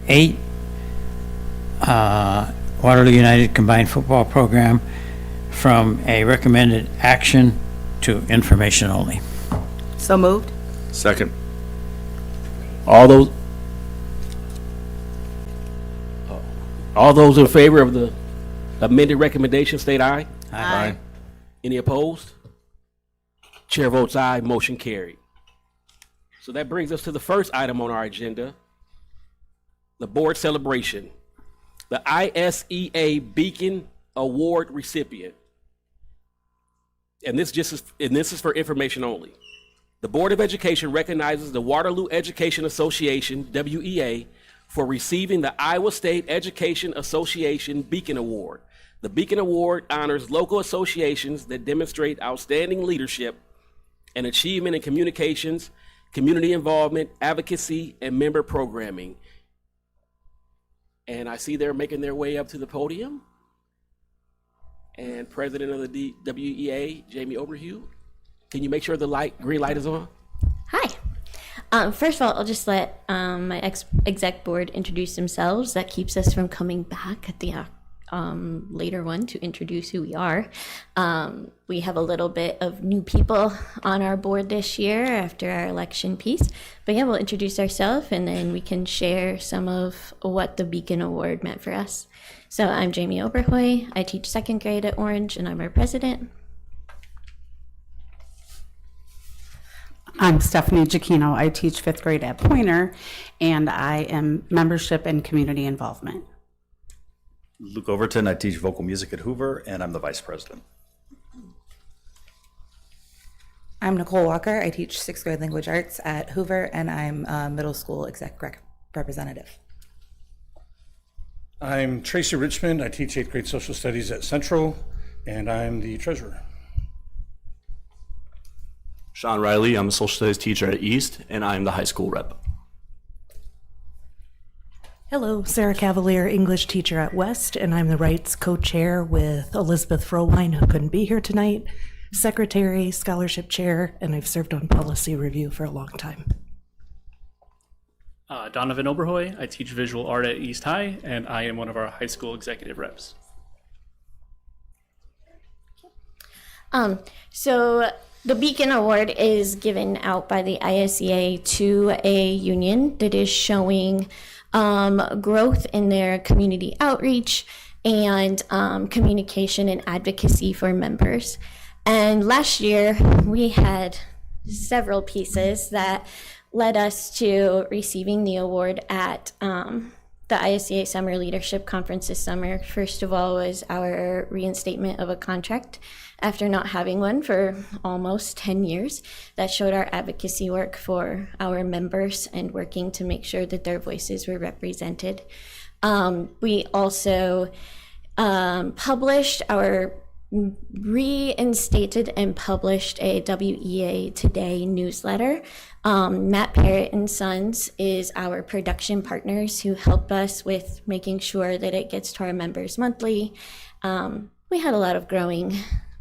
8, Waterloo United Combined Football Program, from a recommended action to information only. So moved. Second. All those in favor of the amended recommendation, state aye. Aye. Any opposed? Chair votes aye, motion carried. So that brings us to the first item on our agenda, the board celebration. The ISEA Beacon Award recipient. And this is for information only. The Board of Education recognizes the Waterloo Education Association, WEA, for receiving the Iowa State Education Association Beacon Award. The Beacon Award honors local associations that demonstrate outstanding leadership and achievement in communications, community involvement, advocacy, and member programming. And I see they're making their way up to the podium. And President of the WEA, Jamie Oberhue, can you make sure the green light is on? Hi. First of all, I'll just let my exec board introduce themselves. That keeps us from coming back at the later one to introduce who we are. We have a little bit of new people on our board this year after our election piece. But yeah, we'll introduce ourselves and then we can share some of what the Beacon Award meant for us. So I'm Jamie Oberhoy. I teach second grade at Orange and I'm our president. I'm Stephanie Giacchino. I teach fifth grade at Pointer, and I am membership and community involvement. Luke Overton, I teach vocal music at Hoover, and I'm the vice president. I'm Nicole Walker. I teach sixth grade language arts at Hoover, and I'm a middle school exec representative. I'm Tracy Richmond. I teach eighth grade social studies at Central, and I'm the treasurer. Sean Riley, I'm a social studies teacher at East, and I'm the high school rep. Hello, Sarah Cavalier, English teacher at West, and I'm the rights co-chair with Elizabeth Frohwein, who couldn't be here tonight, secretary, scholarship chair, and I've served on policy review for a long time. Donovan Oberhoy, I teach visual art at East High, and I am one of our high school executive reps. So the Beacon Award is given out by the ISEA to a union that is showing growth in their community outreach and communication and advocacy for members. And last year we had several pieces that led us to receiving the award at the ISEA Summer Leadership Conference this summer. First of all was our reinstatement of a contract after not having one for almost 10 years. That showed our advocacy work for our members and working to make sure that their voices were represented. We also reinstated and published a WEA Today newsletter. Matt Parrott and Sons is our production partners who help us with making sure that it gets to our members monthly. We had a lot of growing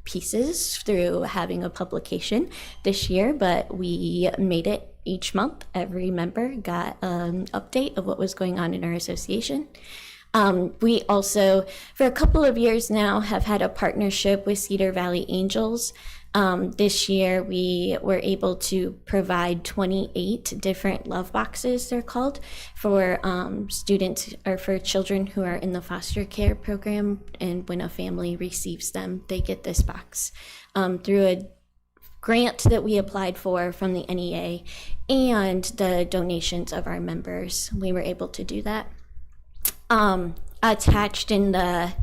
pieces through having a publication this year, but we made it each month. Every member got an update of what was going on in our association. We also, for a couple of years now, have had a partnership with Cedar Valley Angels. This year, we were able to provide 28 different love boxes, they're called, for students or for children who are in the foster care program. And when a family receives them, they get this box through a grant that we applied for from the NEA and the donations of our members. We were able to do that. Attached in the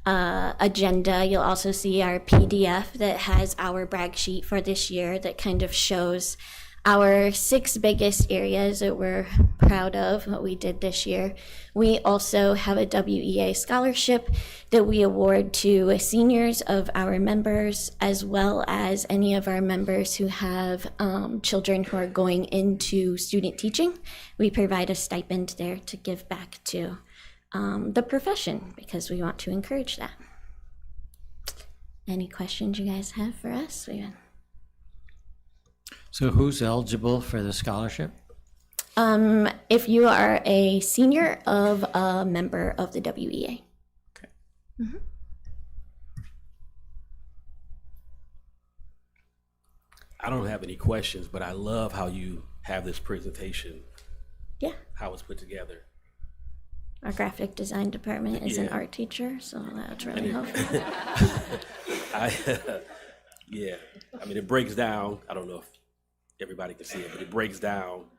agenda, you'll also see our PDF that has our brag sheet for this year that kind of shows our 6 biggest areas that we're proud of, what we did this year. We also have a WEA scholarship that we award to seniors of our members, as well as any of our members who have children who are going into student teaching. We provide a stipend there to give back to the profession because we want to encourage that. Any questions you guys have for us? So who's eligible for the scholarship? If you are a senior of a member of the WEA. I don't have any questions, but I love how you have this presentation, Yeah. how it's put together. Our graphic design department is an Yeah. art teacher, so that's really helpful. Yeah, I mean, it breaks down, I don't know if everybody can see it, but it breaks down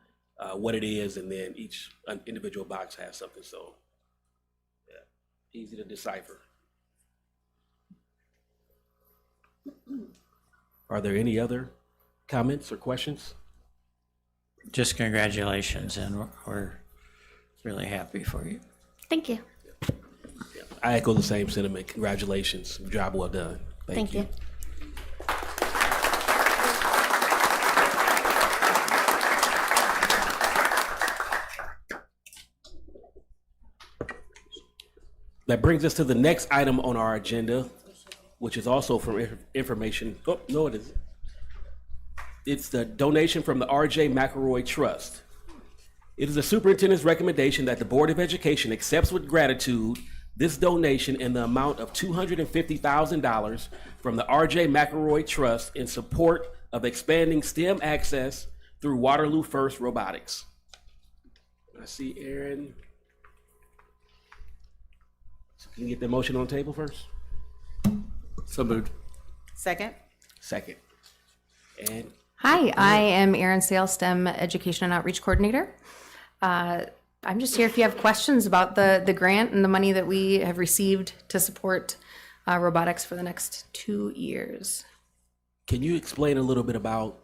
what it is, and then each individual box has something, so, yeah, easy to decipher. Are there any other comments or questions? Just congratulations, and we're really happy for you. Thank you. I echo the same sentiment. Congratulations. Job well done. Thank you. That brings us to the next item on our agenda, which is also from information. Oh, no, it isn't. It's the donation from the R.J. McElroy Trust. It is the superintendent's recommendation that the Board of Education accepts with gratitude this donation in the amount of $250,000 from the R.J. McElroy Trust in support of expanding STEM access through Waterloo First Robotics. I see Aaron. So can you get the motion on the table first? So moved. Second. Second. And Hi, I am Erin Sale, STEM Education and Outreach Coordinator. I'm just here if you have questions about the grant and the money that we have received to support robotics for the next 2 years. can you explain a little bit about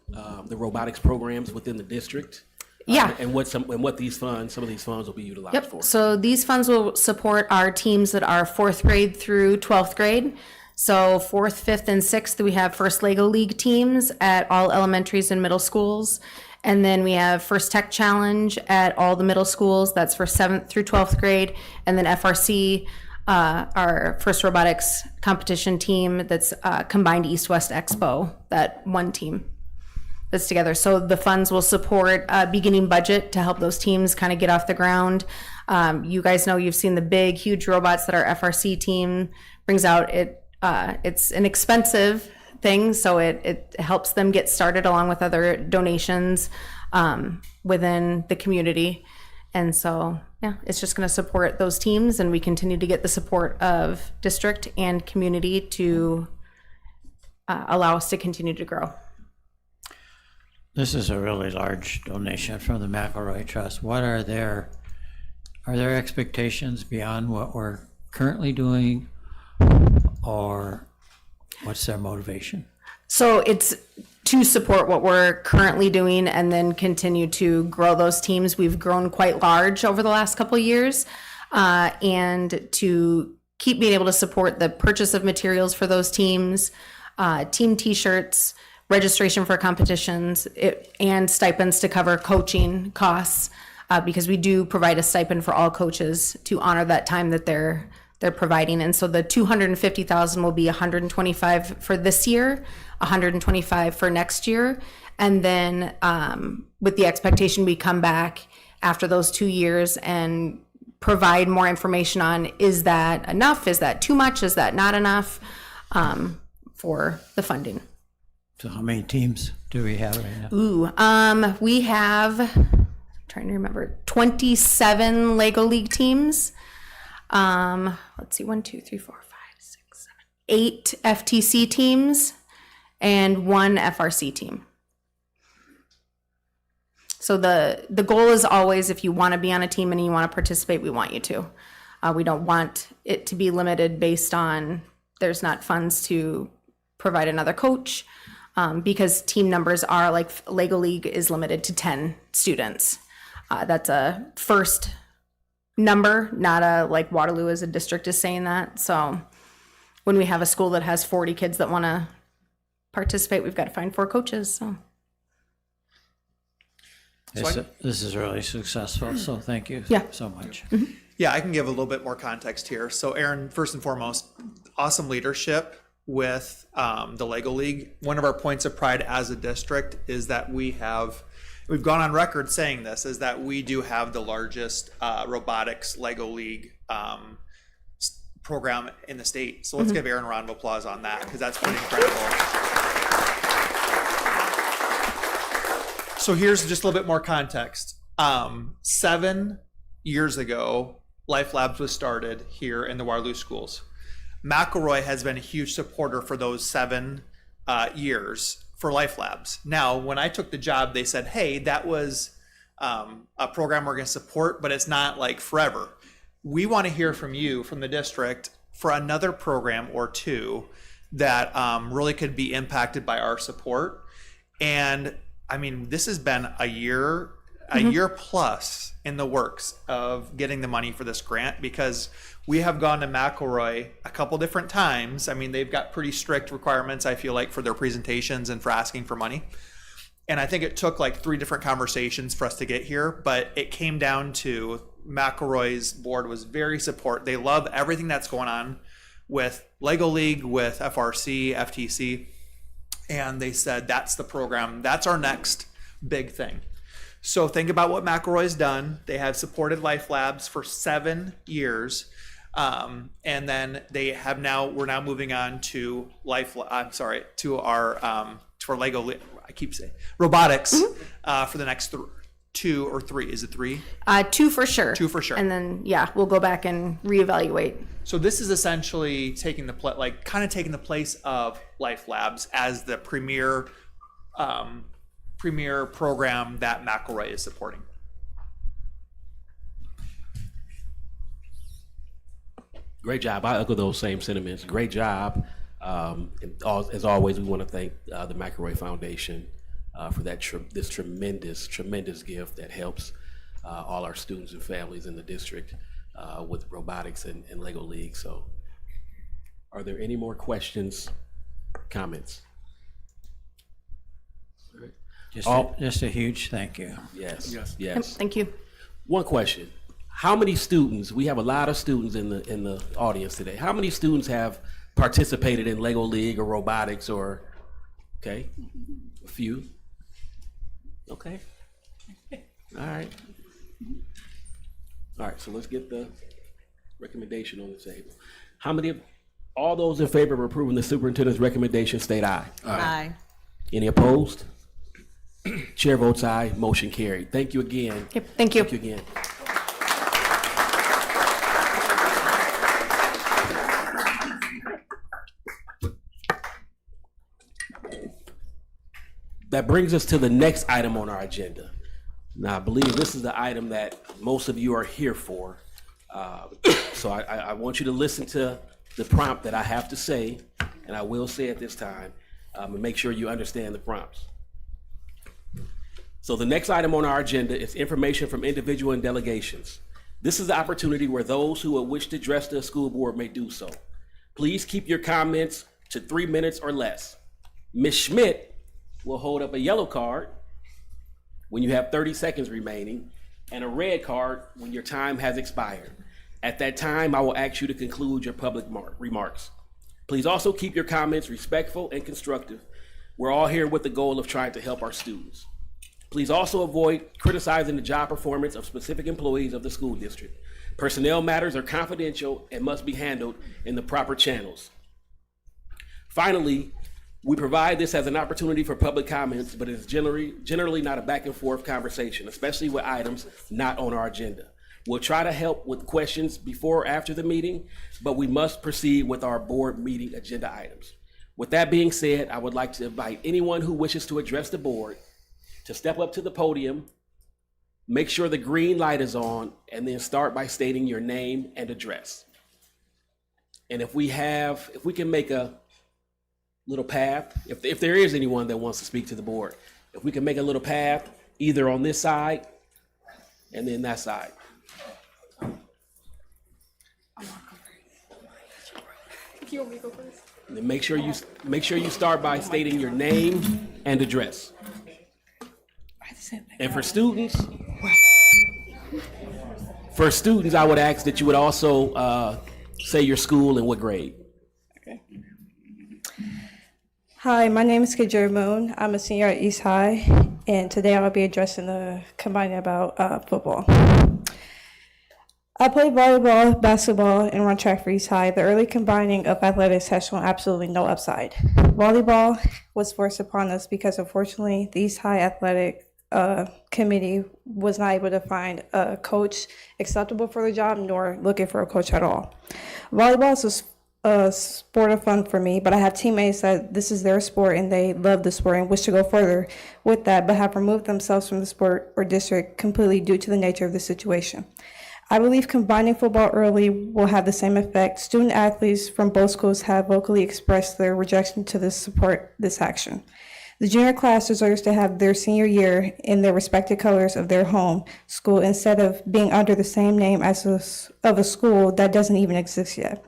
the robotics programs within the district? Yeah. And what some of these funds will be utilized for? Yep. So these funds will support our teams that are 4th grade through 12th grade. So 4th, 5th, and 6th, we have First Lego League teams at all elementaries and middle schools. And then we have First Tech Challenge at all the middle schools. That's for 7th through 12th grade. And then FRC, our First Robotics competition team that's combined East-West Expo, that one team that's together. So the funds will support a beginning budget to help those teams kind of get off the ground. You guys know, you've seen the big, huge robots that our FRC team brings out. It's an expensive thing, so it helps them get started along with other donations within the community. And so, yeah, it's just going to support those teams, and we continue to get the support of district and community to allow us to continue to grow. This is a really large donation from the McElroy Trust. What are their expectations beyond what we're currently doing, or what's their motivation? So it's to support what we're currently doing and then continue to grow those teams. We've grown quite large over the last couple of years, and to keep being able to support the purchase of materials for those teams, team t-shirts, registration for competitions, and stipends to cover coaching costs, because we do provide a stipend for all coaches to honor that time that they're providing. And so the $250,000 will be $125 for this year, $125 for next year, and then with the expectation we come back after those 2 years and provide more information on, is that enough, is that too much, is that not enough, for the funding. So how many teams do we have right now? Ooh, we have, I'm trying to remember, 27 Lego League teams. Let's see, 1, 2, 3, 4, 5, 6, 7, 8 FTC teams and 1 FRC team. So the goal is always, if you want to be on a team and you want to participate, we want you to. We don't want it to be limited based on there's not funds to provide another coach, because team numbers are, like Lego League is limited to 10 students. That's a first number, not a, like Waterloo as a district is saying that. So when we have a school that has 40 kids that want to participate, we've got to find 4 coaches. So This is really successful, so thank you so much. Yeah, I can give a little bit more context here. So Aaron, first and foremost, awesome leadership with the Lego League. One of our points of pride as a district is that we have we've gone on record saying this, is that we do have the largest robotics Lego League program in the state. So let's give Aaron a round of applause on that, because that's pretty incredible. So here's just a little bit more context. 7 years ago, Life Labs was started here in the Waterloo schools. McElroy has been a huge supporter for those 7 years for Life Labs. Now, when I took the job, they said, hey, that was a program we're going to support, but it's not like forever. We want to hear from you, from the district, for another program or two that really could be impacted by our support. And I mean, this has been a year plus in the works of getting the money for this grant, because we have gone to McElroy a couple different times. I mean, they've got pretty strict requirements, I feel like, for their presentations and for asking for money. And I think it took like 3 different conversations for us to get here, but it came down to McElroy's board was very supportive. They love everything that's going on with Lego League, with FRC, FTC. And they said, that's the program. That's our next big thing. So think about what McElroy's done. They have supported Life Labs for 7 years. And then they have we're now moving on to to our Lego, I keep saying robotics, for the next 2 or 3. Is it 3? 2 for sure. 2 for sure. And then, we'll go back and reevaluate. So this is essentially taking the place of Life Labs as the premier program that McElroy is supporting. Great job. I echo those same sentiments. Great job. As always, we want to thank the McElroy Foundation for this tremendous gift that helps all our students and families in the district with robotics and Lego League. So are there any more questions, comments? Just a huge thank you. Yes. Thank you. One question. How many students, we have a lot of students in the audience today. How many students have participated in Lego League or robotics or, okay, a few? Okay. All right, so let's get the recommendation on the table. How many of, all those in favor of approving the superintendent's recommendation state aye. Aye. Any opposed? Chair votes aye, motion carried. Thank you again. Yep, thank you. Thank you again. That brings us to the next item on our agenda. Now, I believe this is the item that most of you are here for. So I want you to listen to the prompt that I have to say, and I will say it this time, and make sure you understand the prompts. So the next item on our agenda is information from individual and delegations. This is the opportunity where those who wish to address the school board may do so. Please keep your comments to 3 minutes or less. Ms. Schmidt will hold up a yellow card when you have 30 seconds remaining and a red card when your time has expired. At that time, I will ask you to conclude your public remarks. Please also keep your comments respectful and constructive. We're all here with the goal of trying to help our students. Please also avoid criticizing the job performance of specific employees of the school district. Personnel matters are confidential and must be handled in the proper channels. Finally, we provide this as an opportunity for public comments, but it's generally not a back and forth conversation, especially with items not on our agenda. We'll try to help with questions before or after the meeting, but we must proceed with our board meeting agenda items. With that being said, I would like to invite anyone who wishes to address the board to step up to the podium, make sure the green light is on, and then start by stating your name and address. And if we can make a little path, if there is anyone that wants to speak to the board, if we can make a little path either on this side and then that side. You want me to go first? And then make sure you start by stating your name and address. And for students, I would ask that you would also say your school and what grade. Okay. Hi, my name is Kajira Moon. I'm a senior at East High, and today I'll be combining about football. I played volleyball, basketball, and run track for East High. The early combining of athletics has shown absolutely no upside. Volleyball was forced upon us because, unfortunately, the East High athletic committee was not able to find a coach acceptable for the job, nor looking for a coach at all. Volleyball is a sport of fun for me, but I have teammates that this is their sport and they love the sport and wish to go further with that, but have removed themselves from the sport or district completely due to the nature of the situation. I believe combining football early will have the same effect. Student athletes from both schools have vocally expressed their rejection to support this action. The junior class deserves to have their senior year in their respective colors of their home school instead of being under the same name as of a school that doesn't even exist yet.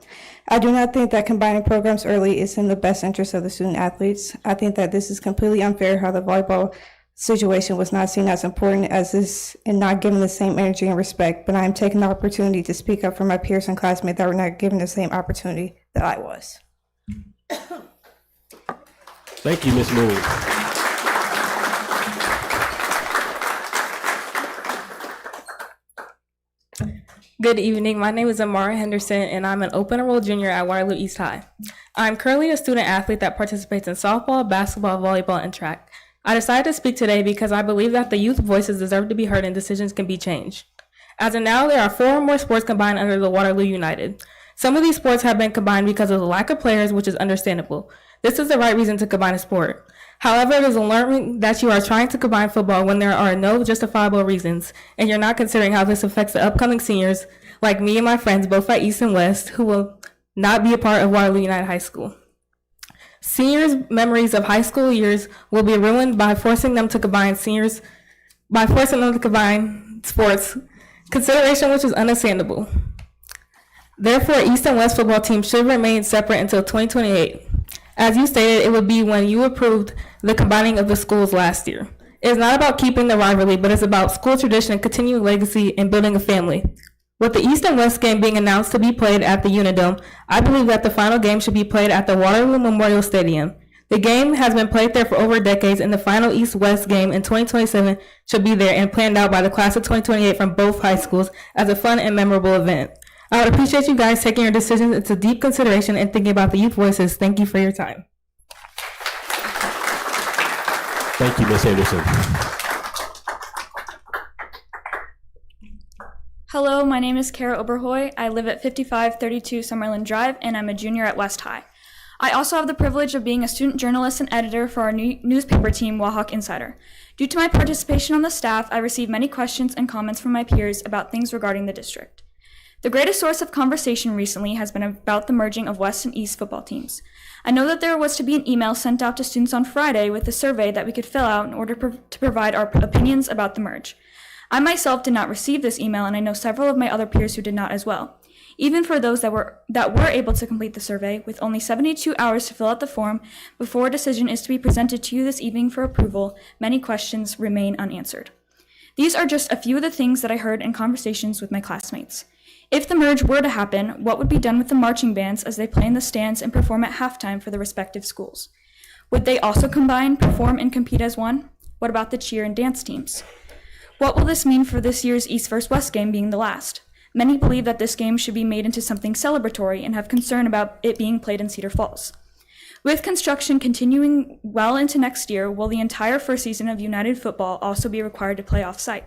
I do not think that combining programs early is in the best interest of the student athletes. I think that this is completely unfair how the volleyball situation was not seen as important as this and not given the same energy and respect, but I am taking the opportunity to speak up for my peers and classmates that were not given the same opportunity that I was. Thank you, Ms. Moon. Good evening. My name is Amara Henderson, and I'm an open enrolled junior at Waterloo East High. I'm currently a student athlete that participates in softball, basketball, volleyball, and track. I decided to speak today because I believe that the youth voices deserve to be heard and decisions can be changed. As of now, there are 4 or more sports combined under the Waterloo United. Some of these sports have been combined because of the lack of players, which is understandable. This is the right reason to combine a sport. However, it is alarming that you are trying to combine football when there are no justifiable reasons, and you're not considering how this affects the upcoming seniors, like me and my friends, both at East and West, who will not be a part of Waterloo United High School. Seniors' memories of high school years will be ruined by forcing them to combine sports, consideration which is understandable. Therefore, East and West football teams should remain separate until 2028. As you stated, it would be when you approved the combining of the schools last year. It is not about keeping the rivalry, but it's about school tradition, continuing legacy, and building a family. With the East and West game being announced to be played at the Unidome, I believe that the final game should be played at the Waterloo Memorial Stadium. The game has been played there for over decades, and the final East-West game in 2027 should be there and planned out by the class of 2028 from both high schools as a fun and memorable event. I would appreciate you guys taking your decisions into deep consideration and thinking about the youth voices. Thank you for your time. Thank you, Ms. Anderson. Hello, my name is Kara Oberhoy. I live at 5532 Summerlin Drive, and I'm a junior at West High. I also have the privilege of being a student journalist and editor for our newspaper team, Wahawk Insider. Due to my participation on the staff, I received many questions and comments from my peers about things regarding the district. The greatest source of conversation recently has been about the merging of West and East football teams. I know that there was to be an email sent out to students on Friday with a survey that we could fill out in order to provide our opinions about the merge. I myself did not receive this email, and I know several of my other peers who did not as well. Even for those that were able to complete the survey, with only 72 hours to fill out the form before a decision is to be presented to you this evening for approval, many questions remain unanswered. These are just a few of the things that I heard in conversations with my classmates. If the merge were to happen, what would be done with the marching bands as they play in the stands and perform at halftime for the respective schools? Would they also combine, perform, and compete as one? What about the cheer and dance teams? What will this mean for this year's East vs. West game being the last? Many believe that this game should be made into something celebratory and have concern about it being played in Cedar Falls. With construction continuing well into next year, will the entire first season of United Football also be required to play off-site?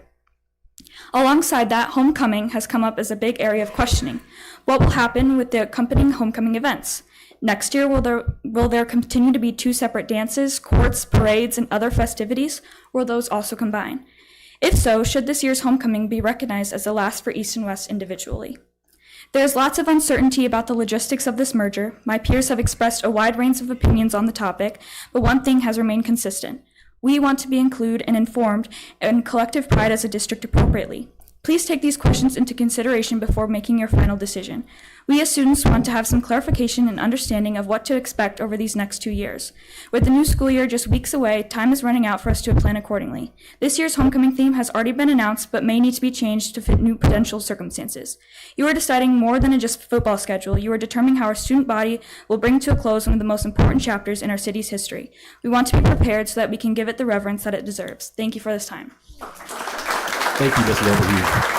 Alongside that, homecoming has come up as a big area of questioning. What will happen with the accompanying homecoming events? Next year, will there continue to be 2 separate dances, courts, parades, and other festivities, or will those also combine? If so, should this year's homecoming be recognized as the last for East and West individually? There's lots of uncertainty about the logistics of this merger. My peers have expressed a wide range of opinions on the topic, but one thing has remained consistent. We want to be included and informed and collective pride as a district appropriately. Please take these questions into consideration before making your final decision. We as students want to have some clarification and understanding of what to expect over these next 2 years. With the new school year just weeks away, time is running out for us to plan accordingly. This year's homecoming theme has already been announced, but may need to be changed to fit new potential circumstances. You are deciding more than a just football schedule. You are determining how our student body will bring to a close one of the most important chapters in our city's history. We want to be prepared so that we can give it the reverence that it deserves. Thank you for this time. Thank you, Ms. Overview.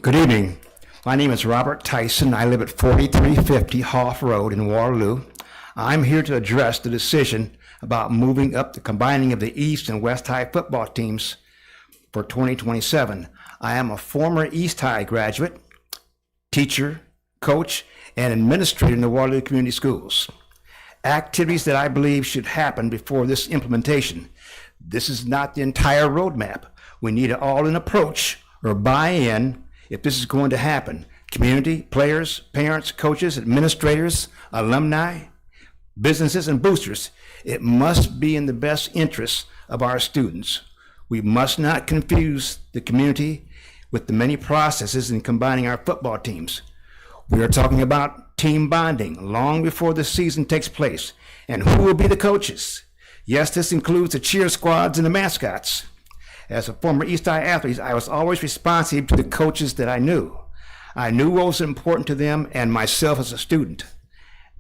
Good evening. My name is Robert Tyson. I live at 4350 Hoff Road in Waterloo. I'm here to address the decision about moving up the combining of the East and West High football teams for 2027. I am a former East High graduate, teacher, coach, and administrator in the Waterloo Community Schools. Activities that I believe should happen before this implementation. This is not the entire roadmap. We need an all-in approach or buy-in if this is going to happen. Community, players, parents, coaches, administrators, alumni, businesses, and boosters. It must be in the best interests of our students. We must not confuse the community with the many processes in combining our football teams. We are talking about team bonding long before the season takes place. And who will be the coaches? Yes, this includes the cheer squads and the mascots. As a former East High athlete, I was always responsive to the coaches that I knew. I knew what was important to them and myself as a student.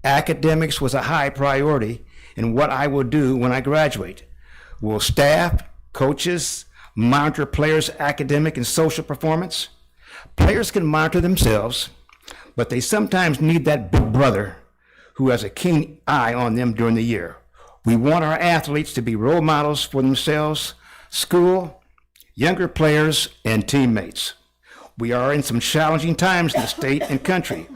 Academics was a high priority in what I will do when I graduate. Will staff, coaches, monitor players' academic and social performance? Players can monitor themselves, but they sometimes need that big brother who has a keen eye on them during the year. We want our athletes to be role models for themselves, school, younger players, and teammates. We are in some challenging times in the state and country.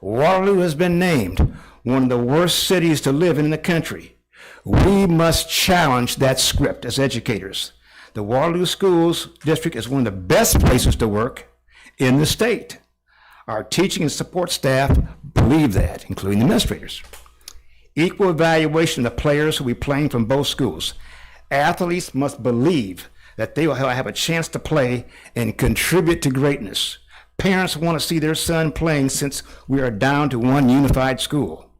Waterloo has been named one of the worst cities to live in the country. We must challenge that script as educators. The Waterloo Schools District is one of the best places to work in the state. Our teaching and support staff believe that, including the administrators. Equal evaluation of the players who will be playing from both schools. Athletes must believe that they will have a chance to play and contribute to greatness. Parents want to see their son playing since we are down to one unified school.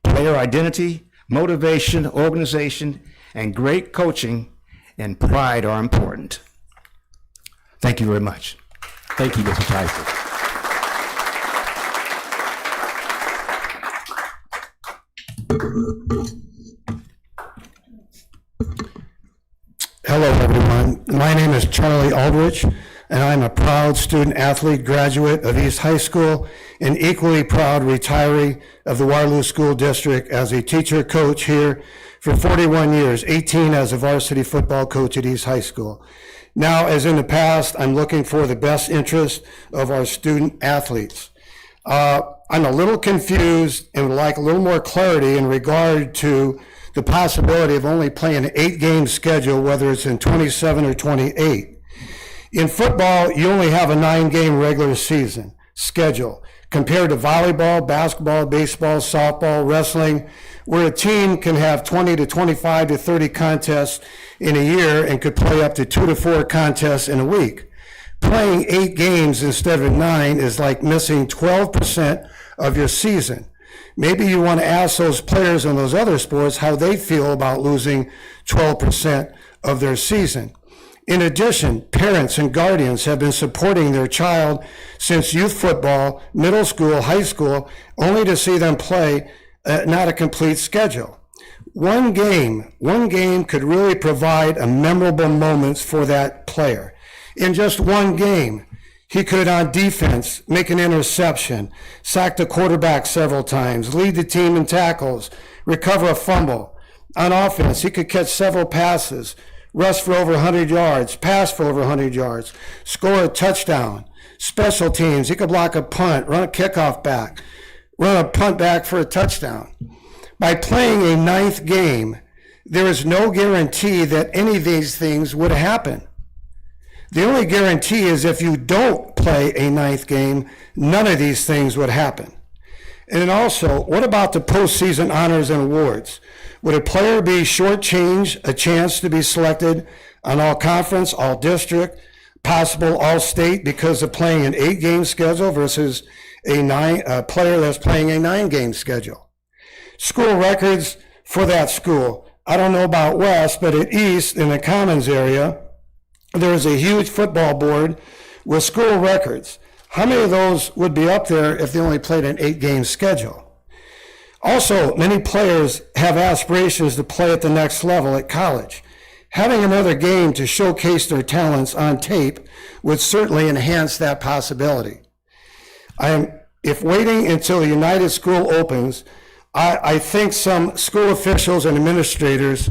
Player identity, motivation, organization, and great coaching and pride are important. Thank you very much. Thank you, Mr. Tyson. Hello, everyone. My name is Charlie Aldrich, and I'm a proud student athlete graduate of East High School and equally proud retiree of the Waterloo School District as a teacher coach here for 41 years, 18 as a varsity football coach at East High School. Now, as in the past, I'm looking for the best interest of our student athletes. I'm a little confused and would like a little more clarity in regard to the possibility of only playing an 8-game schedule, whether it's in 27 or 28. In football, you only have a 9-game regular season schedule compared to volleyball, basketball, baseball, softball, wrestling, where a team can have 20 to 25 to 30 contests in a year and could play up to 2 to 4 contests in a week. Playing 8 games instead of 9 is like missing 12% of your season. Maybe you want to ask those players in those other sports how they feel about losing 12% of their season. In addition, parents and guardians have been supporting their child since youth football, middle school, high school, only to see them play not a complete schedule. One game could really provide a memorable moments for that player. In just one game, he could, on defense, make an interception, sack the quarterback several times, lead the team in tackles, recover a fumble. On offense, he could catch several passes, rush for over 100 yards, pass for over 100 yards, score a touchdown. Special teams, he could block a punt, run a kickoff back, run a punt back for a touchdown. By playing a 9th game, there is no guarantee that any of these things would happen. The only guarantee is if you don't play a 9th game, none of these things would happen. And then also, what about the postseason honors and awards? Would a player be shortchanged a chance to be selected on all conference, all district, possible all state because of playing an 8-game schedule versus a player that's playing a 9-game schedule? School records for that school. I don't know about West, but at East in the Commons area, there is a huge football board with school records. How many of those would be up there if they only played an 8-game schedule? Also, many players have aspirations to play at the next level at college. Having another game to showcase their talents on tape would certainly enhance that possibility. If waiting until the United School opens, I think some school officials and administrators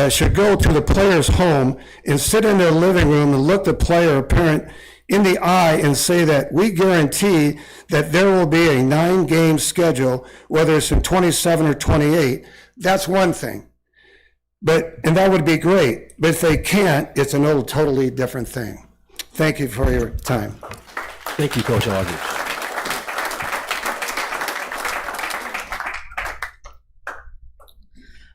should go to the player's home and sit in their living room and look the player or parent in the eye and say that we guarantee that there will be a 9-game schedule, whether it's in 27 or 28. That's one thing. And that would be great. But if they can't, it's another totally different thing. Thank you for your time. Thank you, Coach Aldridge.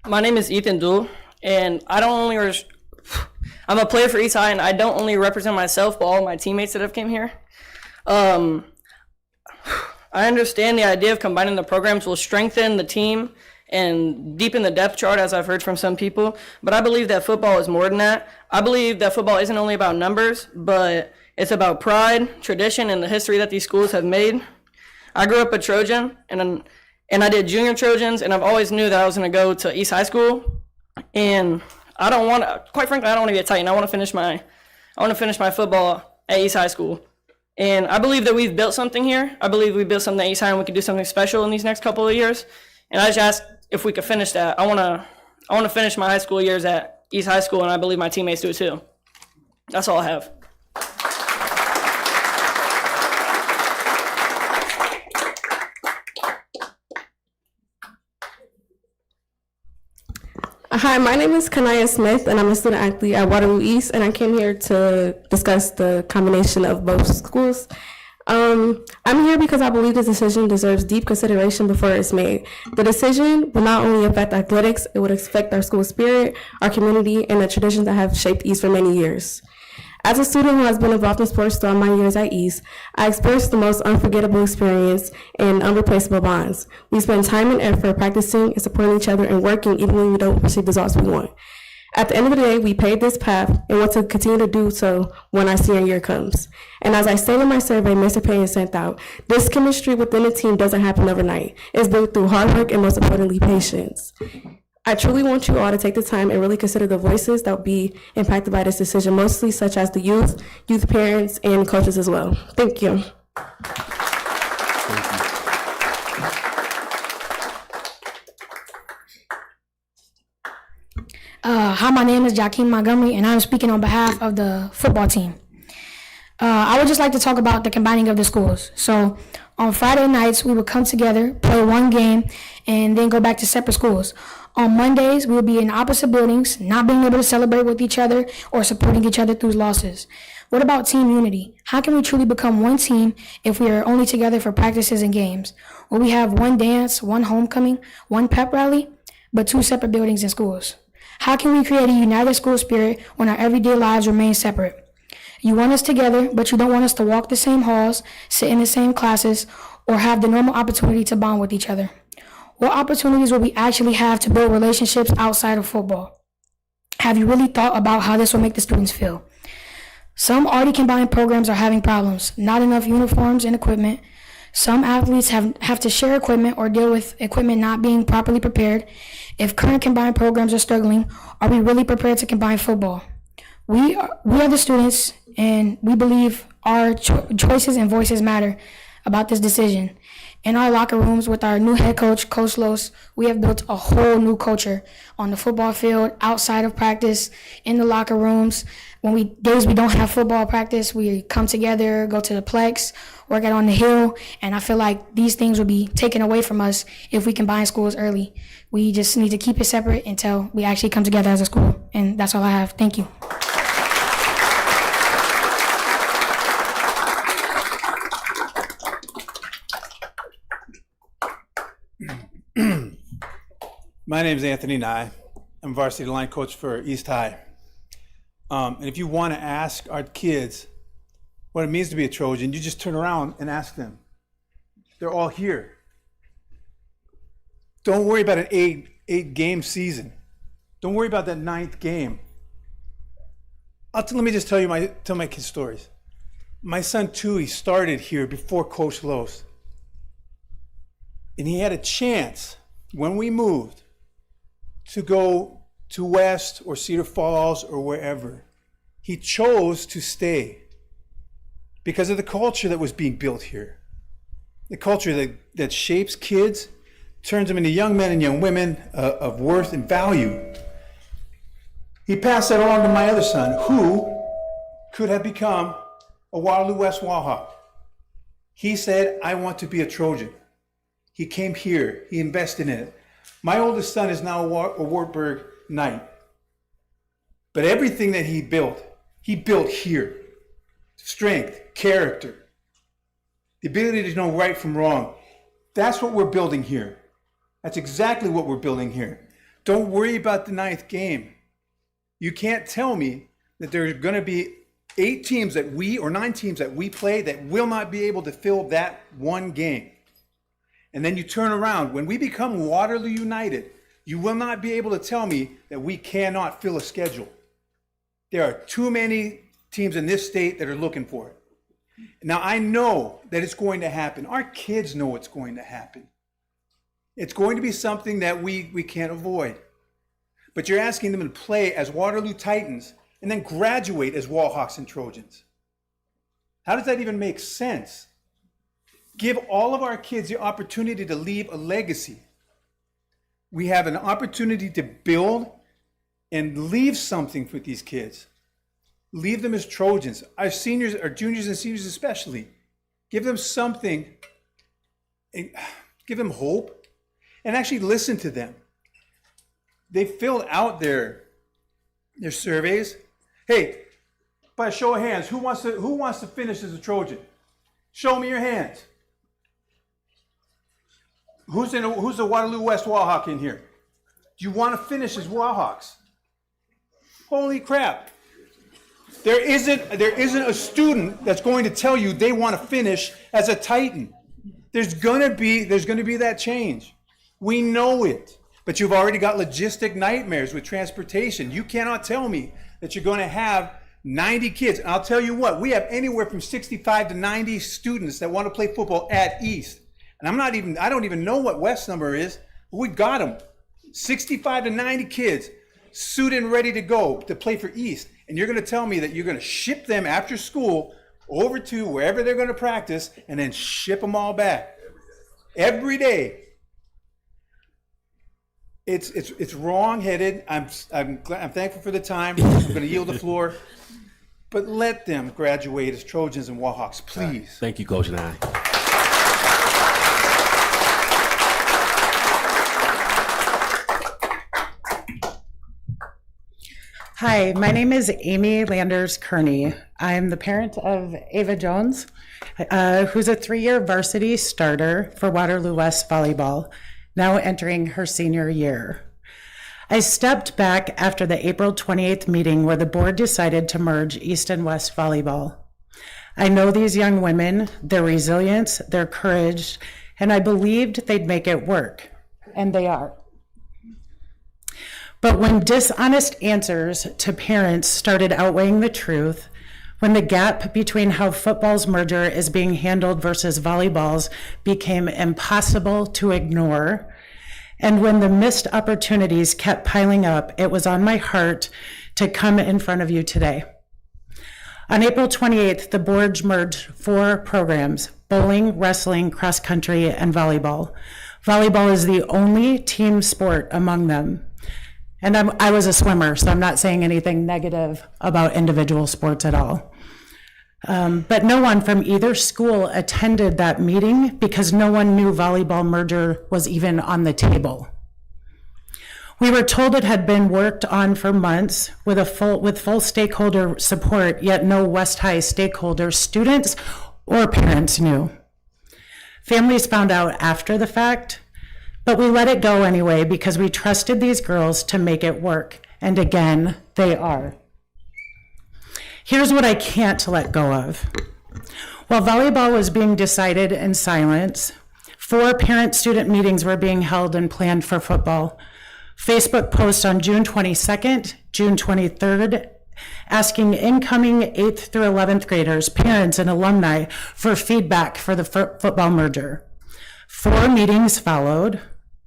My name is Ethan Duhl, and I'm a player for East High, and I don't only represent myself, but all my teammates that have came here. I understand the idea of combining the programs will strengthen the team and deepen the depth chart, as I've heard from some people, but I believe that football is more than that. I believe that football isn't only about numbers, but it's about pride, tradition, and the history that these schools have made. I grew up a Trojan, and I did junior Trojans, and I've always knew that I was going to go to East High School, and quite frankly, I don't want to be a Titan. I want to finish my football at East High School. And I believe that we've built something here. I believe we built something at East High, and we can do something special in these next couple of years. And I just asked if we could finish that. I want to finish my high school years at East High School, and I believe my teammates do too. That's all I have. Hi, my name is Kanaya Smith, and I'm a student athlete at Waterloo East, and I came here to discuss the combination of both schools. I'm here because I believe this decision deserves deep consideration before it's made. The decision will not only affect athletics, it would affect our school spirit, our community, and the traditions that have shaped East for many years. As a student who has been involved in sports throughout my years at East, I experienced the most unforgettable experience and unreplaceable bonds. We spend time and effort practicing and supporting each other and working even when we don't receive the results we want. At the end of the day, we paved this path and want to continue to do so when our senior year comes. And as I stated in my survey Mr. Payne sent out, this chemistry within the team doesn't happen overnight. It's built through hard work and most importantly, patience. I truly want you all to take the time and really consider the voices that will be impacted by this decision, mostly such as the youth parents, and coaches as well. Thank you. Hi, my name is Jakeem Montgomery, and I'm speaking on behalf of the football team. I would just like to talk about the combining of the schools. So on Friday nights, we would come together, play one game, and then go back to separate schools. On Mondays, we would be in opposite buildings, not being able to celebrate with each other or supporting each other through losses. What about team unity? How can we truly become one team if we are only together for practices and games? Will we have one dance, one homecoming, one pep rally, but two separate buildings and schools? How can we create a united school spirit when our everyday lives remain separate? You want us together, but you don't want us to walk the same halls, sit in the same classes, or have the normal opportunity to bond with each other. What opportunities will we actually have to build relationships outside of football? Have you really thought about how this will make the students feel? Some already combined programs are having problems, not enough uniforms and equipment. Some athletes have to share equipment or deal with equipment not being properly prepared. If current combined programs are struggling, are we really prepared to combine football? We are the students, and we believe our choices and voices matter about this decision. In our locker rooms with our new head coach, Coach Los, we have built a whole new culture on the football field, outside of practice, in the locker rooms. Days we don't have football practice, we come together, go to the Plex, work out on the hill, and I feel like these things will be taken away from us if we combine schools early. We just need to keep it separate until we actually come together as a school, and that's all I have. Thank you. My name is Anthony Nye. I'm varsity line coach for East High. And if you want to ask our kids what it means to be a Trojan, you just turn around and ask them. They're all here. Don't worry about an eight game season. Don't worry about that 9th game. Let me just tell my kids stories. My son too, he started here before Coach Los. And he had a chance when we moved to go to West or Cedar Falls or wherever. He chose to stay because of the culture that was being built here. The culture that shapes kids, turns them into young men and young women of worth and value. He passed that along to my other son, who could have become a Waterloo West Wallhawk. He said, I want to be a Trojan. He came here, he invested in it. My oldest son is now a Wartburg Knight. But everything that he built here. Strength, character, the ability to know right from wrong. That's what we're building here. That's exactly what we're building here. Don't worry about the 9th game. You can't tell me that there are going to be 9 teams that we play that will not be able to fill that one game. And then you turn around. When we become Waterloo United, you will not be able to tell me that we cannot fill a schedule. There are too many teams in this state that are looking for it. Now, I know that it's going to happen. Our kids know it's going to happen. It's going to be something that we can't avoid. But you're asking them to play as Waterloo Titans and then graduate as Wallhawks and Trojans. How does that even make sense? Give all of our kids the opportunity to leave a legacy. We have an opportunity to build and leave something for these kids. Leave them as Trojans. Our seniors, our juniors and seniors especially. Give them something, give them hope, and actually listen to them. They filled out their surveys. Hey, by a show of hands, who wants to finish as a Trojan? Show me your hands. Who's the Waterloo West Wallhawk in here? Do you want to finish as Wallhawks? Holy crap. There isn't a student that's going to tell you they want to finish as a Titan. There's going to be that change. We know it. But you've already got logistic nightmares with transportation. You cannot tell me that you're going to have 90 kids. And I'll tell you what, we have anywhere from 65 to 90 students that want to play football at East. And I don't even know what West number is, but we got them. 65 to 90 kids suited and ready to go to play for East. And you're going to tell me that you're going to ship them after school over to wherever they're going to practice and then ship them all back every day. It's wrong-headed. I'm thankful for the time. I'm going to yield the floor. But let them graduate as Trojans and Wallhawks, please. Thank you, Coach Nye. Hi, my name is Amy Landers Kearney. I'm the parent of Ava Jones, who's a 3-year varsity starter for Waterloo West Volleyball, now entering her senior year. I stepped back after the April 28th meeting where the board decided to merge East and West Volleyball. I know these young women, their resilience, their courage, and I believed they'd make it work, and they are. But when dishonest answers to parents started outweighing the truth, when the gap between how football's merger is being handled versus volleyball's became impossible to ignore, and when the missed opportunities kept piling up, it was on my heart to come in front of you today. On April 28th, the board merged 4 programs: bowling, wrestling, cross country, and volleyball. Volleyball is the only team sport among them. And I was a swimmer, so I'm not saying anything negative about individual sports at all. But no one from either school attended that meeting because no one knew volleyball merger was even on the table. We were told it had been worked on for months with full stakeholder support, yet no West High stakeholders, students, or parents knew. Families found out after the fact, But we let it go anyway because we trusted these girls to make it work. And again, they are. Here's what I can't let go of. While volleyball was being decided in silence, 4 parent-student meetings were being held and planned for football. Facebook posts on June 22nd, June 23rd, asking incoming 8th through 11th graders, parents, and alumni for feedback for the football merger. 4 meetings followed.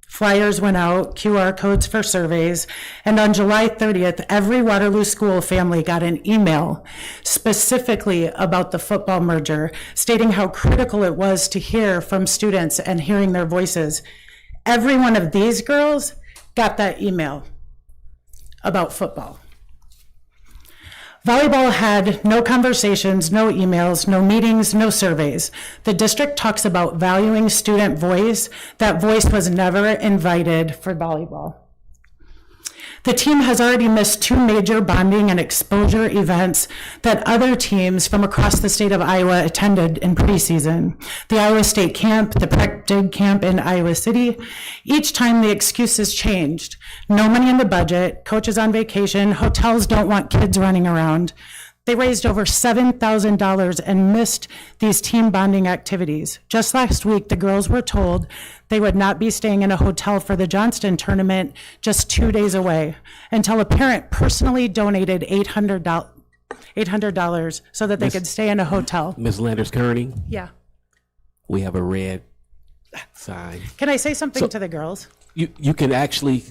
Flyers went out, QR codes for surveys, and on July 30th, every Waterloo school family got an email specifically about the football merger, stating how critical it was to hear from students and hearing their voices. Every one of these girls got that email about football. Volleyball had no conversations, no emails, no meetings, no surveys. The district talks about valuing student voice. That voice was never invited for volleyball. The team has already missed 2 major bonding and exposure events that other teams from across the state of Iowa attended in preseason. The Iowa State Camp, the Prep Dig Camp in Iowa City. Each time the excuses changed. No money in the budget, coaches on vacation, hotels don't want kids running around. They raised over $7,000 and missed these team bonding activities. Just last week, the girls were told they would not be staying in a hotel for the Johnston tournament just 2 days away until a parent personally donated $800 so that they could stay in a hotel. Ms. Landers-Kearney, Yeah. we have a red sign. Can I say something to the girls? You can actually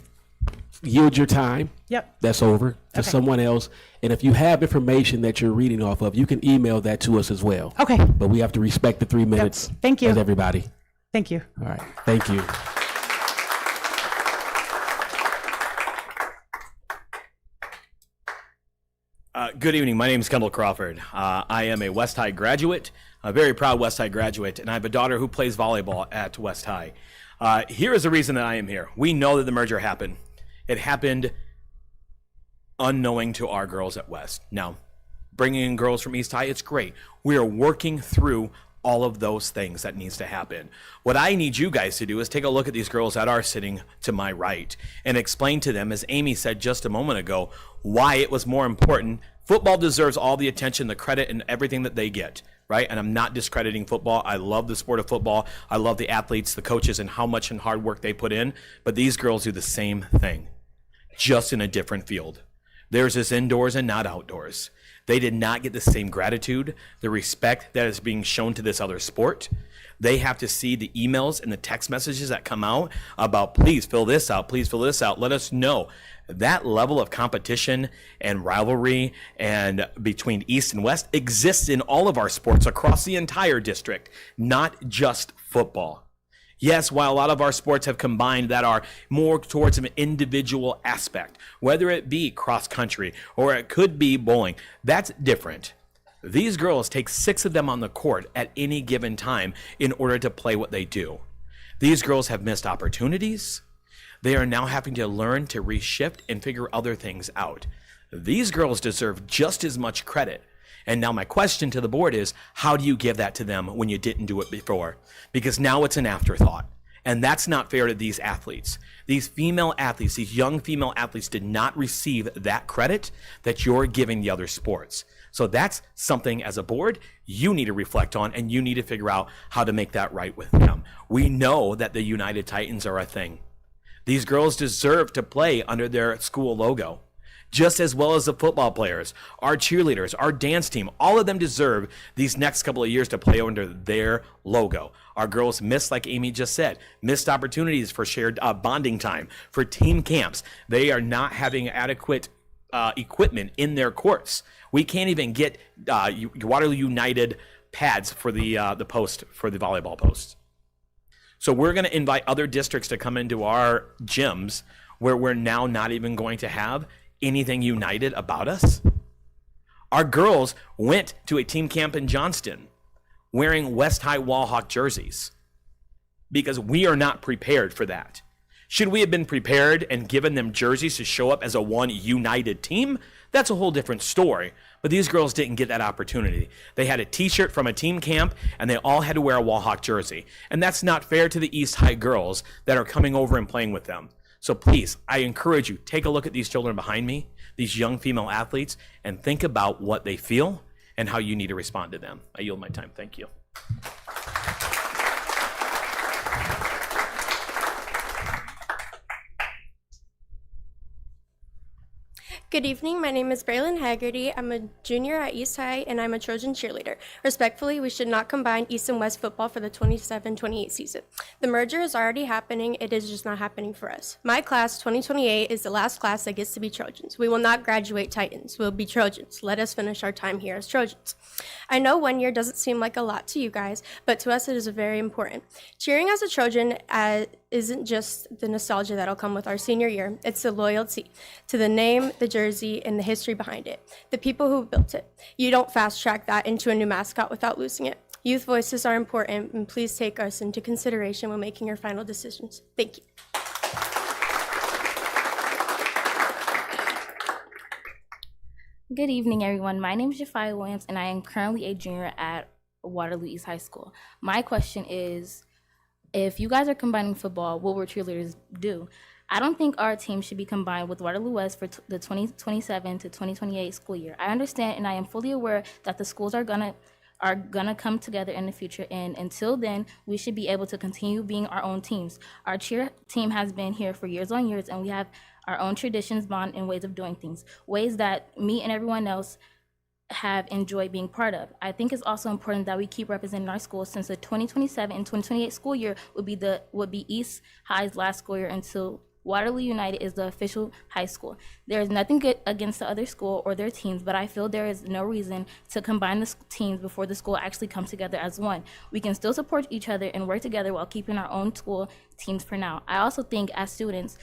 yield your time. Yep. That's over to Okay. someone else. And if you have information that you're reading off of, you can email that to us as well. Okay. But we have to respect the 3 minutes. Thank you. With everybody. Thank you. All right. Thank you. Good evening. My name is Kendall Crawford. I am a West High graduate, a very proud West High graduate, and I have a daughter who plays volleyball at West High. Here is the reason that I am here. We know that the merger happened. It happened unknowing to our girls at West. Now, bringing in girls from East High, it's great. We are working through all of those things that needs to happen. What I need you guys to do is take a look at these girls that are sitting to my right and explain to them, as Amy said just a moment ago, why it was more important. Football deserves all the attention, the credit, and everything that they get, right? And I'm not discrediting football. I love the sport of football. I love the athletes, the coaches, and how much and hard work they put in. But these girls do the same thing, just in a different field. Theirs is indoors and not outdoors. They did not get the same gratitude, the respect that is being shown to this other sport. They have to see the emails and the text messages that come out about, please fill this out, please fill this out, let us know. That level of competition and rivalry and between East and West exists in all of our sports across the entire district, not just football. Yes, while a lot of our sports have combined that are more towards an individual aspect, whether it be cross country or it could be bowling, that's different. These girls take 6 of them on the court at any given time in order to play what they do. These girls have missed opportunities. They are now having to learn to reshift and figure other things out. These girls deserve just as much credit. And now my question to the board is, how do you give that to them when you didn't do it before? Because now it's an afterthought. And that's not fair to these athletes. These female athletes, these young female athletes did not receive that credit that you're giving the other sports. So that's something as a board you need to reflect on, and you need to figure out how to make that right with them. We know that the United Titans are a thing. These girls deserve to play under their school logo, just as well as the football players, our cheerleaders, our dance team. All of them deserve these next couple of years to play under their logo. Our girls missed, like Amy just said, missed opportunities for shared bonding time, for team camps. They are not having adequate equipment in their courts. We can't even get Waterloo United pads for the post, for the volleyball posts. So we're going to invite other districts to come into our gyms where we're now not even going to have anything united about us. Our girls went to a team camp in Johnston wearing West High Wallhawk jerseys because we are not prepared for that. Should we have been prepared and given them jerseys to show up as a one united team? That's a whole different story. But these girls didn't get that opportunity. They had a t-shirt from a team camp, and they all had to wear a Wallhawk jersey. And that's not fair to the East High girls that are coming over and playing with them. So please, I encourage you, take a look at these children behind me, these young female athletes, and think about what they feel and how you need to respond to them. I yield my time. Thank you. Good evening, my name is Braylon Haggerty. I'm a junior at East High and I'm a Trojan cheerleader. Respectfully, we should not combine East and West football for the 27-28 season. The merger is already happening, it is just not happening for us. My class, 2028, is the last class that gets to be Trojans. We will not graduate Titans, we'll be Trojans. Let us finish our time here as Trojans. I know 1 year doesn't seem like a lot to you guys, but to us it is very important. Cheering as a Trojan isn't just the nostalgia that'll come with our senior year, it's the loyalty to the name, the jersey, and the history behind it, the people who built it. You don't fast track that into a new mascot without losing it. Youth voices are important, and please take us into consideration when making your final decisions. Thank you. Good evening, everyone. My name is Jafia Williams, and I am currently a junior at Waterloo East High School. My question is, if you guys are combining football, what will cheerleaders do? I don't think our team should be combined with Waterloo West for the 2027 to 2028 school year. I understand and I am fully aware that the schools are gonna come together in the future, and until then, we should be able to continue being our own teams. Our cheer team has been here for years on years, and we have our own traditions, bond, and ways of doing things, ways that me and everyone else have enjoyed being part of. I think it's also important that we keep representing our schools, since the 2027 and 2028 school year would be East High's last school year until Waterloo United is the official high school. There is nothing good against the other school or their teams, but I feel there is no reason to combine the teams before the school actually comes together as one. We can still support each other and work together while keeping our own school teams for now. I also think us students'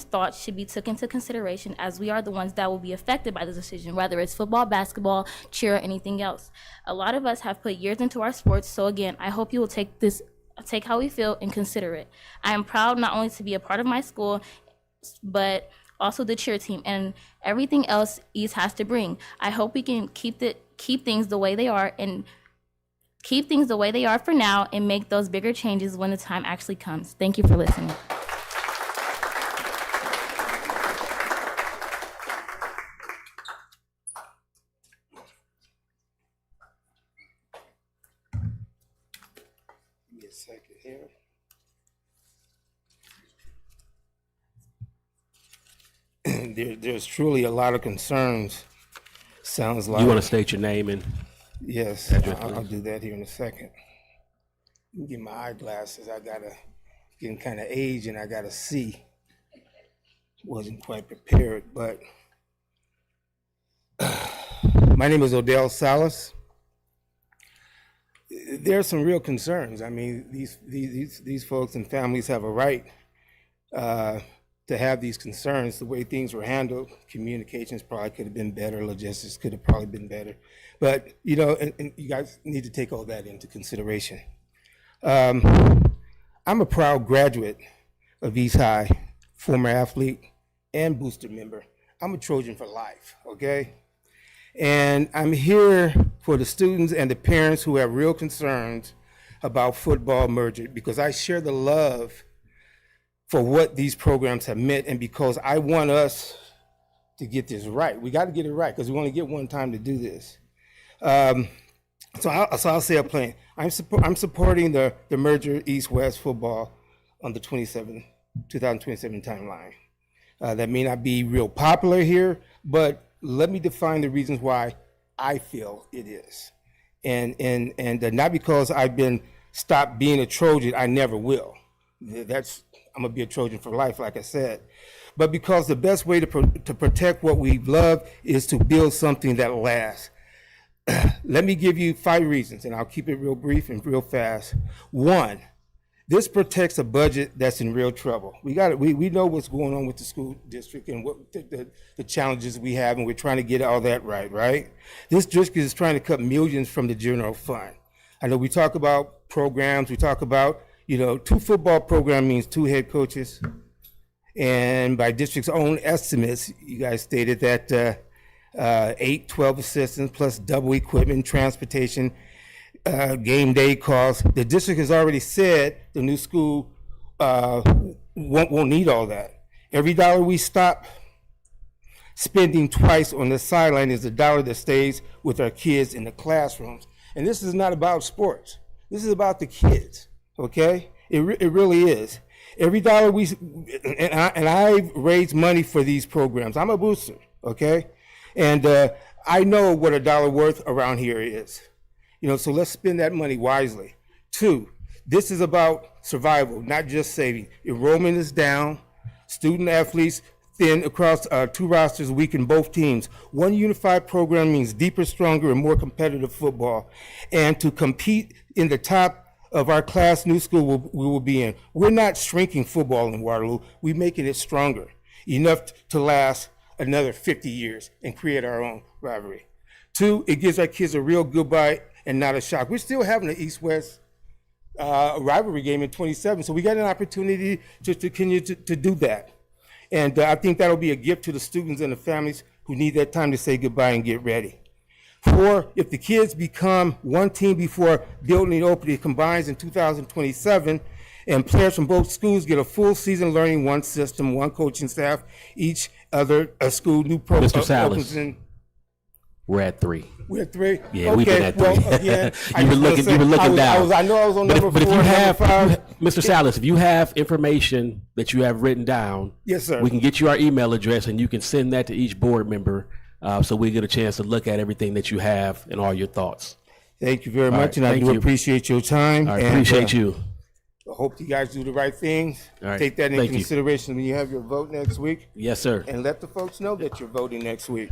thoughts should be taken into consideration, as we are the ones that will be affected by the decision, whether it's football, basketball, cheer, or anything else. A lot of us have put years into our sports, so again, I hope you will take how we feel and consider it. I am proud not only to be a part of my school, but also the cheer team and everything else East has to bring. I hope we can keep things the way they are for now and make those bigger changes when the time actually comes. Thank you for listening. There's truly a lot of concerns. Sounds like You want to state your name and yes, address, I'll please? do that here in a second. Get my eyeglasses. Getting kind of age, and I gotta see. Wasn't quite prepared, but my name is Odell Salas. There are some real concerns. I mean, these folks and families have a right to have these concerns. The way things were handled, communications probably could have been better, logistics could have probably been better. But, you know, and you guys need to take all that into consideration. I'm a proud graduate of East High, former athlete and booster member. I'm a Trojan for life, okay? And I'm here for the students and the parents who have real concerns about football merger, because I share the love for what these programs have meant, and because I want us to get this right. We got to get it right, because we only get one time to do this. So I'll say a plan. I'm supporting the merger East-West football on the 2027 timeline. That may not be real popular here, but let me define the reasons why I feel it is. And not because I've been stopped being a Trojan, I never will. I'm gonna be a Trojan for life, like I said. But because the best way to protect what we love is to build something that lasts. Let me give you 5 reasons, and I'll keep it real brief and real fast. 1, this protects a budget that's in real trouble. We know what's going on with the school district and what the challenges we have, and we're trying to get all that right? This district is trying to cut millions from the general fund. I know we talk about programs, we talk about, 2 football program means 2 head coaches, And by district's own estimates, you guys stated that 12 assistants plus double equipment, transportation, game day costs. The district has already said the new school won't need all that. Every dollar we stop spending twice on the sideline is a dollar that stays with our kids in the classrooms. And this is not about sports. This is about the kids, okay? It really is. Every dollar I've raised money for these programs. I'm a booster, okay? And I know what a dollar worth around here is. So let's spend that money wisely. 2, this is about survival, not just saving. Enrollment is down. Student athletes thin across 2 rosters, weaken both teams. One unified program means deeper, stronger, and more competitive football. And to compete in the top of our class new school we will be in. We're not shrinking football in Waterloo. We're making it stronger, enough to last another 50 years and create our own rivalry. 2, it gives our kids a real goodbye and not a shock. We're still having an East-West rivalry game in 27, so we got an opportunity to continue to do that. And I think that'll be a gift to the students and the families who need that time to say goodbye and get ready. 4, if the kids become one team before building opening combines in 2027, and players from both schools get a full season learning one system, one coaching staff, each other a school new program. Mr. Salas, we're at 3. We're at 3? Yeah, okay, we've been at 3. Well, again, you were looking down. I know I was on number 4, but if you have, 5. Mr. Salas, if you have information that you have written down, yes, sir, we can get you our email address and you can send that to each board member so we get a chance to look at everything that you have and all your thoughts. Thank you very much, and I do appreciate your time. I appreciate you. I hope you guys do the right things. All right. Take that into Thank you. consideration when you have your vote next week. Yes, sir. And let the folks know that you're voting next week.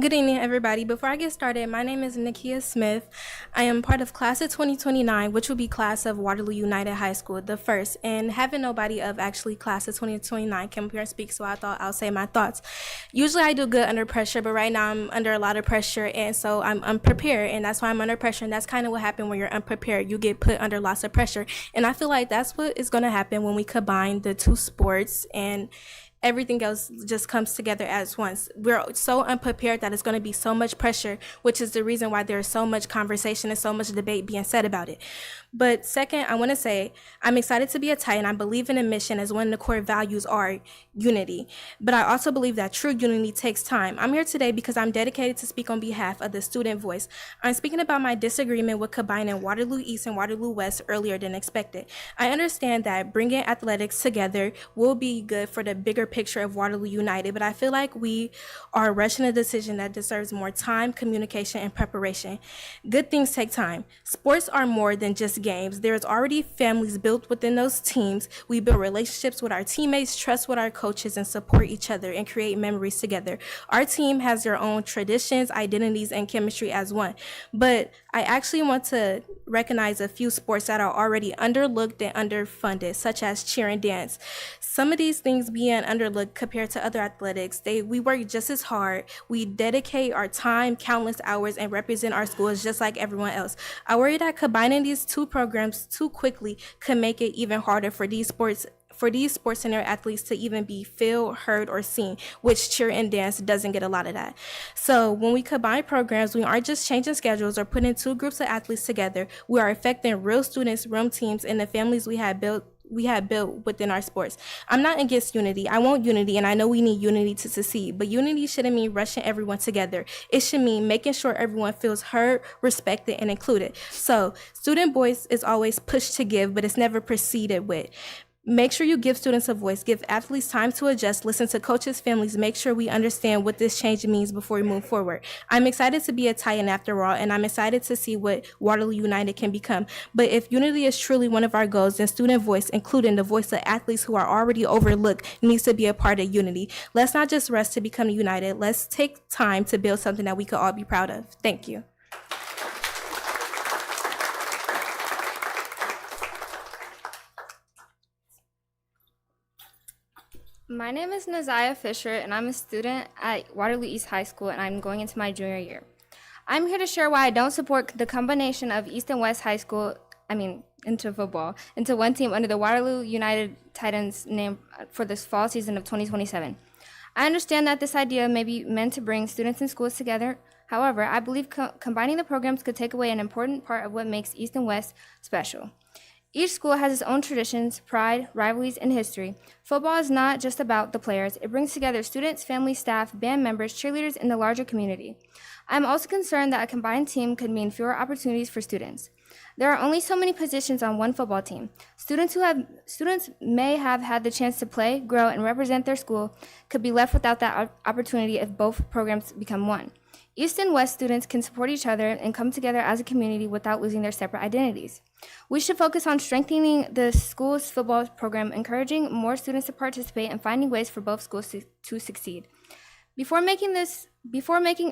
Good evening, everybody. Before I get started, my name is Nakia Smith. I am part of class of 2029, which will be class of Waterloo United High School, the first. And having nobody of actually class of 2029 come here and speak, so I thought I'll say my thoughts. Usually I do good under pressure, but right now I'm under a lot of pressure, and so I'm unprepared, and that's why I'm under pressure. And that's kind of what happened when you're unprepared. You get put under lots of pressure. And I feel like that's what is going to happen when we combine the 2 sports and everything else just comes together as once. We're so unprepared that it's going to be so much pressure, which is the reason why there's so much conversation and so much debate being said about it. But second, I want to say I'm excited to be a Titan. I believe in a mission as one of the core values are unity. But I also believe that true unity takes time. I'm here today because I'm dedicated to speak on behalf of the student voice. I'm speaking about my disagreement with combining Waterloo East and Waterloo West earlier than expected. I understand that bringing athletics together will be good for the bigger picture of Waterloo United, but I feel like we are rushing a decision that deserves more time, communication, and preparation. Good things take time. Sports are more than just games. There's already families built within those teams. We build relationships with our teammates, trust with our coaches, and support each other and create memories together. Our team has their own traditions, identities, and chemistry as one. But I actually want to recognize a few sports that are already underlooked and underfunded, such as cheer and dance. Some of these things being underlooked compared to other athletics, we work just as hard. We dedicate our time, countless hours, and represent our schools just like everyone else. I worry that combining these 2 programs too quickly could make it even harder for these sports and their athletes to even be feel, heard, or seen, which cheer and dance doesn't get a lot of that. So when we combine programs, we aren't just changing schedules or putting 2 groups of athletes together. We are affecting real students, real teams, and the families we have built within our sports. I'm not against unity. I want unity, and I know we need unity to succeed, but unity shouldn't mean rushing everyone together. It should mean making sure everyone feels heard, respected, and included. So student voice is always pushed to give, but it's never preceded with. Make sure you give students a voice, give athletes time to adjust, listen to coaches, families, make sure we understand what this change means before we move forward. I'm excited to be a Titan after all, and I'm excited to see what Waterloo United can become. But if unity is truly one of our goals, then student voice, including the voice of athletes who are already overlooked, needs to be a part of unity. Let's not just rest to become united. Let's take time to build something that we could all be proud of. Thank you. My name is Naziah Fisher, and I'm a student at Waterloo East High School, and I'm going into my junior year. I'm here to share why I don't support the combination of East and West High School, into football, into one team under the Waterloo United Titans name for this fall season of 2027. I understand that this idea may be meant to bring students and schools together. However, I believe combining the programs could take away an important part of what makes East and West special. Each school has its own traditions, pride, rivalries, and history. Football is not just about the players. It brings together students, families, staff, band members, cheerleaders, and the larger community. I'm also concerned that a combined team could mean fewer opportunities for students. There are only so many positions on one football team. Students may have had the chance to play, grow, and represent their school could be left without that opportunity if both programs become one. East and West students can support each other and come together as a community without losing their separate identities. We should focus on strengthening the school's football program, encouraging more students to participate, and finding ways for both schools to succeed. Before making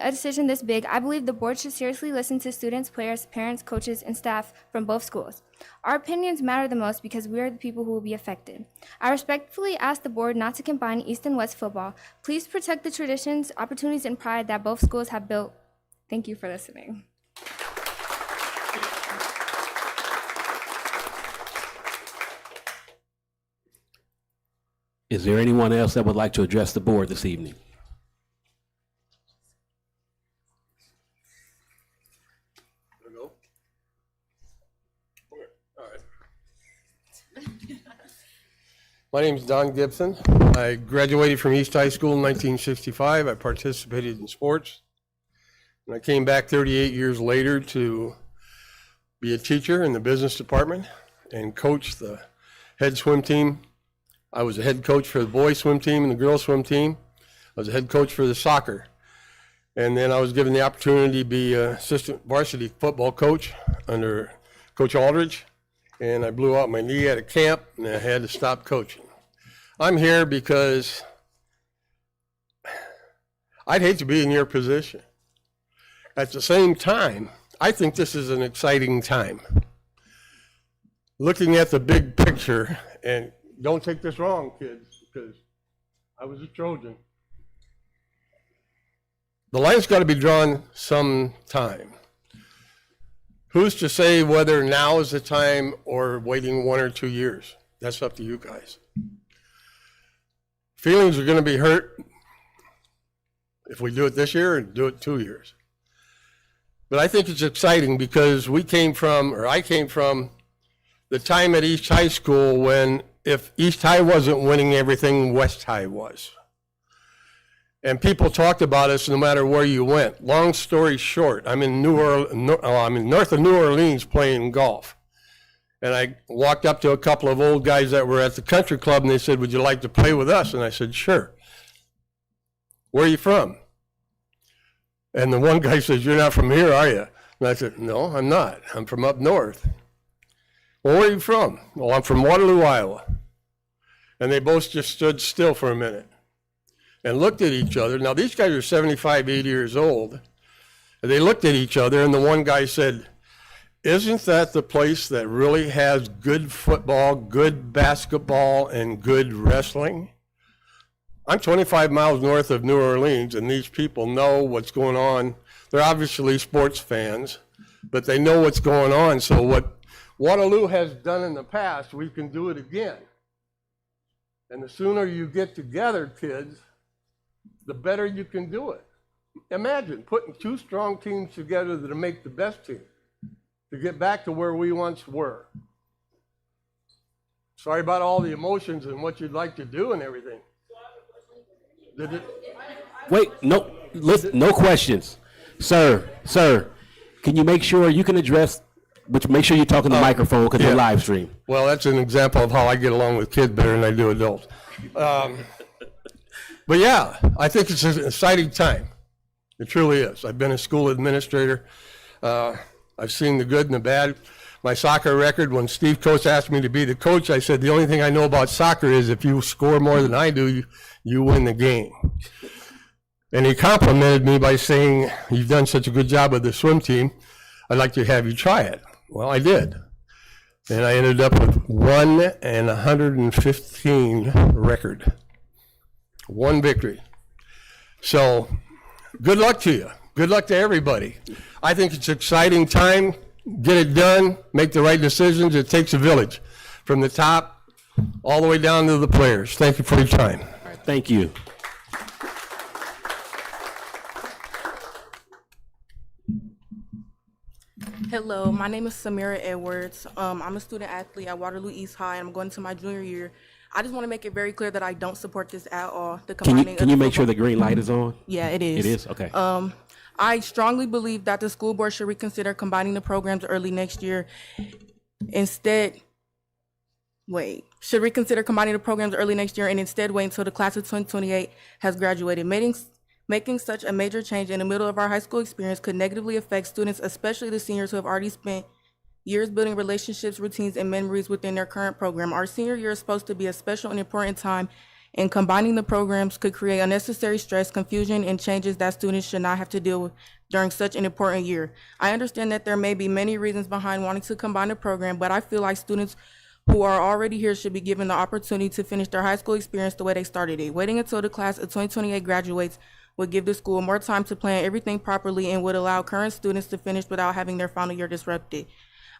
a decision this big, I believe the board should seriously listen to students, players, parents, coaches, and staff from both schools. Our opinions matter the most because we are the people who will be affected. I respectfully ask the board not to combine East and West football. Please protect the traditions, opportunities, and pride that both schools have built. Thank you for listening. Is there anyone else that would like to address the board this evening? My name is Don Gibson. I graduated from East High School in 1965. I participated in sports. And I came back 38 years later to be a teacher in the business department and coach the head swim team. I was a head coach for the boys swim team and the girls swim team. I was a head coach for the soccer. And then I was given the opportunity to be an assistant varsity football coach under Coach Aldridge. And I blew out my knee at a camp and I had to stop coaching. I'm here because I'd hate to be in your position. At the same time, I think this is an exciting time. Looking at the big picture, and don't take this wrong, kids, because I was a Trojan. The line's got to be drawn sometime. Who's to say whether now is the time or waiting 1 or 2 years? That's up to you guys. Feelings are going to be hurt if we do it this year and do it 2 years. But I think it's exciting because I came from the time at East High School when if East High wasn't winning everything, West High was. And people talked about us no matter where you went. Long story short, I'm in north of New Orleans playing golf. And I walked up to a couple of old guys that were at the country club and they said, "Would you like to play with us?" And I said, "Sure." "Where are you from?" And the one guy says, "You're not from here, are you?" And I said, "No, I'm not. I'm from up north." "Well, where are you from?" "Well, I'm from Waterloo, Iowa." And they both just stood still for a minute and looked at each other. Now, these guys are 75, 80 years old. And they looked at each other, and the one guy said, "Isn't that the place that really has good football, good basketball, and good wrestling?" I'm 25 miles north of New Orleans, and these people know what's going on. They're obviously sports fans, but they know what's going on. So what Waterloo has done in the past, we can do it again. And the sooner you get together, kids, the better you can do it. Imagine putting two strong teams together that make the best team to get back to where we once were. Sorry about all the emotions and what you'd like to do and everything. Wait, no questions. Sir, can you make sure you can address, but make sure you talk in the microphone because we're live stream. Well, that's an example of how I get along with kids better than I do adults. But yeah, I think it's an exciting time. It truly is. I've been a school administrator. I've seen the good and the bad. My soccer record, when Steve Coates asked me to be the coach, I said, the only thing I know about soccer is if you score more than I do, you win the game. And he complimented me by saying, "You've done such a good job with the swim team. I'd like to have you try it." Well, I did. And I ended up with 115 record. One victory. So good luck to you. Good luck to everybody. I think it's an exciting time. Get it done, make the right decisions. It takes a village from the top all the way down to the players. Thank you for your time. All right, thank you. Hello, my name is Samira Edwards. I'm a student athlete at Waterloo East High, and I'm going to my junior year. I just want to make it very clear that I don't support this at all. The combining Can you make sure the green light is on? Yeah, it is. It is? Okay. I strongly believe that the school board should reconsider combining the programs early next year. Should reconsider combining the programs early next year and instead wait until the class of 2028 has graduated. Making such a major change in the middle of our high school experience could negatively affect students, especially the seniors who have already spent years building relationships, routines, and memories within their current program. Our senior year is supposed to be a special and important time, and combining the programs could create unnecessary stress, confusion, and changes that students should not have to deal with during such an important year. I understand that there may be many reasons behind wanting to combine the program, but I feel like students who are already here should be given the opportunity to finish their high school experience the way they started it. Waiting until the class of 2028 graduates would give the school more time to plan everything properly and would allow current students to finish without having their final year disrupted.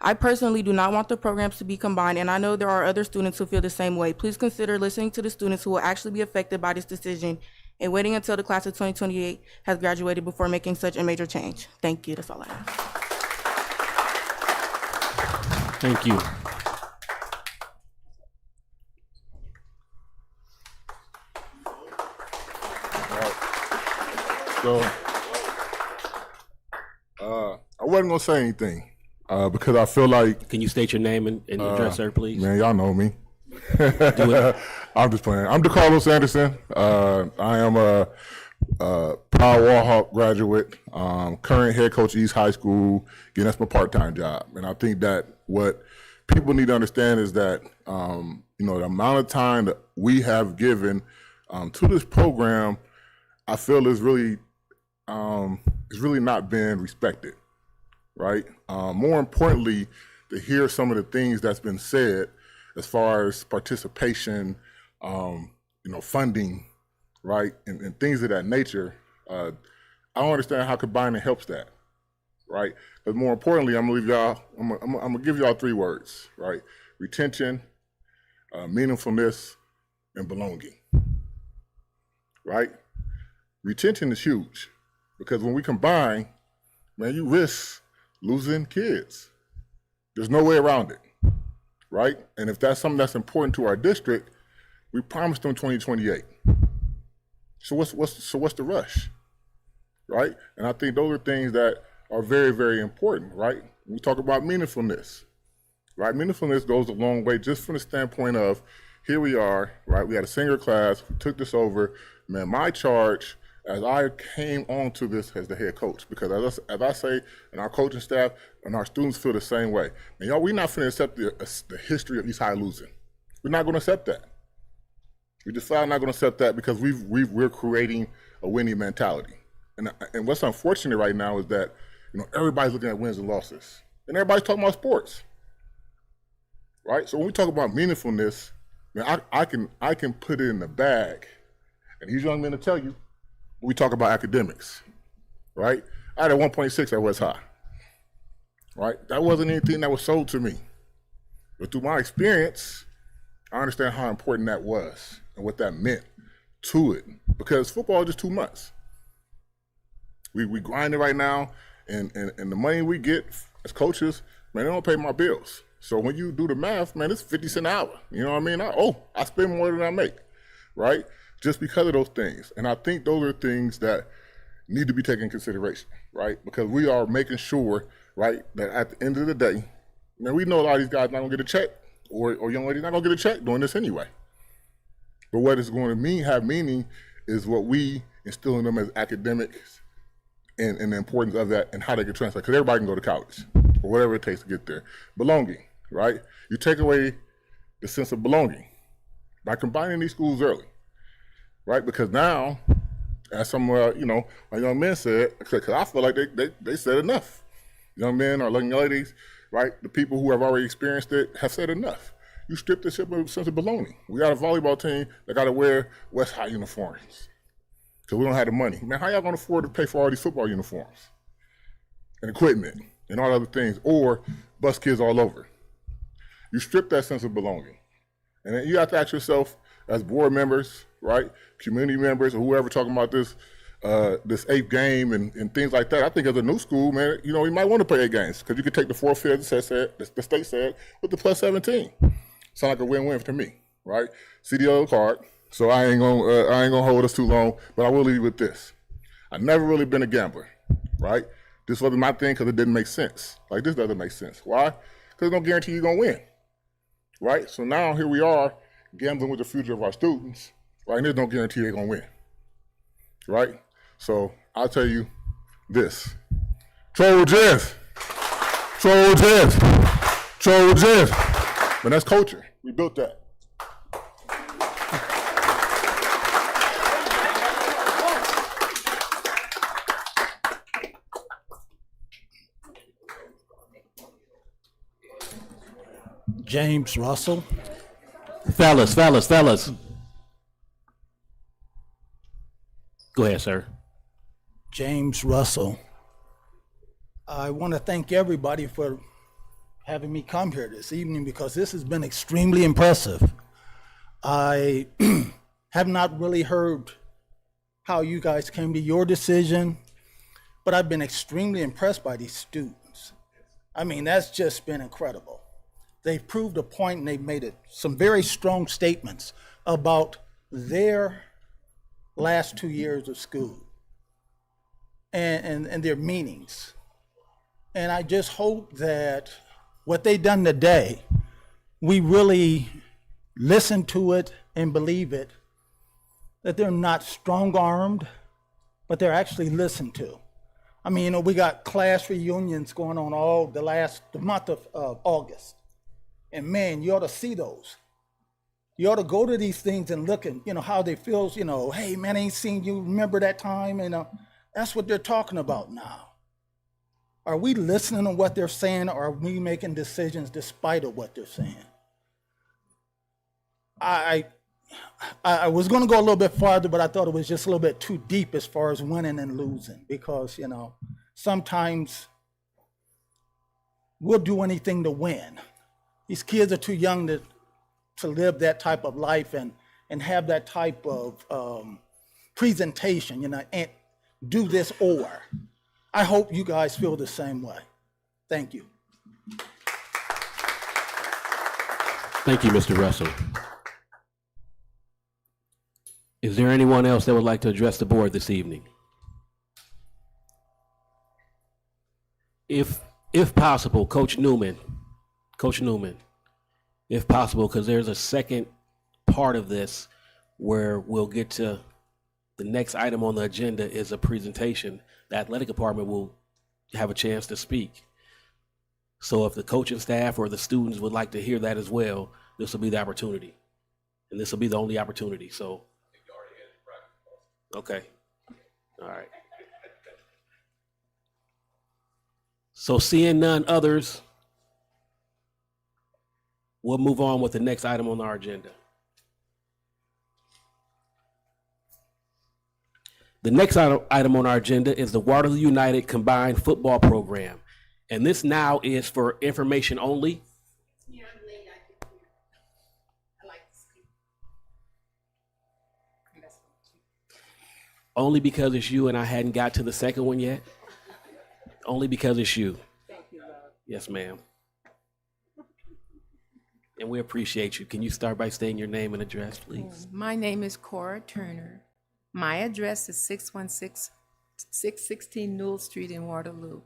I personally do not want the programs to be combined, and I know there are other students who feel the same way. Please consider listening to the students who will actually be affected by this decision and waiting until the class of 2028 has graduated before making such a major change. Thank you. That's all I have. Thank you. So, I wasn't gonna say anything because I feel like. Can you state your name and address, sir, please? Man, y'all know me. Do it. I'm just playing. I'm DeCarlos Anderson. I am a proud Warhawk graduate, current head coach East High School. Again, that's my part-time job, and I think that what people need to understand is that the amount of time that we have given to this program, I feel is really not being respected, right? More importantly, to hear some of the things that's been said as far as participation, funding, right, and things of that nature. I don't understand how combining helps that, right? But more importantly, I'm gonna give y'all 3 words, right? Retention, meaningfulness, and belonging, right? Retention is huge because when we combine, man, you risk losing kids. There's no way around it, right? And if that's something that's important to our district, we promised them 2028. So what's the rush, right? And I think those are things that are very, very important, right? We talk about meaningfulness, right? Meaningfulness goes a long way just from the standpoint of here we are, right? We had a senior class, we took this over. Man, my charge as I came onto this as the head coach, because as I say, and our coaching staff and our students feel the same way. And y'all, we're not finna accept the history of East High losing. We're not gonna accept that. We decided not gonna accept that because we're creating a winning mentality. And what's unfortunate right now is that everybody's looking at wins and losses, and everybody's talking about sports, right? So when we talk about meaningfulness, man, I can put it in the bag, and these young men will tell you. We talk about academics, right? I had a 1.6 at West High, right? That wasn't anything that was sold to me. But through my experience, I understand how important that was and what that meant to it. Because football is just 2 months. We grinding right now, and the money we get as coaches, man, they don't pay my bills. So when you do the math, man, it's 50 cents an hour. You know what I mean? I spend more than I make, right? Just because of those things. And I think those are things that need to be taken into consideration, right? Because we are making sure, right, that at the end of the day, man, we know a lot of these guys not gonna get a check, or young ladies not gonna get a check doing this anyway. But what it's going to have meaning is what we instill in them as academics and the importance of that and how they can translate. Because everybody can go to college or whatever it takes to get there. Belonging, right? You take away the sense of belonging by combining these schools early. Right, because now, as some my young men said, because I feel like they said enough. Young men or young ladies, right? The people who have already experienced it have said enough. You strip this sense of belonging. We got a volleyball team that got to wear West High uniforms. because we don't have the money. Man, how y'all gonna afford to pay for all these football uniforms and equipment and all other things, or bus kids all over? You strip that sense of belonging. And then you have to ask yourself, as board members, right, community members, or whoever talking about this eighth game and things like that. I think as a new school, man, you might want to play 8 games because you could take the 4 fields, the state said, with the plus 17. Sound like a win-win to me, right? See the other card. So I ain't gonna hold us too long, but I will leave you with this. I've never really been a gambler, right? This wasn't my thing because it didn't make sense. Like, this doesn't make sense. Why? Because there's no guarantee you're gonna win, right? So now here we are gambling with the future of our students, right? And there's no guarantee they're gonna win, right? So I'll tell you this: Trojans, Trojans, Trojans. But that's culture. We built that. James Russell. Fellas. Go ahead, sir. James Russell. I want to thank everybody for having me come here this evening because this has been extremely impressive. I have not really heard how you guys came to your decision, but I've been extremely impressed by these students. I mean, that's just been incredible. They've proved a point and they've made some very strong statements about their last 2 years of school and their meanings. And I just hope that what they've done today, we really listen to it and believe it, that they're not strong-armed, but they're actually listened to. I mean, we got class reunions going on all the month of August. And man, you ought to see those. You ought to go to these things and look at, how they feel, hey man, I ain't seen you, remember that time? And that's what they're talking about now. Are we listening to what they're saying, or are we making decisions despite of what they're saying? I was gonna go a little bit farther, but I thought it was just a little bit too deep as far as winning and losing, because, sometimes we'll do anything to win. These kids are too young to live that type of life and have that type of presentation, and do this or. I hope you guys feel the same way. Thank you. Thank you, Mr. Russell. Is there anyone else that would like to address the board this evening? If possible, Coach Newman, if possible, because there's a second part of this where we'll get to the next item on the agenda is a presentation. The athletic department will have a chance to speak. So if the coaching staff or the students would like to hear that as well, this will be the opportunity. And this will be the only opportunity, so. Okay, all right. So seeing none others, we'll move on with the next item on our agenda. The next item on our agenda is the Waterloo United Combined Football Program. And this now is for information only. Only because it's you and I hadn't got to the second one yet. Only because it's you. Thank you, love. Yes, ma'am. And we appreciate you. Can you start by stating your name and address, please? My name is Cora Turner. My address is 616 Newell Street in Waterloo.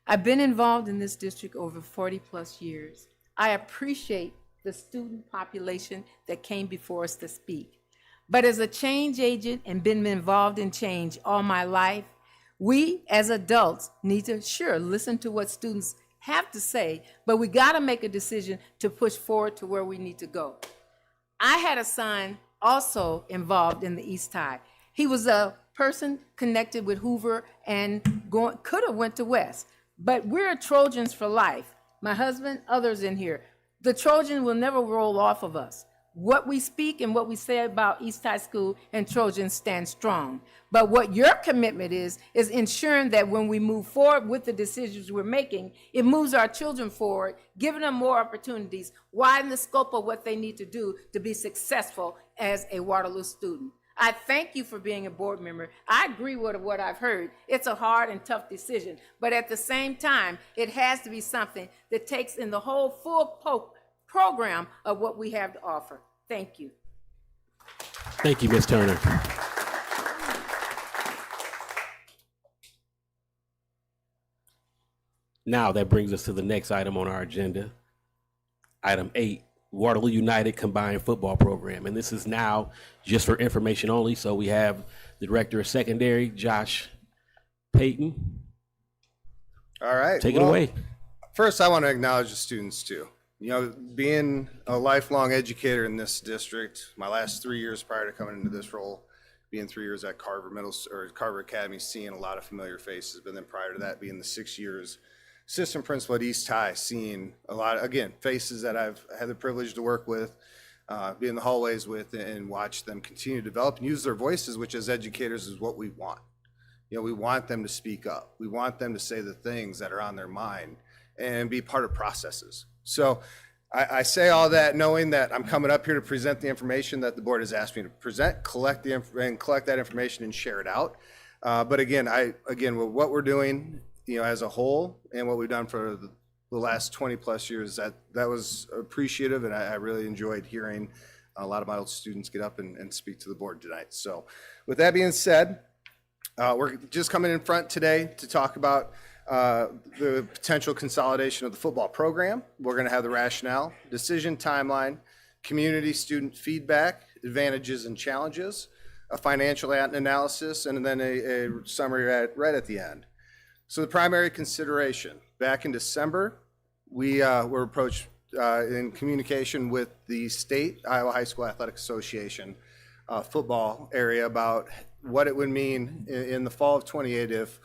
I've been involved in this district over 40 plus years. I appreciate the student population that came before us to speak. But as a change agent and been involved in change all my life, we as adults need to listen to what students have to say, but we got to make a decision to push forward to where we need to go. I had a son also involved in the East High. He was a person connected with Hoover and could have went to West, but we're Trojans for life. My husband, others in here. The Trojan will never roll off of us. what we speak and what we say about East High School and Trojans stand strong. But what your commitment is ensuring that when we move forward with the decisions we're making, it moves our children forward, giving them more opportunities, widen the scope of what they need to do to be successful as a Waterloo student. I thank you for being a board member. I agree with what I've heard. It's a hard and tough decision, but at the same time, it has to be something that takes in the whole full program of what we have to offer. Thank you. Thank you, Ms. Turner. Now that brings us to the next item on our agenda. Item 8, Waterloo United Combined Football Program. And this is now just for information only. So we have the Director of Secondary, Josh Payton. All right. Take it away. First, I want to acknowledge the students too. You know, being a lifelong educator in this district, my last 3 years prior to coming into this role, being 3 years at Carver Academy, seeing a lot of familiar faces, but then prior to that, being the 6 years assistant principal at East High, seeing a lot of, again, faces that I've had the privilege to work with, be in the hallways with, and watch them continue to develop and use their voices, which as educators is what we want. You know, we want them to speak up. We want them to say the things that are on their mind and be part of processes. So I say all that knowing that I'm coming up here to present the information that the board has asked me to present, collect that information and share it out. But again, with what we're doing, you know, as a whole and what we've done for the last 20 plus years, that was appreciative, and I really enjoyed hearing a lot of my old students get up and speak to the board tonight. So with that being said, we're just coming in front today to talk about the potential consolidation of the football program. We're going to have the rationale, decision timeline, community student feedback, advantages and challenges, a financial analysis, and then a summary right at the end. So the primary consideration, back in December, we were approached in communication with the state Iowa High School Athletic Association football area about what it would mean in the fall of 28 if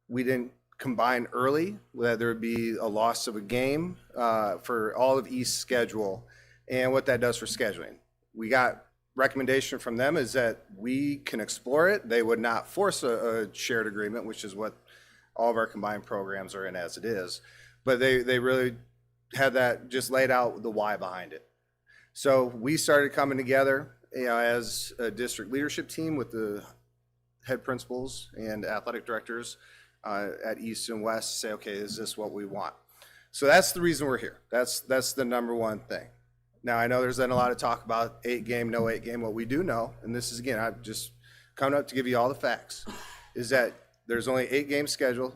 we didn't combine early, that there would be a loss of a game for all of East's schedule, and what that does for scheduling. We got recommendation from them is that we can explore it. They would not force a shared agreement, which is what all of our combined programs are in as it is. But they really had that just laid out the why behind it. So we started coming together, you know, as a district leadership team with the head principals and athletic directors at East and West to say, okay, is this what we want? So that's the reason we're here. That's the number one thing. Now, I know there's been a lot of talk about 8-game, no 8-game. What we do know, and this is, again, I'm just coming up to give you all the facts, is that there's only 8-game schedule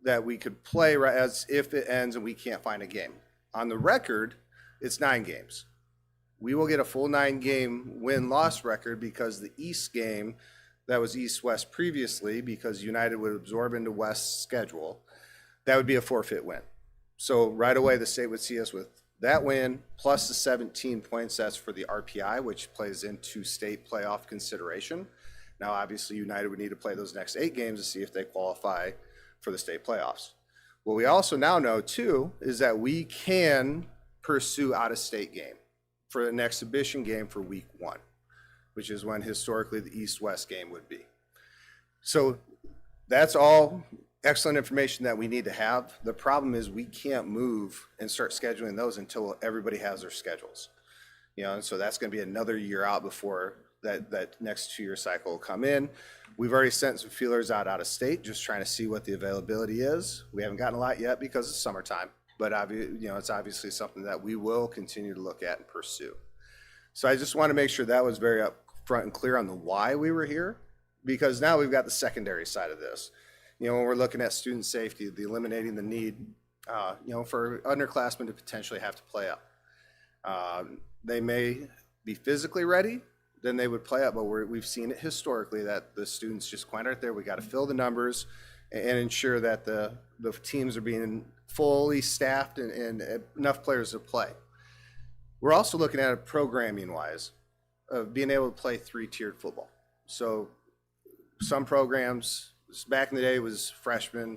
that we could play right as if it ends and we can't find a game. On the record, it's 9 games. We will get a full 9-game win-loss record because the East game that was East-West previously, because United would absorb into West's schedule, that would be a forfeit win. So right away, the state would see us with that win plus the 17 points. That's for the RPI, which plays into state playoff consideration. Now, obviously, United would need to play those next 8 games to see if they qualify for the state playoffs. What we also now know, too, is that we can pursue out-of-state game for an exhibition game for week 1, which is when historically the East-West game would be. So that's all excellent information that we need to have. The problem is we can't move and start scheduling those until everybody has their schedules. You know, and so that's going to be another year out before that next 2-year cycle will come in. We've already sent some feelers out of state, just trying to see what the availability is. We haven't gotten a lot yet because it's summertime, but you know, it's obviously something that we will continue to look at and pursue. So I just want to make sure that was very upfront and clear on the why we were here, because now we've got the secondary side of this. You know, when we're looking at student safety, the eliminating the need, you know, for underclassmen to potentially have to play up. They may be physically ready, then they would play up, but we've seen it historically that the students just quite aren't there. We got to fill the numbers and ensure that the teams are being fully staffed and enough players to play. We're also looking at it programming-wise of being able to play 3-tiered football. So some programs, back in the day, was freshmen,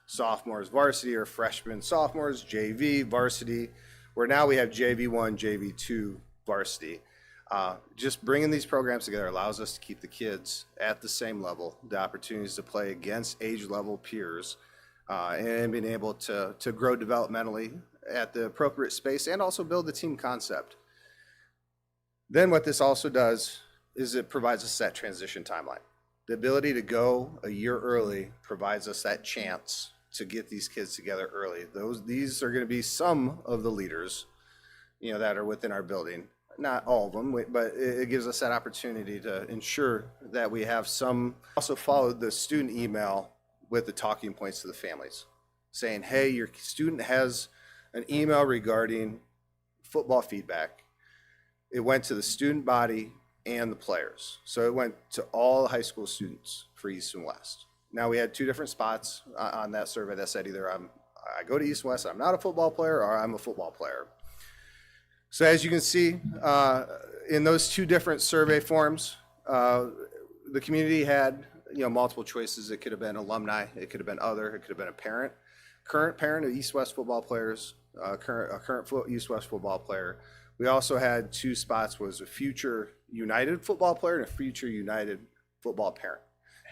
sophomores, varsity, or freshmen, sophomores, JV, varsity, where now we have JV1, JV2 varsity. Just bringing these programs together allows us to keep the kids at the same level, the opportunities to play against age level peers, and being able to grow developmentally at the appropriate space and also build the team concept. Then what this also does is it provides us that transition timeline. The ability to go a year early provides us that chance to get these kids together early. These are going to be some of the leaders, that are within our building. Not all of them, but it gives us that opportunity to ensure that we have some. Also followed the student email with the talking points to the families, saying, hey, your student has an email regarding football feedback. It went to the student body and the players. So it went to all high school students for East and West. Now we had two different spots on that survey that said either I go to East and West, I'm not a football player, or I'm a football player. So as you can see, in those two different survey forms, the community had multiple choices. It could have been alumni, it could have been other, it could have been a parent, current parent of East-West football players, current East-West football player. We also had two spots, was a future United football player and a future United football parent.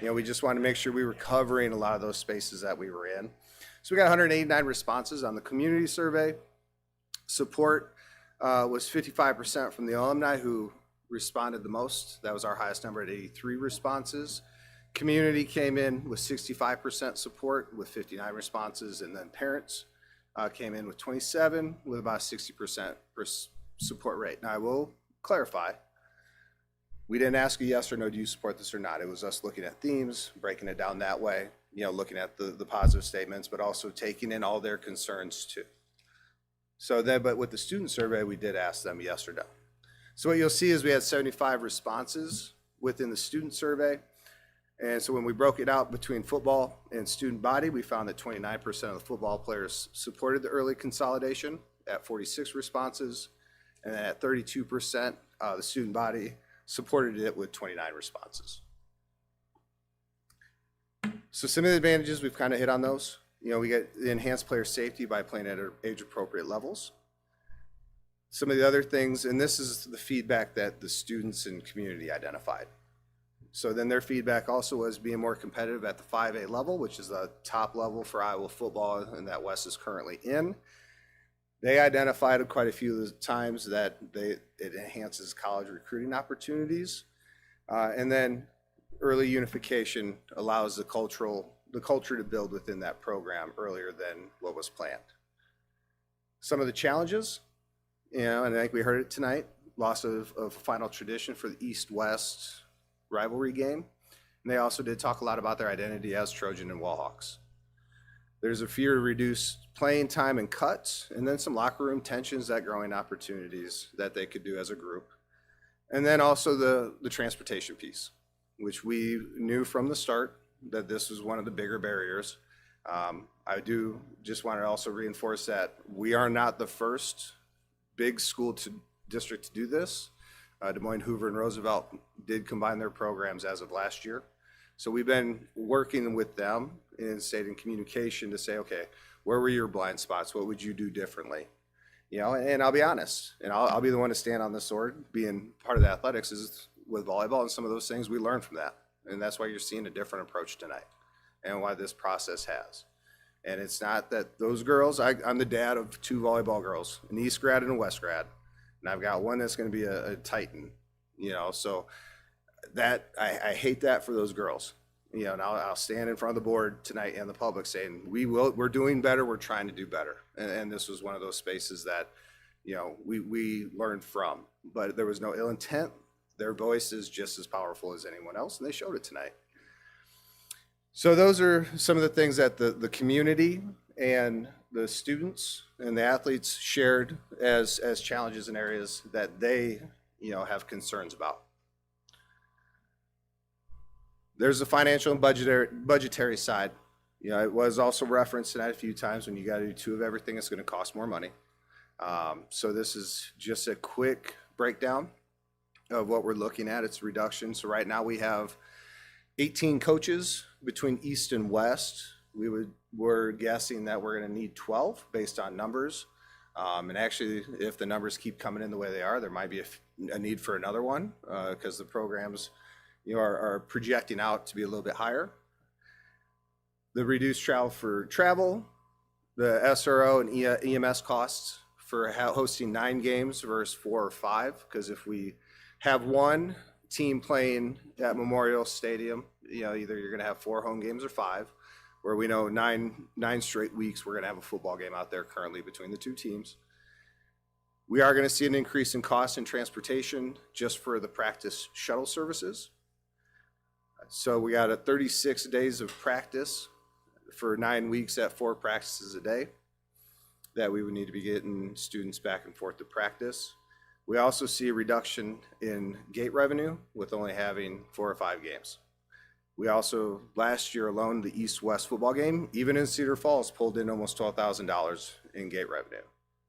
We just wanted to make sure we were covering a lot of those spaces that we were in. So we got 189 responses on the community survey. Support was 55% from the alumni who responded the most. That was our highest number at 83 responses. Community came in with 65% support with 59 responses, and then parents came in with 27 with about 60% support rate. Now I will clarify, we didn't ask a yes or no, do you support this or not? It was us looking at themes, breaking it down that way, looking at the positive statements, but also taking in all their concerns too. So then, but with the student survey, we did ask them yes or no. So what you'll see is we had 75 responses within the student survey. And so when we broke it out between football and student body, we found that 29% of the football players supported the early consolidation at 46 responses. And then at 32%, the student body supported it with 29 responses. So some of the advantages, we've kind of hit on those. We get the enhanced player safety by playing at age-appropriate levels. Some of the other things, and this is the feedback that the students and community identified. So then their feedback also was being more competitive at the 5A level, which is the top level for Iowa football and that West is currently in. They identified quite a few of the times that it enhances college recruiting opportunities. And then early unification allows the culture to build within that program earlier than what was planned. Some of the challenges, and I think we heard it tonight, loss of final tradition for the East-West rivalry game. And they also did talk a lot about their identity as Trojan and Wallhawks. There's a fear of reduced playing time and cuts, and then some locker room tensions, that growing opportunities that they could do as a group. And then also the transportation piece, which we knew from the start that this was one of the bigger barriers. I do just want to also reinforce that we are not the first big school district to do this. Des Moines, Hoover, and Roosevelt did combine their programs as of last year. So we've been working with them in state and communication to say, okay, where were your blind spots? What would you do differently? And I'll be honest, and I'll be the one to stand on the sword. Being part of the athletics is with volleyball and some of those things we learned from that. And that's why you're seeing a different approach tonight and why this process has. And it's not that those girls, I'm the dad of two volleyball girls, an East grad and a West grad. And I've got one that's going to be a Titan, so that I hate that for those girls, and I'll stand in front of the board tonight and the public saying, we're doing better. We're trying to do better. And this was one of those spaces that, we learned from, but there was no ill intent. Their voice is just as powerful as anyone else, and they showed it tonight. So those are some of the things that the community and the students and the athletes shared as challenges and areas that they, have concerns about. There's the financial and budgetary side. It was also referenced tonight a few times, when you got to do two of everything, it's going to cost more money. So this is just a quick breakdown of what we're looking at. It's a reduction. So right now we have 18 coaches between East and West. We're guessing that we're going to need 12 based on numbers. And actually, if the numbers keep coming in the way they are, there might be a need for another one because the programs, are projecting out to be a little bit higher. The reduced travel, the SRO and EMS costs for hosting 9 games versus 4 or 5. Because if we have one team playing at Memorial Stadium, either you're going to have 4 home games or 5, where we know 9 straight weeks we're going to have a football game out there currently between the 2 teams. We are going to see an increase in cost in transportation just for the practice shuttle services. So we got 36 days of practice for 9 weeks at 4 practices a day that we would need to be getting students back and forth to practice. We also see a reduction in gate revenue with only having 4 or 5 games. We also, last year alone, the East-West football game, even in Cedar Falls, pulled in almost $12,000 in gate revenue.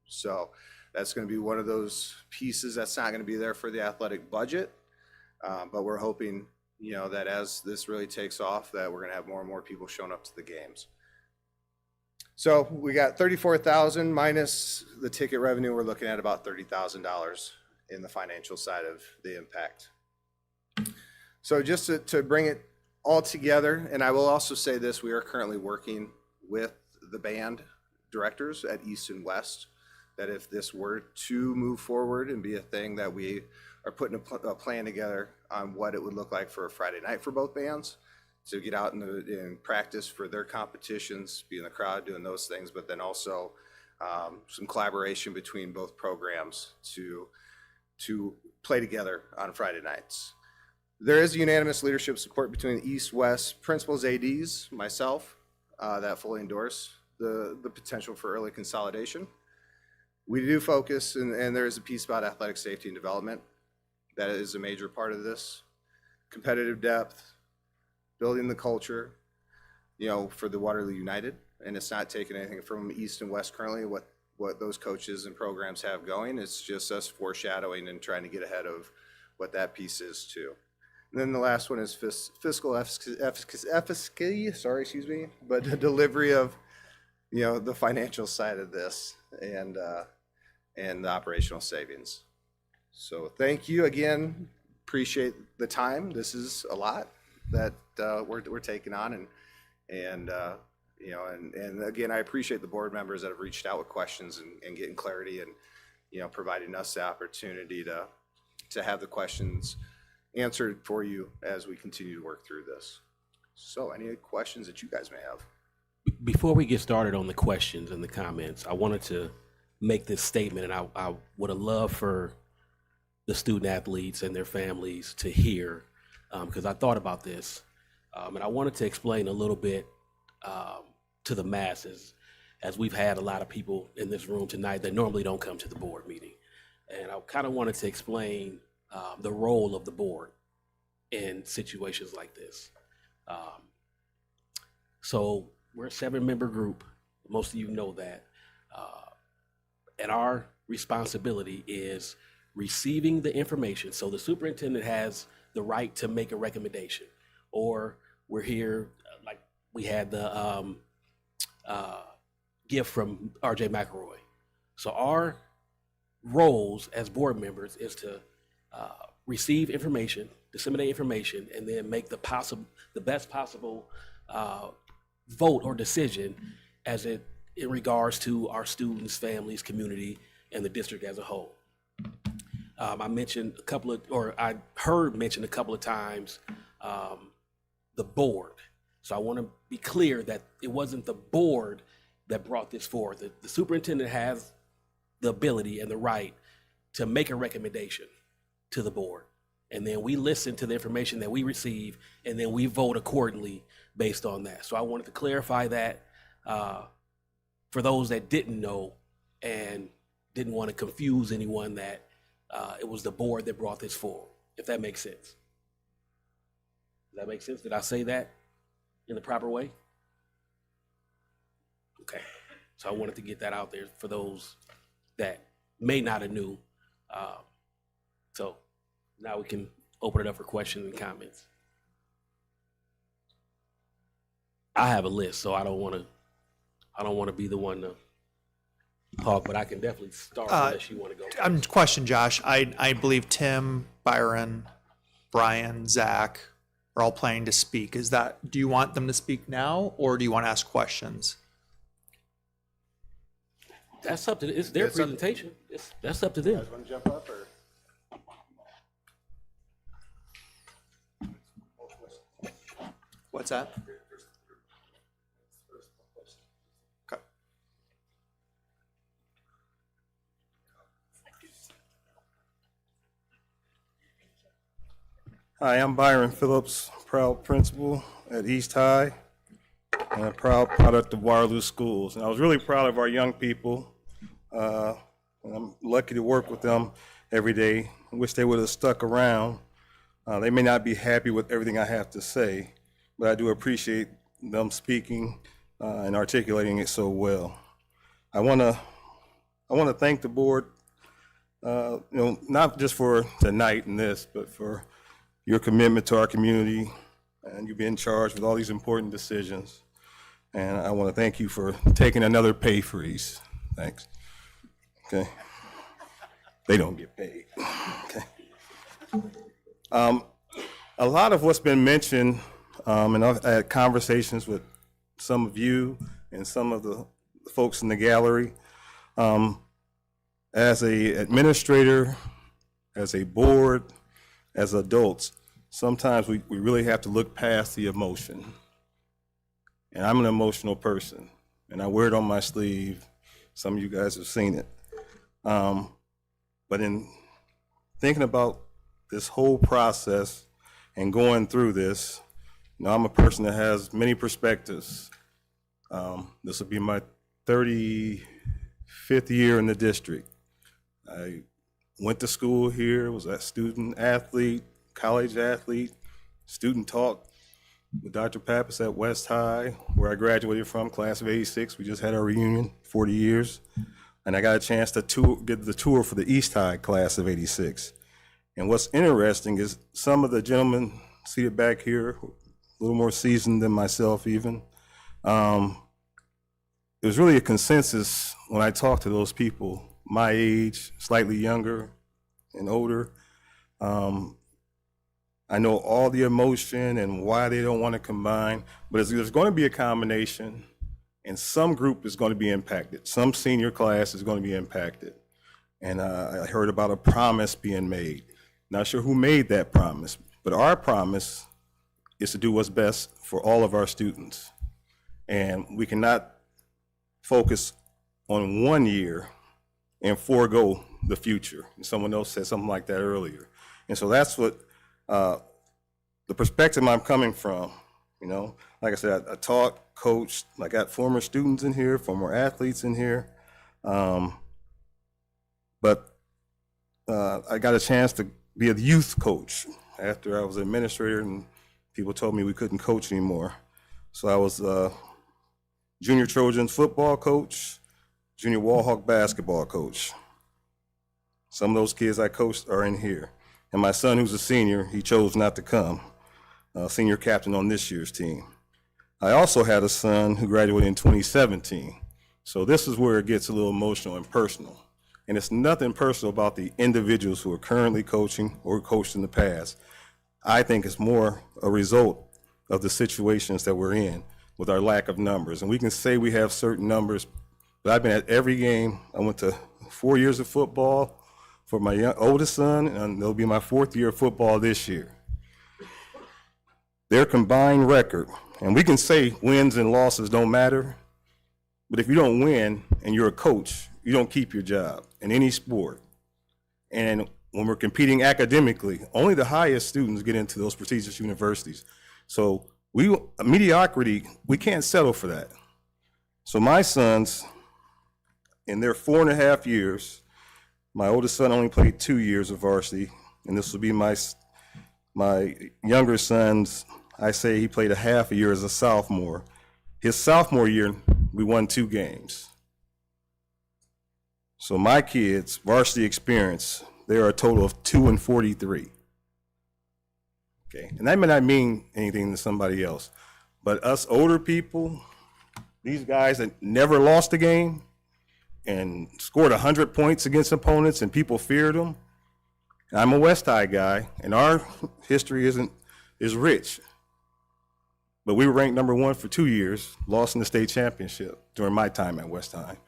So that's going to be one of those pieces that's not going to be there for the athletic budget, but we're hoping that as this really takes off, that we're going to have more and more people showing up to the games. So we got 34,000 minus the ticket revenue. We're looking at about $30,000 in the financial side of the impact. So just to bring it all together, and I will also say this, we are currently working with the band directors at East and West, that if this were to move forward and be a thing, that we are putting a plan together on what it would look like for a Friday night for both bands to get out and practice for their competitions, be in the crowd doing those things, but then also some collaboration between both programs to play together on Friday nights. There is unanimous leadership support between the East-West principals, ADs, myself, that fully endorse the potential for early consolidation. We do focus, and there is a piece about athletic safety and development. That is a major part of this. Competitive depth, building the culture, for the Waterloo United. And it's not taking anything from East and West currently, what those coaches and programs have going. It's just us foreshadowing and trying to get ahead of what that piece is too. And then the last one is fiscal efficacy, but the delivery of, the financial side of this and the operational savings. So thank you again. Appreciate the time. This is a lot that we're taking on, and again, I appreciate the board members that have reached out with questions and getting clarity and providing us the opportunity to have the questions answered for you as we continue to work through this. So any questions that you guys may have? Before we get started on the questions and the comments, I wanted to make this statement, and I would have loved for the student athletes and their families to hear, because I thought about this, and I wanted to explain a little bit to the masses, as we've had a lot of people in this room tonight that normally don't come to the board meeting. And I kind of wanted to explain the role of the board in situations like this. So we're a 7-member group. Most of you know that. And our responsibility is receiving the information. So the superintendent has the right to make a recommendation, or we're here, like we had the gift from RJ McElroy. So our roles as board members is to receive information, disseminate information, and then make the best possible vote or decision as in regards to our students, families, community, and the district as a whole. I mentioned I heard mentioned a couple of times the board. So I want to be clear that it wasn't the board that brought this forward. The superintendent has the ability and the right to make a recommendation to the board. And then we listen to the information that we receive, and then we vote accordingly based on that. So I wanted to clarify that for those that didn't know and didn't want to confuse anyone that it was the board that brought this forward, if that makes sense. Does that make sense? Did I say that in the proper way? Okay. So I wanted to get that out there for those that may not have knew. So now we can open it up for questions and comments. I have a list, so I don't want to be the one to talk, but I can definitely start unless you want to go. Question, Josh. I believe Tim, Byron, Brian, Zach are all planning to speak. Do you want them to speak now, or do you want to ask questions? That's up to it's their presentation. That's up to them. Want to jump up or? What's that? Okay. Hi, I'm Byron Phillips, proud principal at East High and a proud product of Waterloo Schools. And I was really proud of our young people. And I'm lucky to work with them every day. I wish they would have stuck around. They may not be happy with everything I have to say, but I do appreciate them speaking and articulating it so well. I want to thank the board, not just for tonight and this, but for your commitment to our community, and you being charged with all these important decisions. And I want to thank you for taking another pay freeze. Thanks. Okay. They don't get paid. Okay. A lot of what's been mentioned, and I've had conversations with some of you and some of the folks in the gallery. As a administrator, as a board, as adults, sometimes we really have to look past the emotion. And I'm an emotional person, and I wear it on my sleeve. Some of you guys have seen it. But in thinking about this whole process and going through this, I'm a person that has many perspectives. This will be my 35th year in the district. I went to school here, was a student athlete, college athlete, student taught with Dr. Pappas at West High, where I graduated from, class of '86. We just had our reunion, 40 years. And I got a chance to get the tour for the East High class of '86. And what's interesting is some of the gentlemen seated back here, a little more seasoned than myself even, it was really a consensus when I talked to those people, my age, slightly younger and older. I know all the emotion and why they don't want to combine, but there's going to be a combination, and some group is going to be impacted. Some senior class is going to be impacted. And I heard about a promise being made. Not sure who made that promise, but our promise is to do what's best for all of our students. And we cannot focus on 1 year and forego the future. And someone else said something like that earlier. And so that's what the perspective I'm coming from. Like I said, I taught, coached, I got former students in here, former athletes in here. But I got a chance to be a youth coach after I was an administrator and people told me we couldn't coach anymore. So I was junior Trojans football coach, junior Wallhawk basketball coach. Some of those kids I coached are in here. And my son, who's a senior, he chose not to come, senior captain on this year's team. I also had a son who graduated in 2017. So this is where it gets a little emotional and personal. And it's nothing personal about the individuals who are currently coaching or coached in the past. I think it's more a result of the situations that we're in with our lack of numbers. And we can say we have certain numbers, but I've been at every game. I went to 4 years of football for my oldest son, and it'll be my 4th year of football this year. Their combined record, and we can say wins and losses don't matter, but if you don't win and you're a coach, you don't keep your job in any sport. And when we're competing academically, only the highest students get into those prestigious universities. So mediocrity, we can't settle for that. So my sons, in their 4.5 years, my oldest son only played 2 years of varsity, and this will be my younger son's, I say he played a half a year as a sophomore. His sophomore year, we won 2 games. So my kids, varsity experience, they are a total of 2-43. Okay, and that may not mean anything to somebody else, but us older people, these guys that never lost a game, and scored 100 points against opponents and people feared them. I'm a West High guy, and our history is rich. But we were ranked #1 for 2 years, lost in the state championship during my time at West High.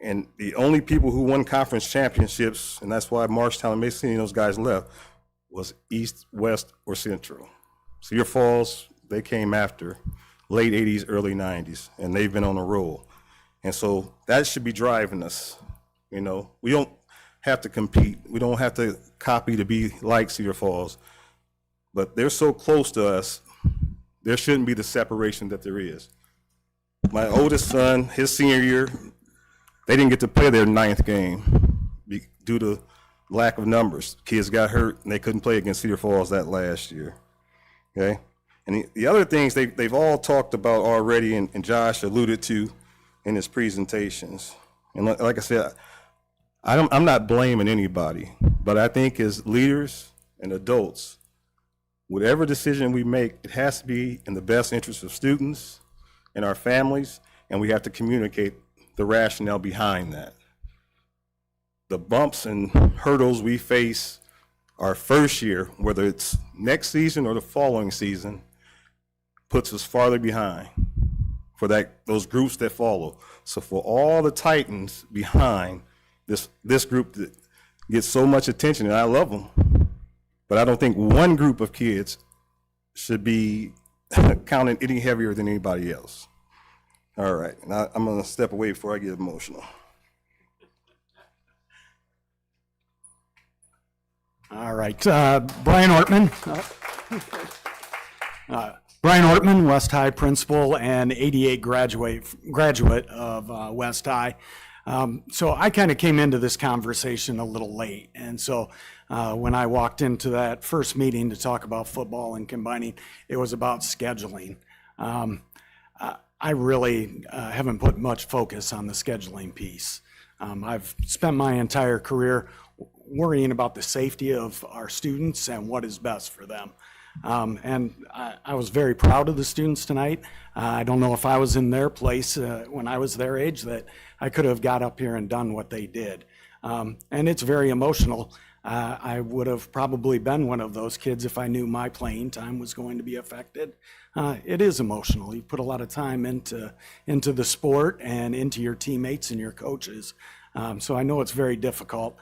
And the only people who won conference championships, and that's why Marshtown and Mason and those guys left, was East, West, or Central. Cedar Falls, they came after, late 80s, early 90s, and they've been on a roll. And so that should be driving us. You know, we don't have to compete. We don't have to copy to be like Cedar Falls. But they're so close to us, there shouldn't be the separation that there is. My oldest son, his senior year, they didn't get to play their 9th game due to lack of numbers. Kids got hurt and they couldn't play against Cedar Falls that last year. Okay? And the other things they've all talked about already, and Josh alluded to in his presentations. And like I said, I'm not blaming anybody, but I think as leaders and adults, whatever decision we make, it has to be in the best interest of students and our families, and we have to communicate the rationale behind that. The bumps and hurdles we face our first year, whether it's next season or the following season, puts us farther behind for those groups that follow. So for all the Titans behind this group that gets so much attention, and I love them, but I don't think one group of kids should be counted any heavier than anybody else. All right, now I'm gonna step away before I get emotional. All right, Brian Ortman. Brian Ortman, West High principal and '88 graduate of West High. So I kind of came into this conversation a little late, and so when I walked into that first meeting to talk about football and combining, it was about scheduling. I really haven't put much focus on the scheduling piece. I've spent my entire career worrying about the safety of our students and what is best for them. And I was very proud of the students tonight. I don't know if I was in their place when I was their age that I could have got up here and done what they did. And it's very emotional. I would have probably been one of those kids if I knew my playing time was going to be affected. It is emotional. You put a lot of time into the sport and into your teammates and your coaches. So I know it's very difficult.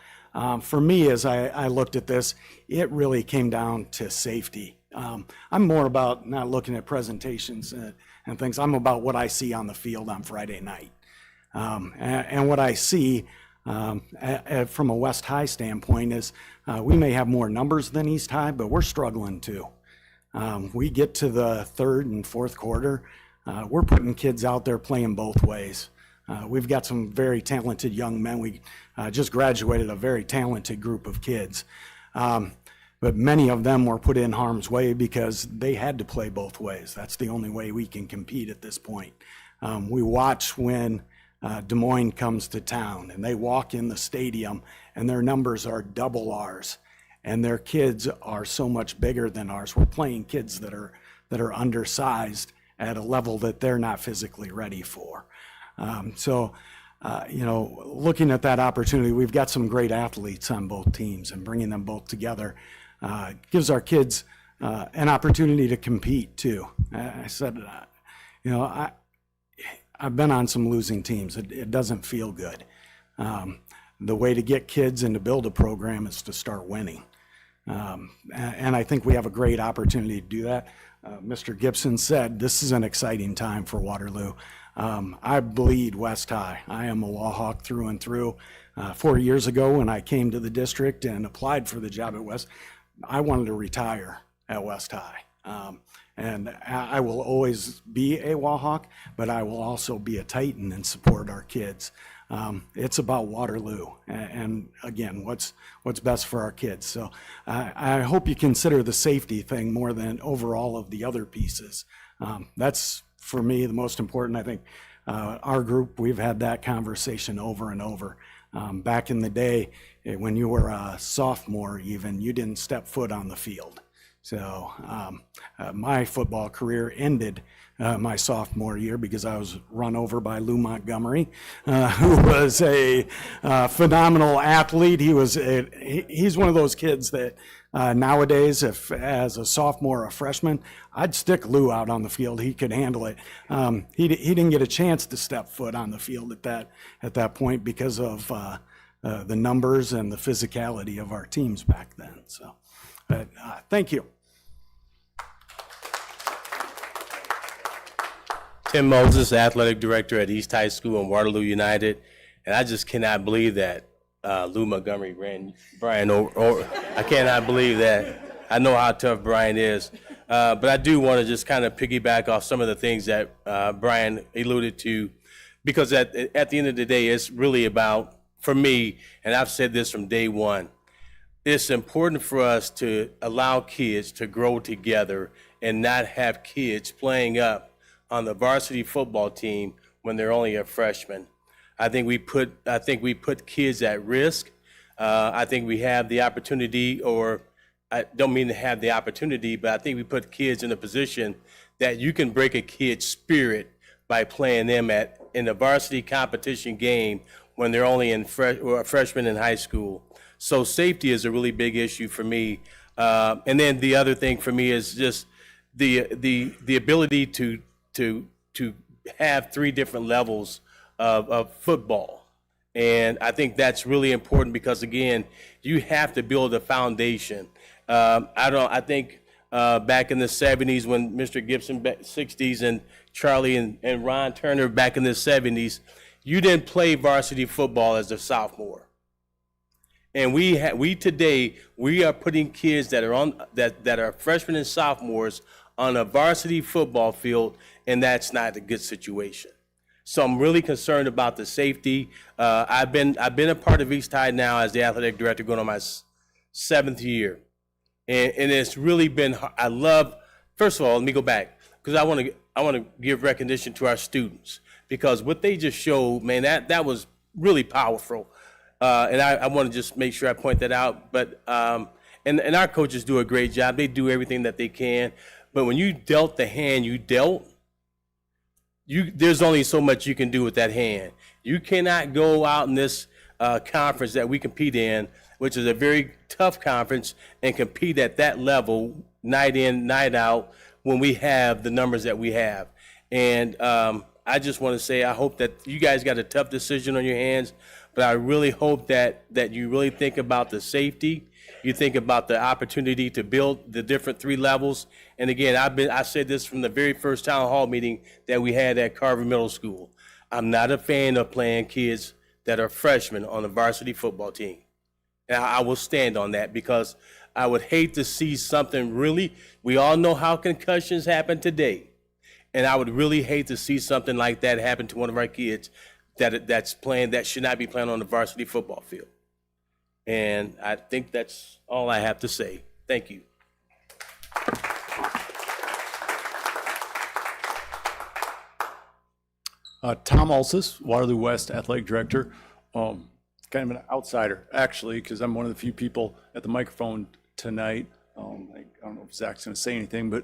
For me, as I looked at this, it really came down to safety. I'm more about not looking at presentations and things. I'm about what I see on the field on Friday night. And what I see from a West High standpoint is we may have more numbers than East High, but we're struggling too. We get to the third and fourth quarter, we're putting kids out there playing both ways. We've got some very talented young men. We just graduated a very talented group of kids. But many of them were put in harm's way because they had to play both ways. That's the only way we can compete at this point. We watch when Des Moines comes to town and they walk in the stadium and their numbers are double ours and their kids are so much bigger than ours. We're playing kids that are undersized at a level that they're not physically ready for. Looking at that opportunity, we've got some great athletes on both teams, and bringing them both together gives our kids an opportunity to compete too. I said, I've been on some losing teams. It doesn't feel good. The way to get kids and to build a program is to start winning. And I think we have a great opportunity to do that. Mr. Gibson said, this is an exciting time for Waterloo. I bleed West High. I am a Wahawk through and through. 4 years ago when I came to the district and applied for the job at West, I wanted to retire at West High. And I will always be a Wahawk, but I will also be a Titan and support our kids. It's about Waterloo and again, what's best for our kids. So I hope you consider the safety thing more than overall of the other pieces. That's, for me, the most important. I think our group, we've had that conversation over and over. Back in the day, when you were a sophomore even, you didn't step foot on the field. So my football career ended my sophomore year because I was run over by Lou Montgomery, who was a phenomenal athlete. He's one of those kids that nowadays, if as a sophomore or a freshman, I'd stick Lou out on the field. He could handle it. He didn't get a chance to step foot on the field at that point because of the numbers and the physicality of our teams back then. So, but thank you. Tim Moses, Athletic Director at East High School and Waterloo United. And I just cannot believe that Lou Montgomery ran Brian over. I cannot believe that. I know how tough Brian is. But I do want to just kind of piggyback off some of the things that Brian alluded to, because at the end of the day, it's really about, for me, and I've said this from day one, it's important for us to allow kids to grow together and not have kids playing up on the varsity football team when they're only a freshman. I think we put kids at risk. I think we have the opportunity, or I don't mean to have the opportunity, but I think we put kids in a position that you can break a kid's spirit by playing them in a varsity competition game when they're only a freshman in high school. So safety is a really big issue for me. And then the other thing for me is just the ability to have three different levels of football. And I think that's really important because, again, you have to build a foundation. I think back in the 70s when Mr. Gibson, 60s, and Charlie and Ron Turner back in the 70s, you didn't play varsity football as a sophomore. And we today are putting kids that are freshmen and sophomores on a varsity football field, and that's not a good situation. So I'm really concerned about the safety. I've been a part of East High now as the athletic director, going on my 7th year, and it's really been. I love. First of all, let me go back because I want to give recognition to our students, because what they just showed, man, that was really powerful, and I want to just make sure I point that out. But and our coaches do a great job. They do everything that they can. But when you dealt the hand you dealt, there's only so much you can do with that hand. You cannot go out in this conference that we compete in, which is a very tough conference, and compete at that level night in, night out when we have the numbers that we have. And I just want to say I hope that you guys got a tough decision on your hands, but I really hope that you really think about the safety. You think about the opportunity to build the different 3 levels. And again, I said this from the very first town hall meeting that we had at Carver Middle School. I'm not a fan of playing kids that are freshmen on the varsity football team. And I will stand on that, because I would hate to see something really, we all know how concussions happen today. And I would really hate to see something like that happen to one of our kids that should not be playing on the varsity football field. And I think that's all I have to say. Thank you. Tom Alsis, Waterloo West Athletic Director. Kind of an outsider, actually, because I'm one of the few people at the microphone tonight. I don't know if Zach's going to say anything, but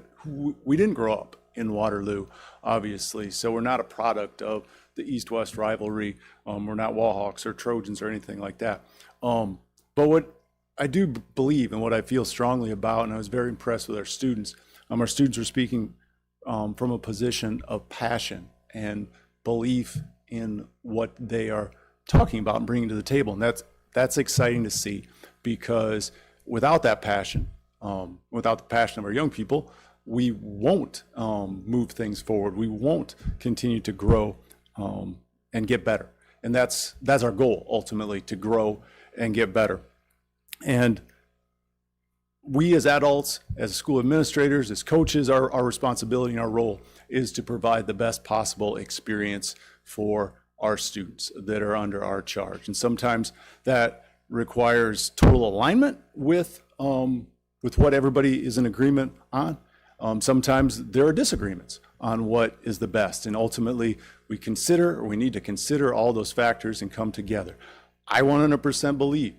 we didn't grow up in Waterloo, obviously. So we're not a product of the East-West rivalry. We're not Wallhawks or Trojans or anything like that. But what I do believe and what I feel strongly about, and I was very impressed with our students were speaking from a position of passion and belief in what they are talking about and bringing to the table. And that's exciting to see, because without that passion, without the passion of our young people, we won't move things forward. We won't continue to grow and get better. And that's our goal, ultimately, to grow and get better. And we as adults, as school administrators, as coaches, our responsibility and our role is to provide the best possible experience for our students that are under our charge. And sometimes that requires total alignment with what everybody is in agreement on. Sometimes there are disagreements on what is the best. And ultimately, we need to consider all those factors and come together. I 100% believe,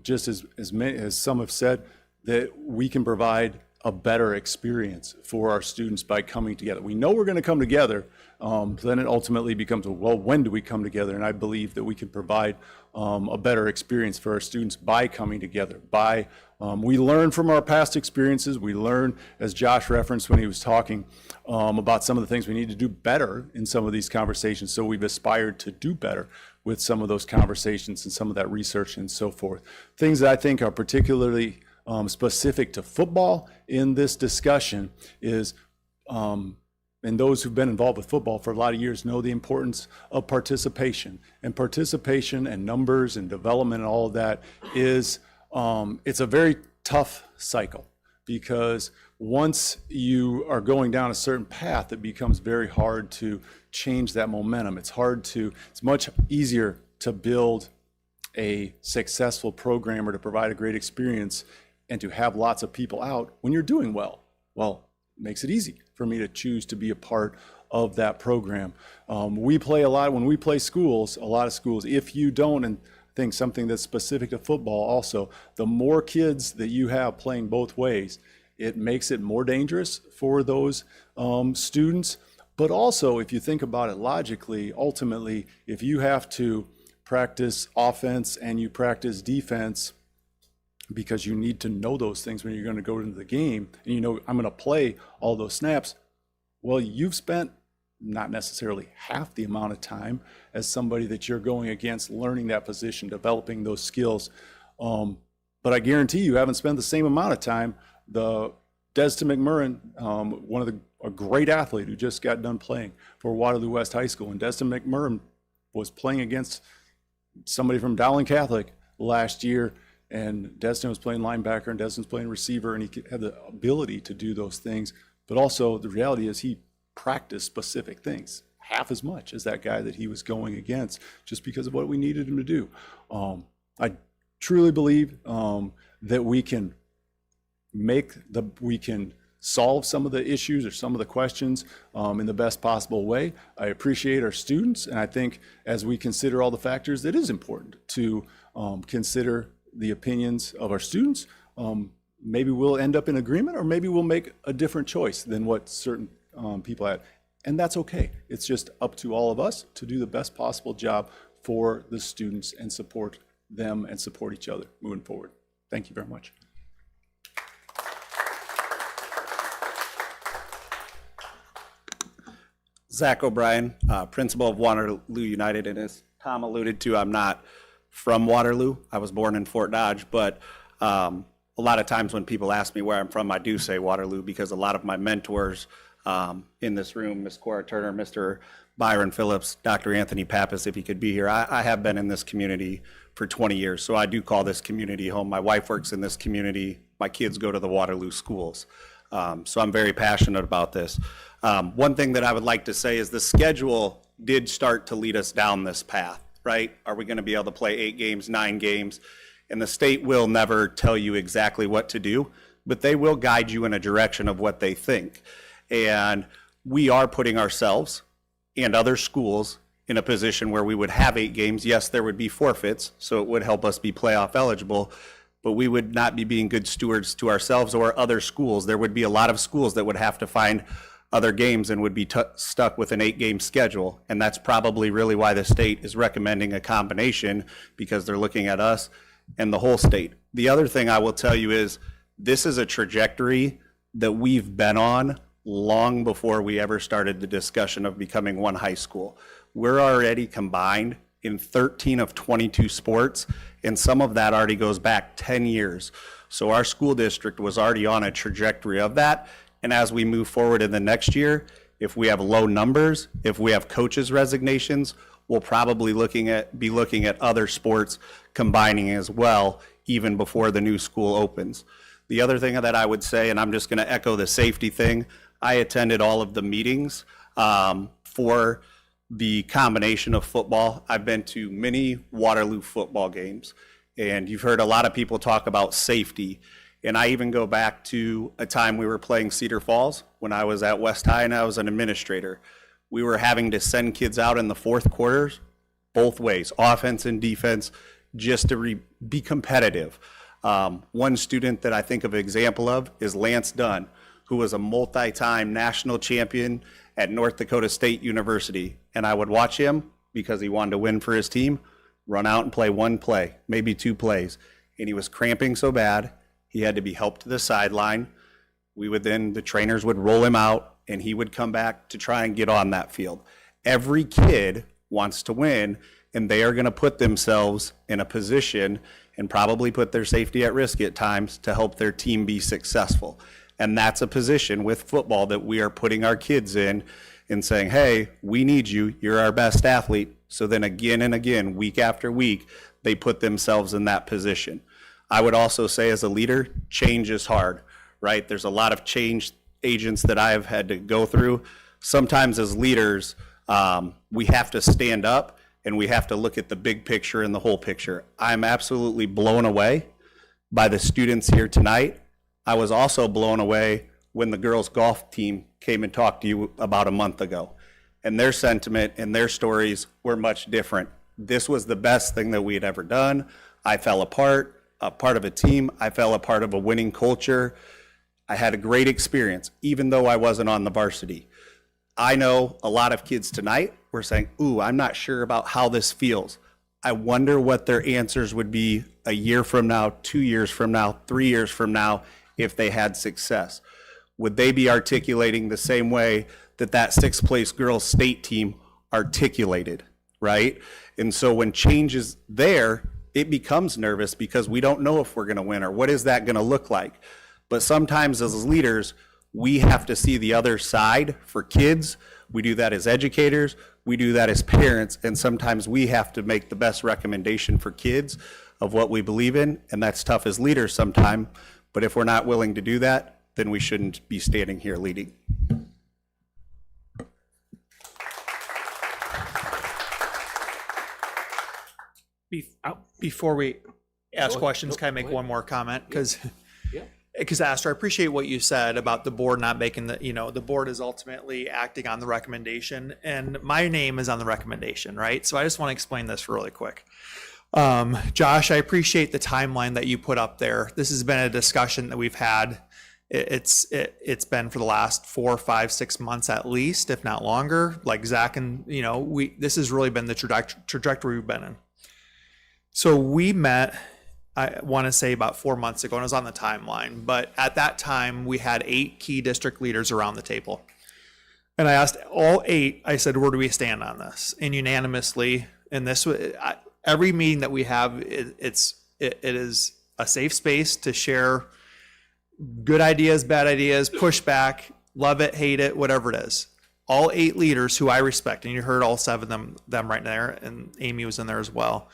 just as some have said, that we can provide a better experience for our students by coming together. We know we're going to come together, then it ultimately becomes, well, when do we come together? And I believe that we can provide a better experience for our students by coming together. We learn from our past experiences. We learn, as Josh referenced when he was talking, about some of the things we need to do better in some of these conversations. So we've aspired to do better with some of those conversations and some of that research and so forth. Things that I think are particularly specific to football in this discussion is, and those who've been involved with football for a lot of years know the importance of participation. And participation and numbers and development and all of that is, it's a very tough cycle, because once you are going down a certain path, it becomes very hard to change that momentum. It's much easier to build a successful program or to provide a great experience and to have lots of people out when you're doing well. Well, it makes it easy for me to choose to be a part of that program. We play a lot, when we play schools, a lot of schools, if you don't, and I think something that's specific to football also, the more kids that you have playing both ways, it makes it more dangerous for those students. But also, if you think about it logically, ultimately, if you have to practice offense and you practice defense, because you need to know those things when you're going to go into the game, and you know, I'm going to play all those snaps, well, you've spent not necessarily half the amount of time as somebody that you're going against learning that position, developing those skills. But I guarantee you haven't spent the same amount of time. Destin McMurrin, a great athlete who just got done playing for Waterloo West High School, and Destin McMurrin was playing against somebody from Dowling Catholic last year, and Destin was playing linebacker and Destin's playing receiver, and he had the ability to do those things. But also the reality is he practiced specific things half as much as that guy that he was going against, just because of what we needed him to do. I truly believe that we can solve some of the issues or some of the questions in the best possible way. I appreciate our students, and I think as we consider all the factors, it is important to consider the opinions of our students. Maybe we'll end up in agreement, or maybe we'll make a different choice than what certain people had. And that's okay. It's just up to all of us to do the best possible job for the students and support them and support each other moving forward. Thank you very much. Zach O'Brien, principal of Waterloo United, and as Tom alluded to, I'm not from Waterloo. I was born in Fort Dodge, but a lot of times when people ask me where I'm from, I do say Waterloo, because a lot of my mentors in this room, Ms. Cora Turner, Mr. Byron Phillips, Dr. Anthony Pappas, if he could be here, I have been in this community for 20 years, so I do call this community home. My wife works in this community. My kids go to the Waterloo schools. So I'm very passionate about this. One thing that I would like to say is the schedule did start to lead us down this path, right? Are we going to be able to play 8 games, 9 games? And the state will never tell you exactly what to do, but they will guide you in a direction of what they think. And we are putting ourselves and other schools in a position where we would have 8 games. Yes, there would be forfeits, so it would help us be playoff eligible, but we would not be being good stewards to ourselves or other schools. There would be a lot of schools that would have to find other games and would be stuck with an 8-game schedule. And that's probably really why the state is recommending a combination, because they're looking at us and the whole state. The other thing I will tell you is this is a trajectory that we've been on long before we ever started the discussion of becoming one high school. We're already combined in 13 of 22 sports, and some of that already goes back 10 years. So our school district was already on a trajectory of that. And as we move forward in the next year, if we have low numbers, if we have coaches' resignations, we'll probably be looking at other sports combining as well, even before the new school opens. The other thing that I would say, and I'm just going to echo the safety thing, I attended all of the meetings for the combination of football. I've been to many Waterloo football games, and you've heard a lot of people talk about safety. And I even go back to a time we were playing Cedar Falls when I was at West High and I was an administrator. We were having to send kids out in the fourth quarters, both ways, offense and defense, just to be competitive. One student that I think of an example of is Lance Dunn, who was a multi-time national champion at North Dakota State University. And I would watch him, because he wanted to win for his team, run out and play one play, maybe two plays. And he was cramping so bad, he had to be helped to the sideline. The trainers would roll him out, and he would come back to try and get on that field. Every kid wants to win, and they are going to put themselves in a position and probably put their safety at risk at times to help their team be successful. And that's a position with football that we are putting our kids in and saying, hey, we need you. You're our best athlete. So then again and again, week after week, they put themselves in that position. I would also say, as a leader, change is hard, right? There's a lot of change agents that I have had to go through. Sometimes as leaders, we have to stand up and we have to look at the big picture and the whole picture. I'm absolutely blown away by the students here tonight. I was also blown away when the girls' golf team came and talked to you about a month ago, and their sentiment and their stories were much different. This was the best thing that we had ever done. I fell apart, a part of a team. I fell a part of a winning culture. I had a great experience, even though I wasn't on the varsity. I know a lot of kids tonight were saying, ooh, I'm not sure about how this feels. I wonder what their answers would be a year from now, 2 years from now, 3 years from now, if they had success. Would they be articulating the same way that that sixth place girls state team articulated, right? And so when change is there, it becomes nervous because we don't know if we're going to win or what is that going to look like. But sometimes as leaders, we have to see the other side for kids. We do that as educators, we do that as parents, and sometimes we have to make the best recommendation for kids of what we believe in, and that's tough as leaders sometimes. But if we're not willing to do that, then we shouldn't be standing here leading. Before we ask questions, can I make one more comment? Because Astor, I appreciate what you said about the board not making the board is ultimately acting on the recommendation, and my name is on the recommendation, right? So I just want to explain this really quick. Josh, I appreciate the timeline that you put up there. This has been a discussion that we've had. It's been for the last 4, 5, 6 months at least, if not longer. Like Zach and this has really been the trajectory we've been in. So we met, I want to say about 4 months ago, and it was on the timeline. But at that time, we had 8 key district leaders around the table. And I asked all 8, I said, where do we stand on this? And unanimously, and this every meeting that we have, it is a safe space to share good ideas, bad ideas, pushback, love it, hate it, whatever it is. All 8 leaders who I respect, and you heard all 7 of them right there, and Amy was in there as well.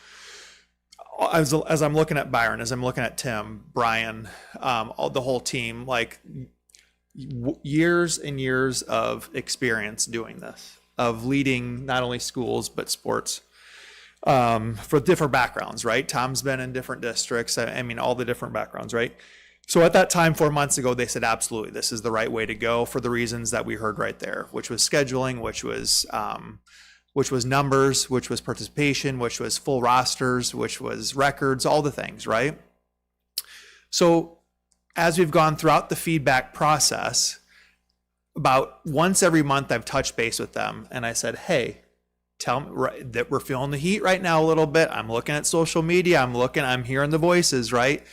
As I'm looking at Byron, as I'm looking at Tim, Brian, the whole team, like years and years of experience doing this, of leading not only schools but sports for different backgrounds, right? Tom's been in different districts. I mean, all the different backgrounds, right? So at that time, 4 months ago, they said, absolutely, this is the right way to go for the reasons that we heard right there, which was scheduling, which was numbers, which was participation, which was full rosters, which was records, all the things, right? So as we've gone throughout the feedback process, about once every month I've touched base with them and I said, hey, tell me that we're feeling the heat right now a little bit. I'm looking at social media, I'm hearing the voices, right?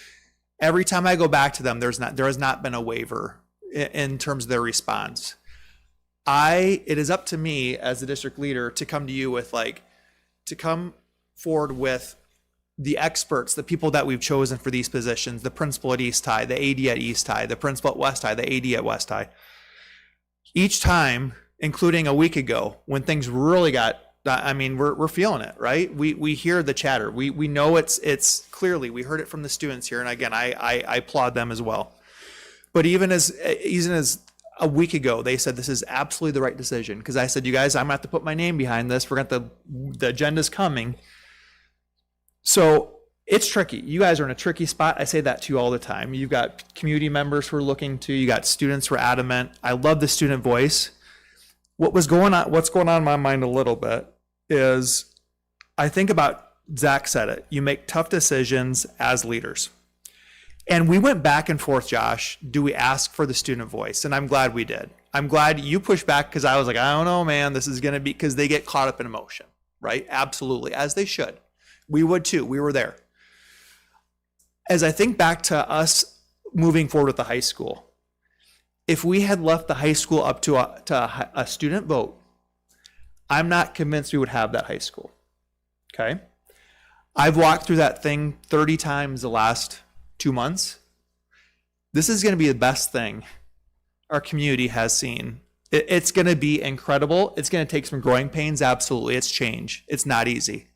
Every time I go back to them, there has not been a waiver in terms of their response. It is up to me as the district leader to come to you with to come forward with the experts, the people that we've chosen for these positions, the principal at East High, the AD at East High, the principal at West High, the AD at West High. Each time, including a week ago, when things really got, we're feeling it, right? We hear the chatter. We know it's clearly, we heard it from the students here. And again, I applaud them as well. But even as a week ago, they said this is absolutely the right decision. Because I said, you guys, I'm gonna have to put my name behind this. The agenda's coming. So it's tricky. You guys are in a tricky spot. I say that to you all the time. You've got community members who are looking to, you got students who are adamant. I love the student voice. What's going on in my mind a little bit is I think about, Zach said it, you make tough decisions as leaders. And we went back and forth, Josh. Do we ask for the student voice? And I'm glad we did. I'm glad you pushed back because I was like, I don't know, man, this is going to be, because they get caught up in emotion, right? Absolutely, as they should. We would too. We were there. As I think back to us moving forward with the high school, if we had left the high school up to a student vote, I'm not convinced we would have that high school. Okay? I've walked through that thing 30 times the last 2 months. This is going to be the best thing our community has seen. It's going to be incredible. It's going to take some growing pains. Absolutely. It's change. It's not easy.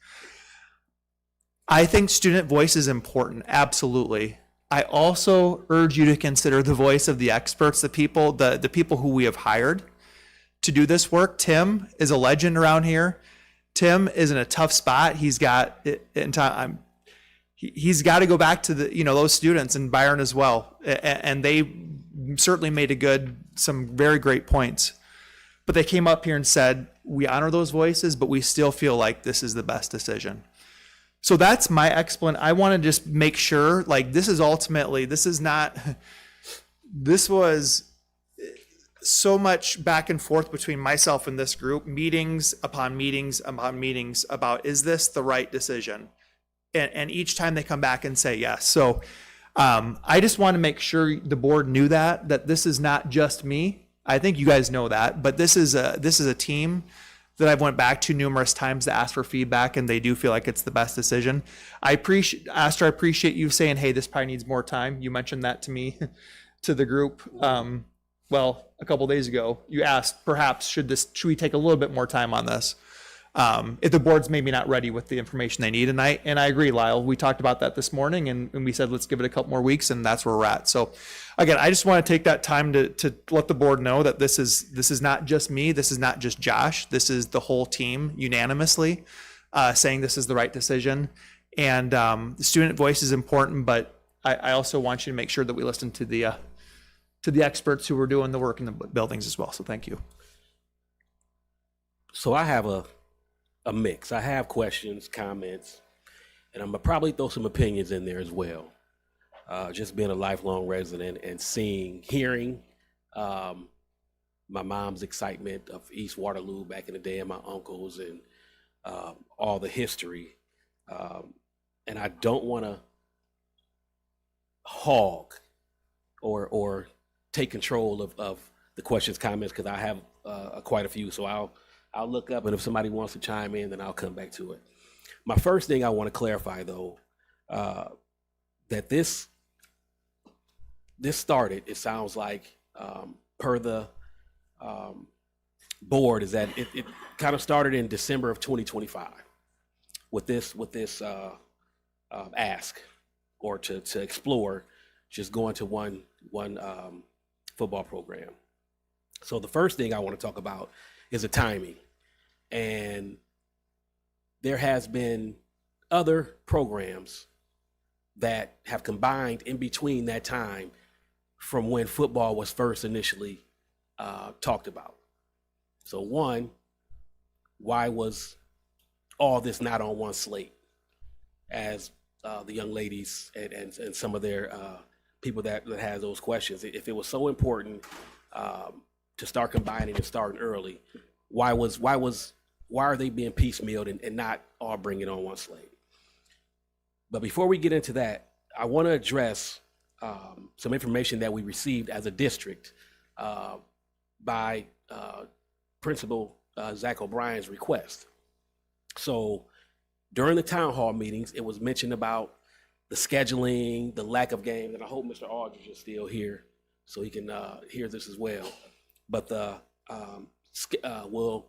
I think student voice is important. Absolutely. I also urge you to consider the voice of the experts, the people who we have hired to do this work. Tim is a legend around here. Tim is in a tough spot. He's got he's got to go back to those students, and Byron as well. And they certainly made some very great points. But they came up here and said, we honor those voices, but we still feel like this is the best decision. So that's my explanation. I want to just make sure, this was so much back and forth between myself and this group, meetings upon meetings upon meetings about, is this the right decision? And each time they come back and say yes. So I just want to make sure the board knew that this is not just me. I think you guys know that, but this is a team that I've went back to numerous times to ask for feedback, and they do feel like it's the best decision. I appreciate you saying, hey, this probably needs more time. You mentioned that to me, to the group. A couple days ago, you asked, perhaps, should we take a little bit more time on this? If the board's maybe not ready with the information they need. And I agree, Lyle. We talked about that this morning, and we said, let's give it a couple more weeks, and that's where we're at. So again, I just want to take that time to let the board know that this is not just me. This is not just Josh. This is the whole team unanimously saying this is the right decision. And the student voice is important, but I also want you to make sure that we listen to the experts who are doing the work in the buildings as well. So thank you. So I have a mix. I have questions, comments, and I'm gonna probably throw some opinions in there as well. Just being a lifelong resident and hearing my mom's excitement of East Waterloo back in the day, and my uncles, and all the history. And I don't want to hog or take control of the questions, comments, because I have quite a few. So I'll look up, and if somebody wants to chime in, then I'll come back to it. My first thing I want to clarify, though, that this started, it sounds like, per the board, is that it kind of started in December of 2025 with this ask, or to explore just going to one football program. So the first thing I want to talk about is the timing. And there has been other programs that have combined in between that time from when football was first initially talked about. So one, why was all this not on one slate, as the young ladies and some of their people that has those questions? If it was so important to start combining and starting early, why are they being piecemealed and not all bring it on one slate? But before we get into that, I want to address some information that we received as a district by Principal Zach O'Brien's request. So during the town hall meetings, it was mentioned about the scheduling, the lack of games, and I hope Mr. Aldridge is still here so he can hear this as well. But will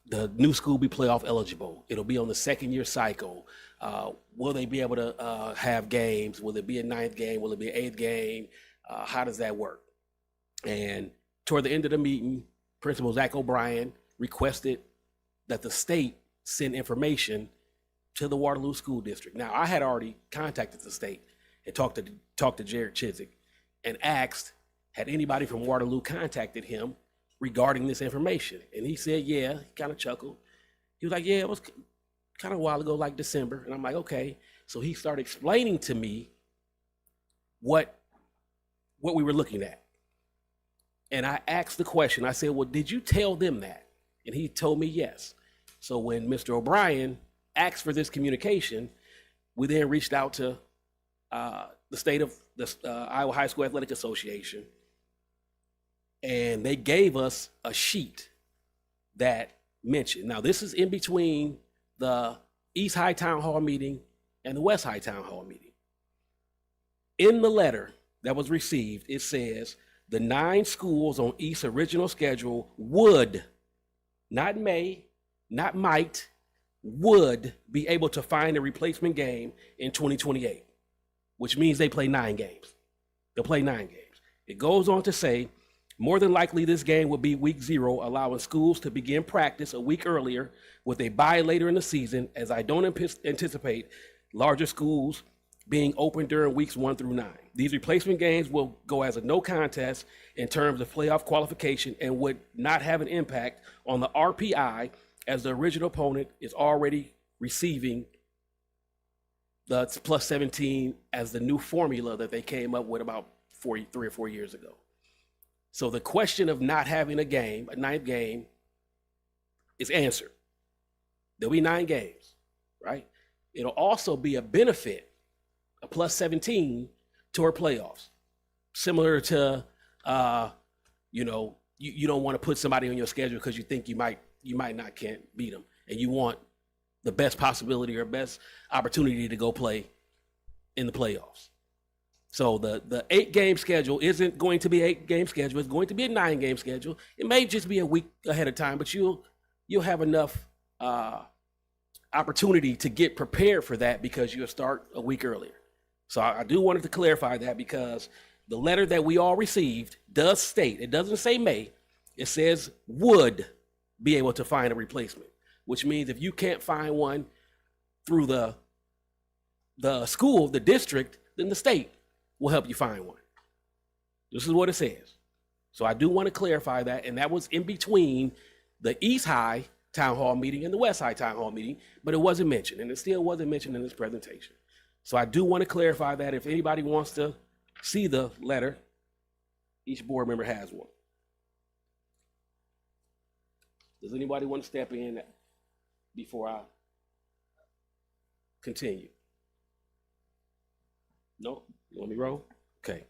the new school be playoff eligible? It'll be on the second year cycle. Will they be able to have games? Will it be a 9th game? Will it be an 8th game? How does that work? And toward the end of the meeting, Principal Zach O'Brien requested that the state send information to the Waterloo School District. Now, I had already contacted the state and talked to Jared Chizik and asked, had anybody from Waterloo contacted him regarding this information? And he said, yeah. He kind of chuckled. He was like, yeah, it was kind of a while ago, like December. And I'm like, okay. So he started explaining to me what we were looking at. And I asked the question, I said, well, did you tell them that? And he told me yes. So when Mr. O'Brien asked for this communication, we then reached out to the Iowa High School Athletic Association, and they gave us a sheet that mentioned. Now, this is in between the East High Town Hall meeting and the West High Town Hall meeting. In the letter that was received, it says the 9 schools on East's original schedule would, not may, not might, would be able to find a replacement game in 2028, which means they play 9 games. They'll play 9 games. It goes on to say, more than likely this game will be week 0, allowing schools to begin practice a week earlier with a bye later in the season, as I don't anticipate larger schools being open during weeks 1 through 9. These replacement games will go as a no contest in terms of playoff qualification and would not have an impact on the RPI, as the original opponent is already receiving the plus 17 as the new formula that they came up with about 3 or 4 years ago. So the question of not having a game, a 9th game, is answered. There'll be 9 games, right? It'll also be a benefit, a plus 17 toward playoffs. Similar to, you don't want to put somebody on your schedule because you think you might not can't beat them, and you want the best possibility or best opportunity to go play in the playoffs. So the 8-game schedule isn't going to be 8-game schedule. It's going to be a 9-game schedule. It may just be a week ahead of time, but you'll have enough opportunity to get prepared for that because you'll start a week earlier. So I do wanted to clarify that, because the letter that we all received does state, it doesn't say may, it says would be able to find a replacement, which means if you can't find one through the school, the district, then the state will help you find one. This is what it says. So I do want to clarify that, and that was in between the East High Town Hall meeting and the West High Town Hall meeting, but it wasn't mentioned, and it still wasn't mentioned in this presentation. So I do want to clarify that. If anybody wants to see the letter, each board member has one. Does anybody want to step in before I continue? No? You want me to roll? Okay.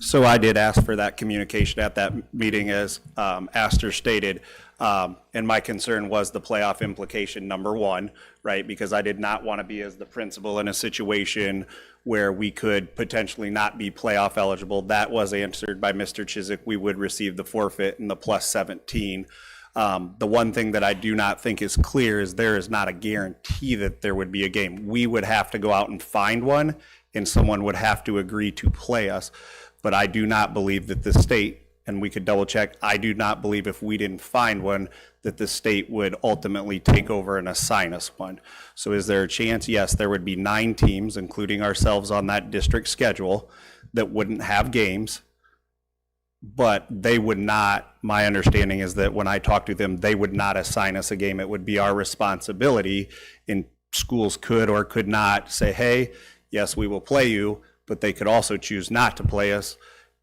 So I did ask for that communication at that meeting, as Astor stated, and my concern was the playoff implication, number one, right? Because I did not want to be as the principal in a situation where we could potentially not be playoff eligible. That was answered by Mr. Chiswick. We would receive the forfeit and the plus 17. The one thing that I do not think is clear is there is not a guarantee that there would be a game. We would have to go out and find one, and someone would have to agree to play us. But I do not believe that the state, and we could double check, I do not believe if we didn't find one that the state would ultimately take over and assign us one. So is there a chance? Yes, there would be 9 teams, including ourselves on that district schedule, that wouldn't have games. But they would not, my understanding is that when I talked to them, they would not assign us a game. It would be our responsibility, and schools could or could not say, hey, yes, we will play you, but they could also choose not to play us,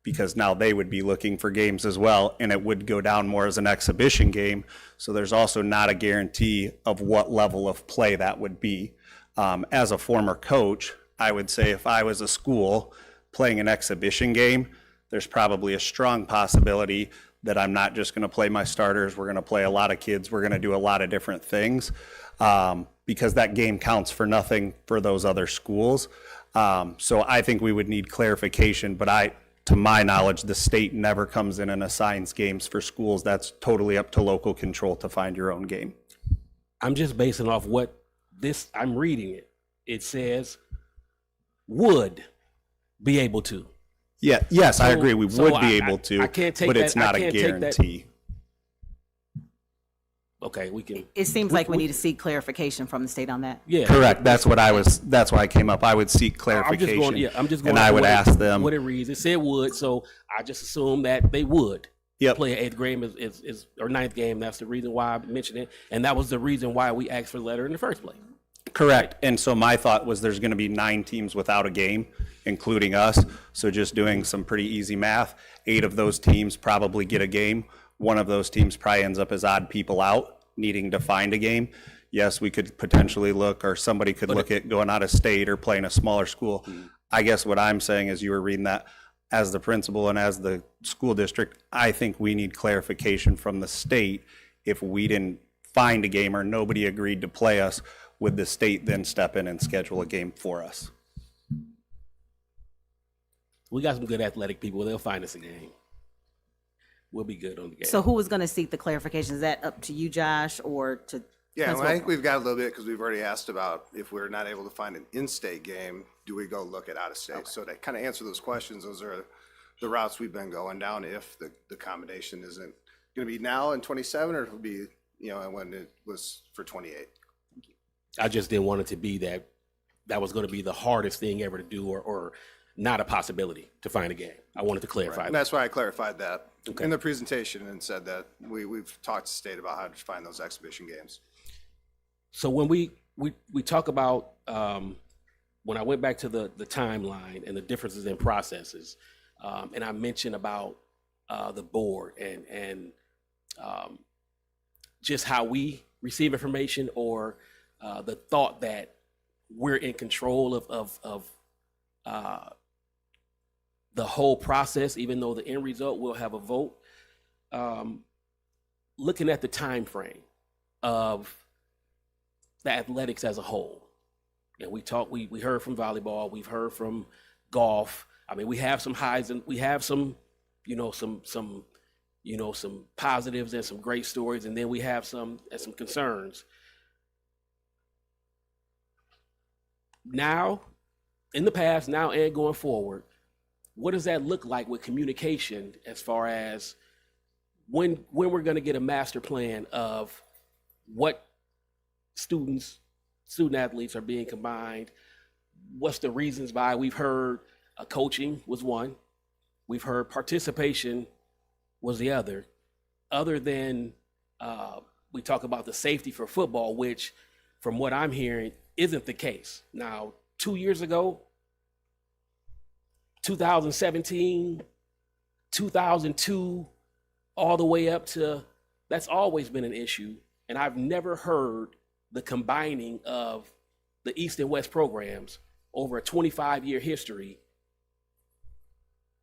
because now they would be looking for games as well, and it would go down more as an exhibition game. So there's also not a guarantee of what level of play that would be. As a former coach, I would say if I was a school playing an exhibition game, there's probably a strong possibility that I'm not just going to play my starters. We're going to play a lot of kids. We're going to do a lot of different things, because that game counts for nothing for those other schools. So I think we would need clarification, but to my knowledge, the state never comes in and assigns games for schools. That's totally up to local control to find your own game. I'm just basing off what I'm reading it. It says would be able to. Yeah, yes, I agree. We would be able to, I can't take but that, it's not a guarantee. Okay, we can. It seems like we need to seek clarification from the state on that. Yeah. Correct. That's what that's why I came up. I would seek clarification. I'm just going. And I would ask them. what it reads. It said would, so I just assumed that they would. Yep. Play an 8th game or 9th game. That's the reason why I mentioned it, and that was the reason why we asked for the letter in the first place. Correct. And so my thought was there's going to be 9 teams without a game, including us. So just doing some pretty easy math, 8 of those teams probably get a game. One of those teams probably ends up as odd people out, needing to find a game. Yes, we could potentially look, or somebody could look at going out of state or playing a smaller school. I guess what I'm saying is, you were reading that, as the principal and as the school district, I think we need clarification from the state. If we didn't find a game or nobody agreed to play us, would the state then step in and schedule a game for us? We got some good athletic people. They'll find us a game. We'll be good on the game. So who is going to seek the clarification? Is that up to you, Josh, or to? Yeah, well, I think we've got a little bit because we've already asked about if we're not able to find an in-state game, do we go look at out-of-state? Okay. So to kind of answer those questions, those are the routes we've been going down if the combination isn't going to be now in 27 or it'll be, when it was for 28. I just didn't want it to be that was going to be the hardest thing ever to do or not a possibility to find a game. I wanted to clarify Right. And that. that's why I clarified that Okay. in the presentation and said that we've talked to state about how to find those exhibition games. So when we talk about when I went back to the timeline and the differences in processes, and I mentioned about the board and just how we receive information, or the thought that we're in control of the whole process, even though the end result will have a vote. Looking at the time frame of the athletics as a whole, and we heard from volleyball, we've heard from golf. I mean, we have some highs and we have some positives and some great stories, and then we have some concerns. Now, in the past, now and going forward, what does that look like with communication as far as when we're going to get a master plan of what student athletes are being combined? What's the reasons why? We've heard coaching was one. We've heard participation was the other. Other than we talk about the safety for football, which from what I'm hearing isn't the case. Now, 2 years ago, 2017, 2002, all the way up to, that's always been an issue. And I've never heard the combining of the East and West programs over a 25-year history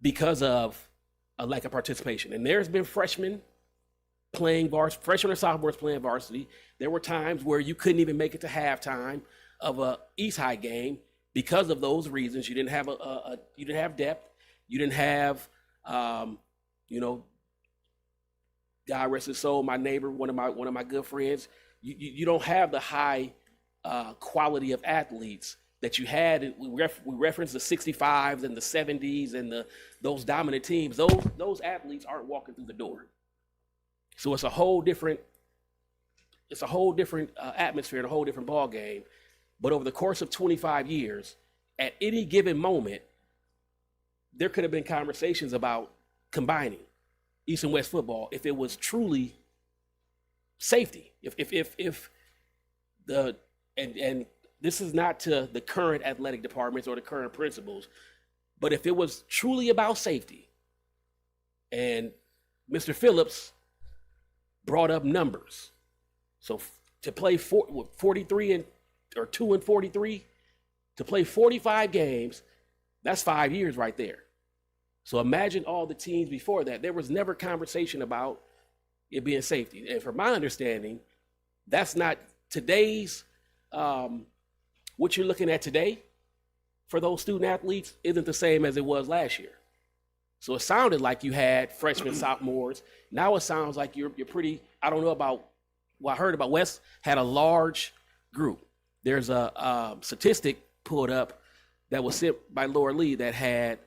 because of a lack of participation. And there's been freshmen or sophomores playing varsity. There were times where you couldn't even make it to halftime of a East High game because of those reasons. You didn't have you didn't have depth. You didn't have, God rest his soul, my neighbor, one of my good friends. You don't have the high quality of athletes that you had. We reference the 65s and the 70s and those dominant teams. Those athletes aren't walking through the door. So it's a whole different atmosphere and a whole different ball game. But over the course of 25 years, at any given moment, there could have been conversations about combining East and West football if it was truly safety. If and this is not to the current athletic departments or the current principals, but if it was truly about safety, and Mr. Phillips brought up numbers, so to play 43 or 2 and 43, to play 45 games, that's 5 years right there. So imagine all the teams before that. There was never conversation about it being safety. And from my understanding, that's not today's, what you're looking at today for those student athletes isn't the same as it was last year. So it sounded like you had freshmen, sophomores. Now it sounds like you're pretty, I don't know about, I heard about West had a large group. There's a statistic pulled up that was sent by Laura Lee that had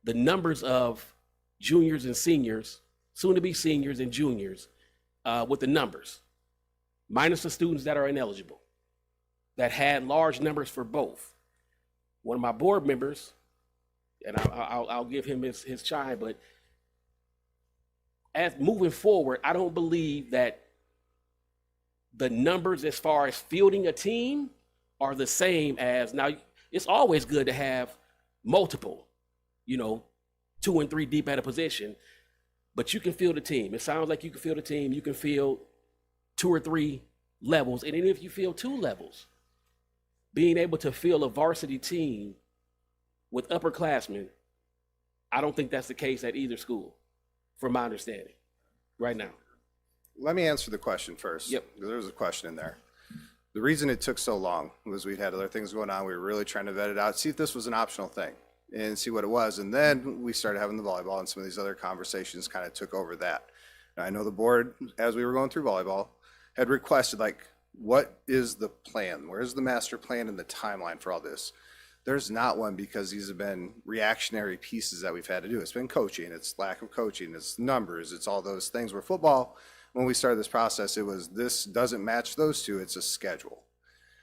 the numbers of juniors and seniors, soon to be seniors and juniors, with the numbers. minus the students that are ineligible, that had large numbers for both. One of my board members, and I'll give him his chime, but as moving forward, I don't believe that the numbers as far as fielding a team are the same as, now it's always good to have multiple, 2 and 3 deep at a position, but you can field a team. It sounds like you can field a team. You can field 2 or 3 levels. And even if you field 2 levels, being able to field a varsity team with upperclassmen, I don't think that's the case at either school, from my understanding, right now. Let me answer the question first. Yep. There was a question in there. The reason it took so long was we had other things going on. We were really trying to vet it out, see if this was an optional thing and see what it was. And then we started having the volleyball, and some of these other conversations kind of took over that. Now, I know the board, as we were going through volleyball, had requested, like, what is the plan? Where's the master plan and the timeline for all this? There's not one, because these have been reactionary pieces that we've had to do. It's been coaching, it's lack of coaching, it's numbers, it's all those things. Where football, when we started this process, it was, this doesn't match those two, it's a schedule.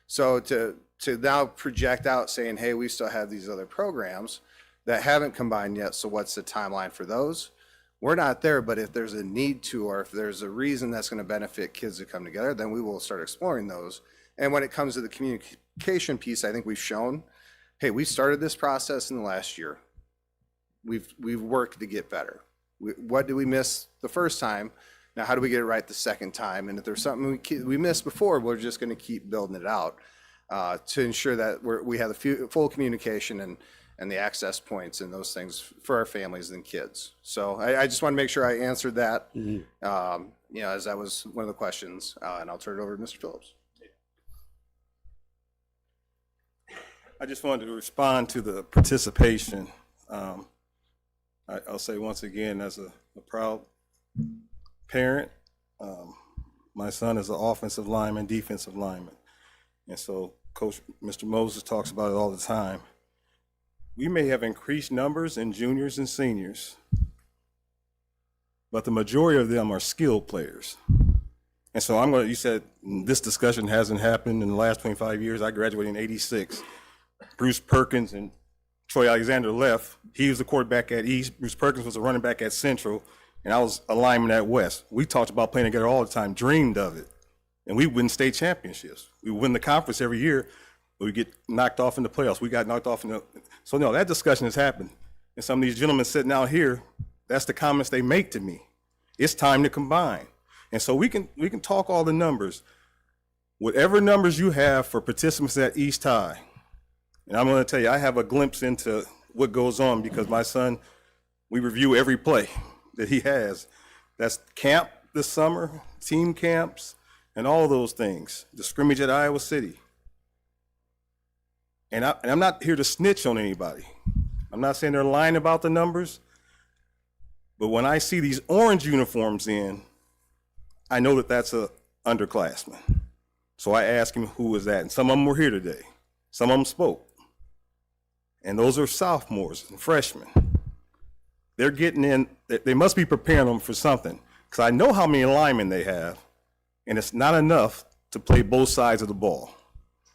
So to now project out saying, hey, we still have these other programs that haven't combined yet, so what's the timeline for those? We're not there, but if there's a need to, or if there's a reason that's going to benefit kids to come together, then we will start exploring those. And when it comes to the communication piece, I think we've shown, hey, we started this process in the last year. We've worked to get better. What did we miss the first time? Now, how do we get it right the second time? And if there's something we missed before, we're just going to keep building it out to ensure that we have the full communication and the access points and those things for our families and kids. So I just want to make sure I answered that, as that was one of the questions, and I'll turn it over to Mr. Phillips. I just wanted to respond to the participation. I'll say once again, as a proud parent, my son is an offensive lineman, defensive lineman. And so Coach Mr. Moses talks about it all the time. We may have increased numbers in juniors and seniors, but the majority of them are skilled players. And so you said this discussion hasn't happened in the last 25 years. I graduated in '86. Bruce Perkins and Troy Alexander left. He was the quarterback at East. Bruce Perkins was a running back at Central, and I was a lineman at West. We talked about playing together all the time, dreamed of it. And we win state championships. We win the conference every year, but we get knocked off in the playoffs. We got knocked off in the, so no, that discussion has happened. And some of these gentlemen sitting out here, that's the comments they make to me. It's time to combine. And so we can talk all the numbers. Whatever numbers you have for participants at East High, and I'm going to tell you, I have a glimpse into what goes on because my son, we review every play that he has. That's camp this summer, team camps, and all those things. The scrimmage at Iowa City. And I'm not here to snitch on anybody. I'm not saying they're lying about the numbers, but when I see these orange uniforms in, I know that that's a underclassman. So I asked him who was that, and some of them were here today. Some of them spoke. And those are sophomores and freshmen. They're getting in, they must be preparing them for something, because I know how many linemen they have, and it's not enough to play both sides of the ball.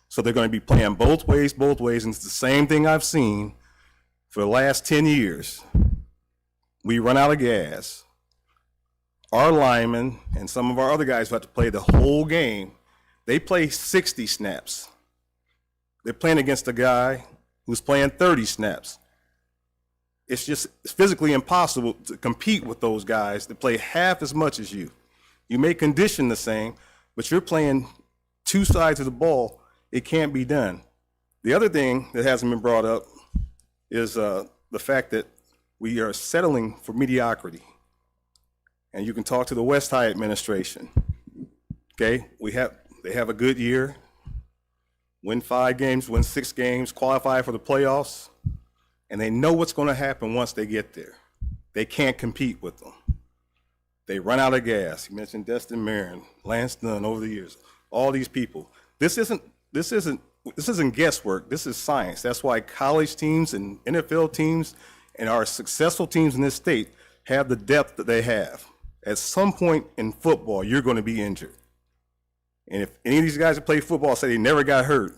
So they're going to be playing both ways, and it's the same thing I've seen for the last 10 years. We run out of gas. Our linemen and some of our other guys who have to play the whole game, they play 60 snaps. They're playing against a guy who's playing 30 snaps. It's physically impossible to compete with those guys that play half as much as you. You may condition the same, but you're playing two sides of the ball. It can't be done. The other thing that hasn't been brought up is the fact that we are settling for mediocrity. And you can talk to the West High administration. Okay, they have a good year, win 5 games, win 6 games, qualify for the playoffs, and they know what's going to happen once they get there. They can't compete with them. They run out of gas. You mentioned Destin Marin, Lance Dunn over the years, all these people. This isn't guesswork. This is science. That's why college teams and NFL teams and our successful teams in this state have the depth that they have. At some point in football, you're going to be injured. And if any of these guys that play football say they never got hurt,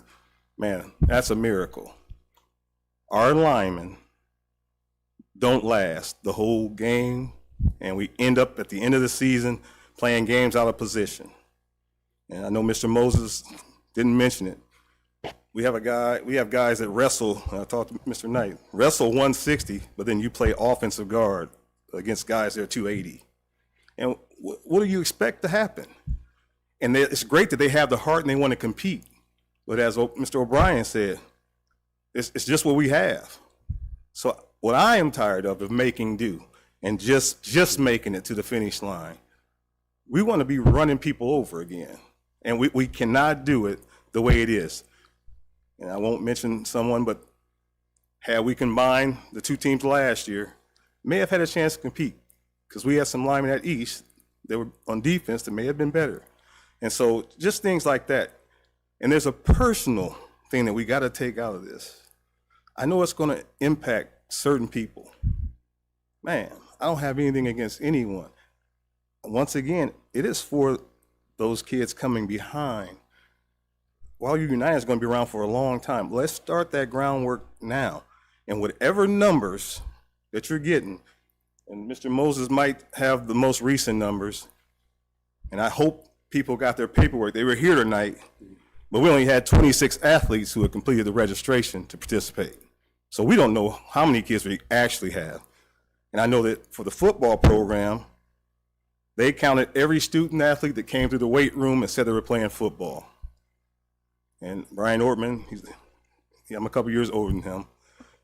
man, that's a miracle. Our linemen don't last the whole game, and we end up at the end of the season playing games out of position. And I know Mr. Moses didn't mention it. We have guys that wrestle, and I talked to Mr. Knight, wrestle 160, but then you play offensive guard against guys that are 280. And what do you expect to happen? And it's great that they have the heart and they want to compete. But as Mr. O'Brien said, it's just what we have. So what I am tired of making do and just making it to the finish line. We want to be running people over again. And we cannot do it the way it is. And I won't mention someone, but had we combined the two teams last year, may have had a chance to compete because we had some linemen at East that were on defense that may have been better. And so just things like that. And there's a personal thing that we got to take out of this. I know it's going to impact certain people. Man, I don't have anything against anyone. Once again, it is for those kids coming behind. Waterloo United is going to be around for a long time. Let's start that groundwork now. And whatever numbers that you're getting, and Mr. Moses might have the most recent numbers, and I hope people got their paperwork. They were here tonight, but we only had 26 athletes who had completed the registration to participate. So we don't know how many kids we actually have. And I know that for the football program, they counted every student athlete that came through the weight room and said they were playing football. And Brian Ortman, I'm a couple years older than him,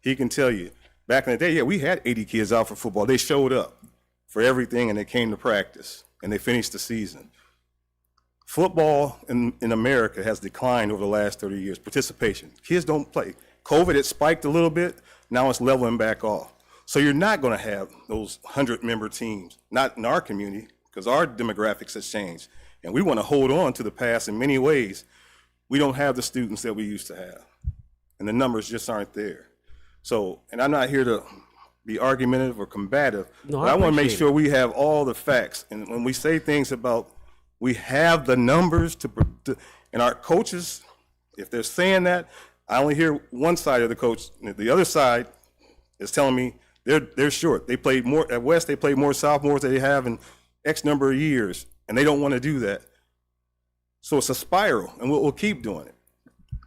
he can tell you, back in the day, yeah, we had 80 kids out for football. They showed up for everything and they came to practice and they finished the season. Football in America has declined over the last 30 years, participation. Kids don't play. COVID, it spiked a little bit, now it's leveling back off. So you're not gonna have those 100-member teams, not in our community, because our demographics has changed. And we wanna hold on to the past in many ways. We don't have the students that we used to have. And the numbers just aren't there. So, and I'm not here to be argumentative or combative, but I want to make sure we have all the facts. And when we say things about we have the numbers and our coaches, if they're saying that, I only hear one side of the coach. The other side is telling me they're short. They played more at West. They played more sophomores than they have in X number of years, and they don't want to do that. So it's a spiral, and we'll keep doing it.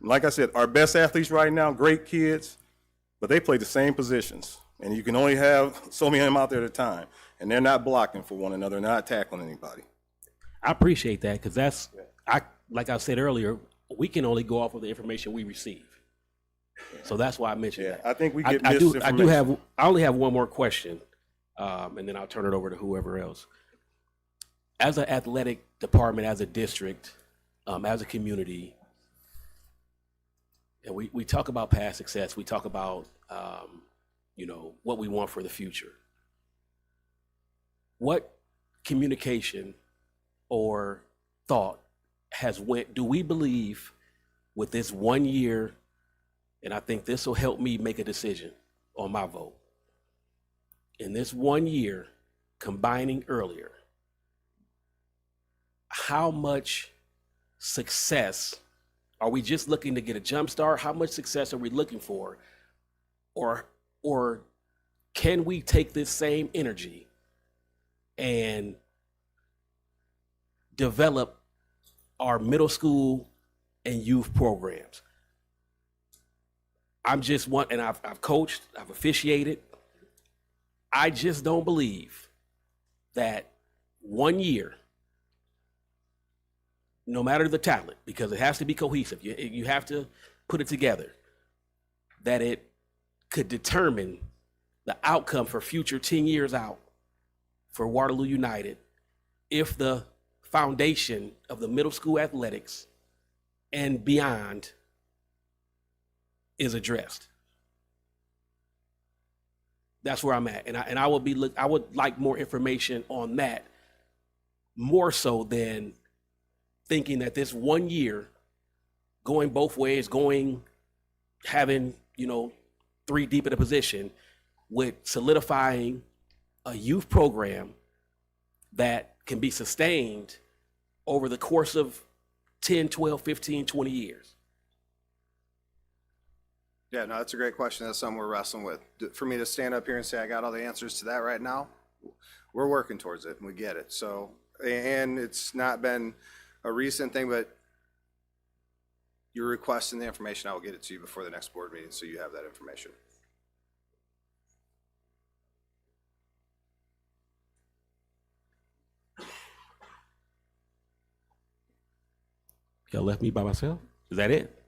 Like I said, our best athletes right now, great kids, but they play the same positions. And you can only have so many of them out there at a time. And they're not blocking for one another, not tackling anybody. I appreciate that because like I said earlier, we can only go off of the information we receive. So that's why I mentioned that. I think we get misinformation. I only have one more question, and then I'll turn it over to whoever else. As an athletic department, as a district, as a community, and we talk about past success, we talk about what we want for the future. What communication or thought do we believe with this 1 year, and I think this will help me make a decision on my vote. In this 1 year, combining earlier, how much success are we just looking to get a jump start? How much success are we looking for? Or can we take this same energy and develop our middle school and youth programs? And I've coached, I've officiated. I just don't believe that 1 year, no matter the talent, because it has to be cohesive, you have to put it together, that it could determine the outcome for future 10 years out for Waterloo United if the foundation of the middle school athletics and beyond is addressed. That's where I'm at, and I would like more information on that, more so than thinking that this 1 year, going both ways, having 3 deep in a position, with solidifying a youth program that can be sustained over the course of 10, 12, 15, 20 years? Yeah, no, that's a great question. That's something we're wrestling with. For me to stand up here and say I got all the answers to that right now, we're working towards it and we get it. So, and it's not been a recent thing, but you're requesting the information. I will get it to you before the next board meeting so you have that information. Y'all left me by myself? Is that it?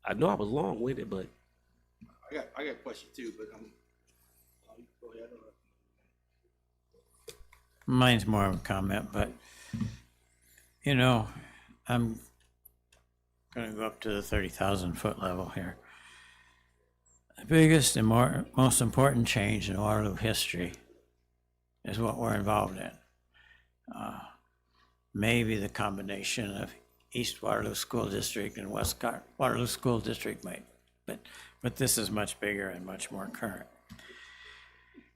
I know I was long-winded, but I got a question too, but go ahead. Mine's more of a comment, but you know, I'm going to go up to the 30,000 foot level here. The biggest and most important change in Waterloo history is what we're involved in. Maybe the combination of East Waterloo School District and West Waterloo School District might, but this is much bigger and much more current.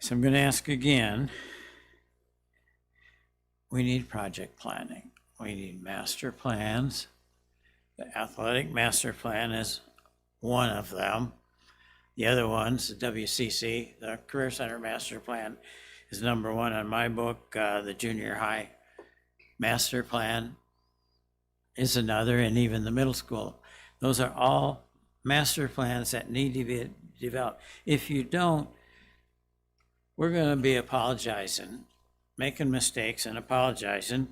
So I'm going to ask again, we need project planning. We need master plans. The athletic master plan is one of them. The other ones, the WCC, the Career Center Master Plan, is number one on my book. The junior high master plan is another, and even the middle school. Those are all master plans that need to be developed. If you don't, we're going to be apologizing, making mistakes and apologizing,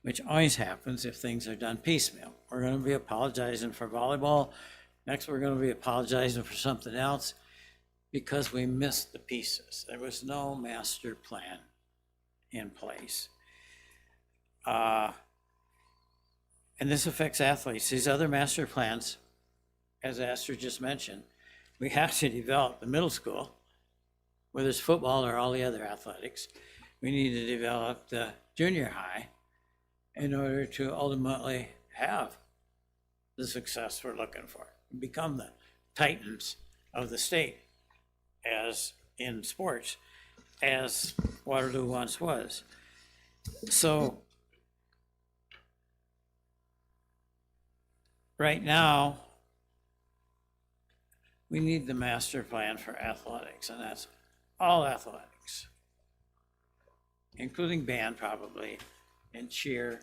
which always happens if things are done piecemeal. We're going to be apologizing for volleyball. Next, we're going to be apologizing for something else because we missed the pieces. There was no master plan in place. And this affects athletes. These other master plans, as Astor just mentioned, we have to develop the middle school, whether it's football or all the other athletics. We need to develop the junior high in order to ultimately have the success we're looking for, become the titans of the state as in sports, as Waterloo once was. So right now, we need the master plan for athletics, and that's all athletics, including band probably, and cheer,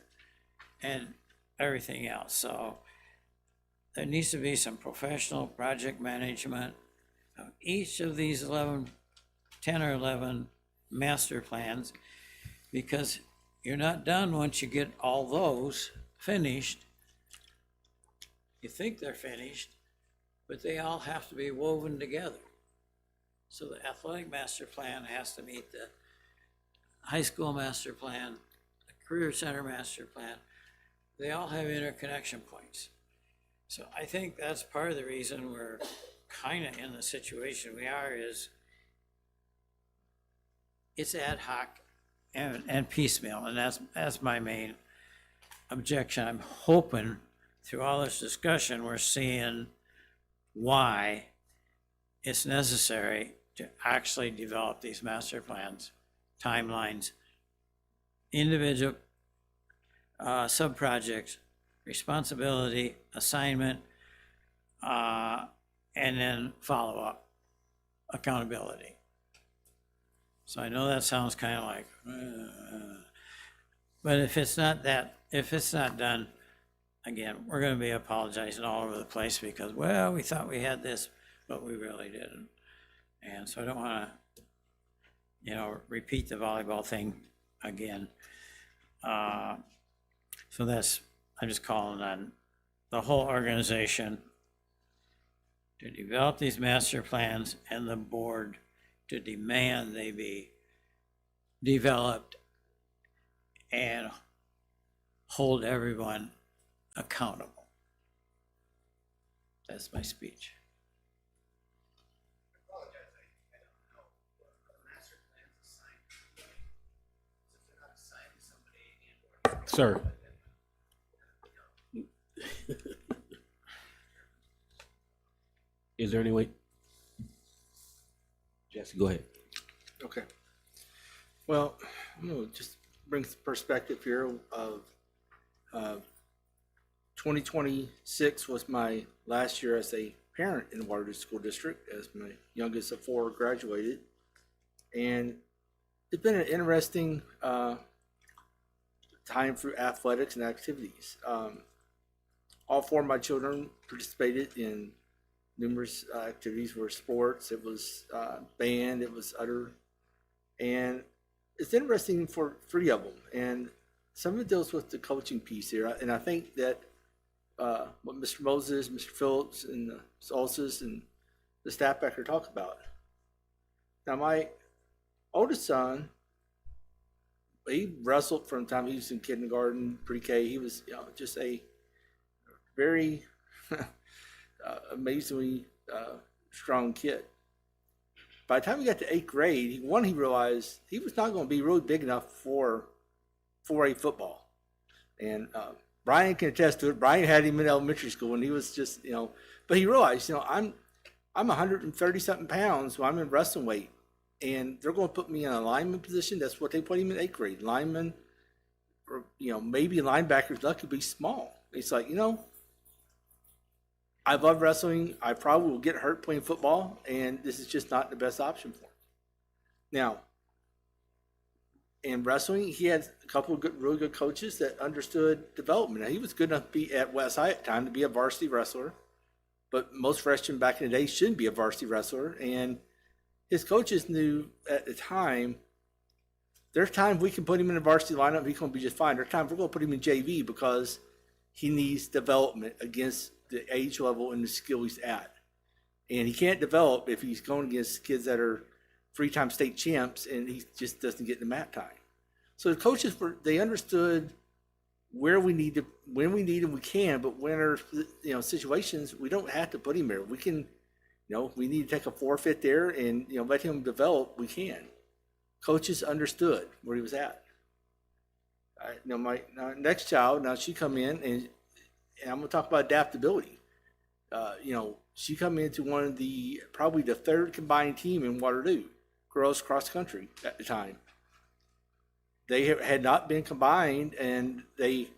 and everything else. So there needs to be some professional project management of each of these 10 or 11 master plans, because you're not done once you get all those finished. You think they're finished, but they all have to be woven together. So the athletic master plan has to meet the high school master plan, the career center master plan. They all have interconnection points. So I think that's part of the reason we're kind of in the situation we are, is it's ad hoc and piecemeal, and that's my main objection. I'm hoping through all this discussion, we're seeing why it's necessary to actually develop these master plans, timelines, individual sub-projects, responsibility, assignment, and then follow-up, accountability. So I know that sounds kind of like, but if it's not done, again, we're going to be apologizing all over the place because, well, we thought we had this, but we really didn't. And so I don't want to, repeat the volleyball thing again. So I'm just calling on the whole organization to develop these master plans and the board to demand they be developed and hold everyone accountable. That's my speech. Sir. Is there any way? Jesse, go ahead. Okay. Well, just bring some perspective here of 2026 was my last year as a parent in the Waterloo School District as my youngest of 4 graduated. And it's been an interesting time for athletics and activities. All 4 of my children participated in numerous activities, were sports, it was band, it was other. And it's interesting for 3 of them. And some of it deals with the coaching piece here. And I think that what Mr. Moses, Mr. Phillips, and Salsas and the staff back here talk about. Now, my oldest son, he wrestled from the time he was in kindergarten, pre-K. He was just a very amazingly strong kid. By the time he got to 8th grade, he realized he was not going to be really big enough for 4A football. And Brian can attest to it. Brian had him in elementary school, and he was just, but he realized, I'm 130 something pounds when I'm in wrestling weight, and they're going to put me in a lineman position. That's what they put him in 8th grade, lineman, or maybe linebackers. Lucky to be small. It's like, I love wrestling. I probably will get hurt playing football, and this is just not the best option for him. Now, in wrestling, he had a couple of really good coaches that understood development. Now, he was good enough to be at West High at the time to be a varsity wrestler, but most freshmen back in the day shouldn't be a varsity wrestler. And his coaches knew at the time, there's times we can put him in a varsity lineup, he's going to be just fine. There's times we're going to put him in JV because he needs development against the age level and the skill he's at. And he can't develop if he's going against kids that are 3-time state champs and he just doesn't get the mat time. So the coaches they understood where we need to, when we need him, we can, but when there's situations, we don't have to put him there. We can, we need to take a forfeit there and let him develop, we can. Coaches understood where he was at. My next child, now she come in and I'm going to talk about adaptability. She come into one of probably the 3rd combined team in Waterloo, girls cross country at the time. They had not been combined, and it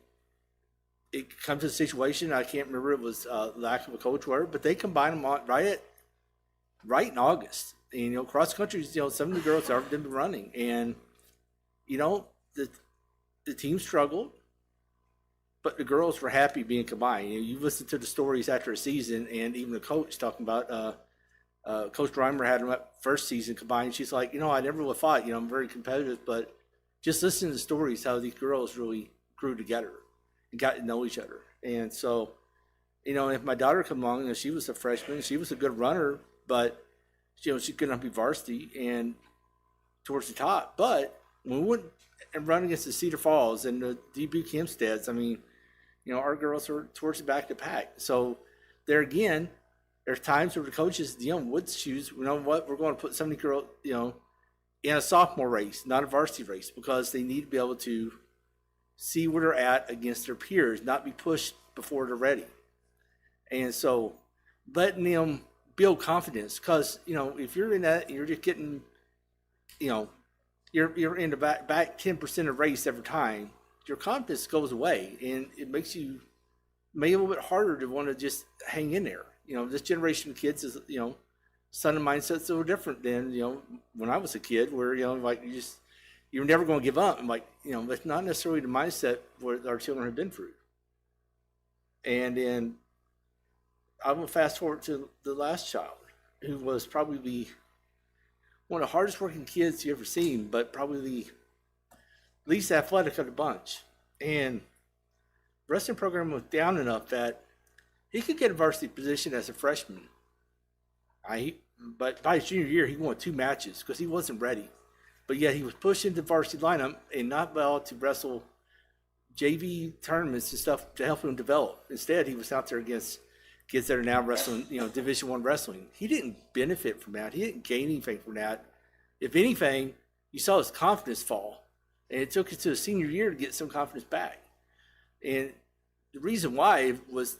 comes to a situation, I can't remember, it was lack of a coach word, but they combined them right in August. And, cross country, some of the girls have been running, and, the team struggled. But the girls were happy being combined. You listen to the stories after a season, and even the coach talking about Coach Reimer had them at first season combined. She's like, I never would have thought, I'm very competitive, but just listening to the stories, how these girls really grew together and got to know each other. And so, if my daughter come along, she was a freshman, she was a good runner, but she could not be varsity and towards the top. But when we went and run against the Cedar Falls and the Dubuque Hempsteads, our girls are towards the back of the pack. So there again, there's times where the coaches, would choose, we're going to put some of the girls, in a sophomore race, not a varsity race, because they need to be able to see where they're at against their peers, not be pushed before they're ready. And so letting them build confidence, because, if you're in that, you're just getting, you're in the back 10% of race every time, your confidence goes away, and it makes you maybe a little bit harder to want to just hang in there. This generation of kids is, son of mindset's a little different than, when I was a kid, where, you're never going to give up. And that's not necessarily the mindset what our children have been through. And then I'm going to fast forward to the last child, who was probably one of the hardest working kids you ever seen, but probably the least athletic of the bunch. And the wrestling program was down enough that he could get a varsity position as a freshman. But by his junior year, he won 2 matches because he wasn't ready. But yet he was pushed into the varsity lineup and not allowed to wrestle JV tournaments and stuff to help him develop. Instead, he was out there against kids that are now wrestling, Division I wrestling. He didn't benefit from that. He didn't gain anything from that. If anything, you saw his confidence fall. And it took us to a senior year to get some confidence back. And the reason why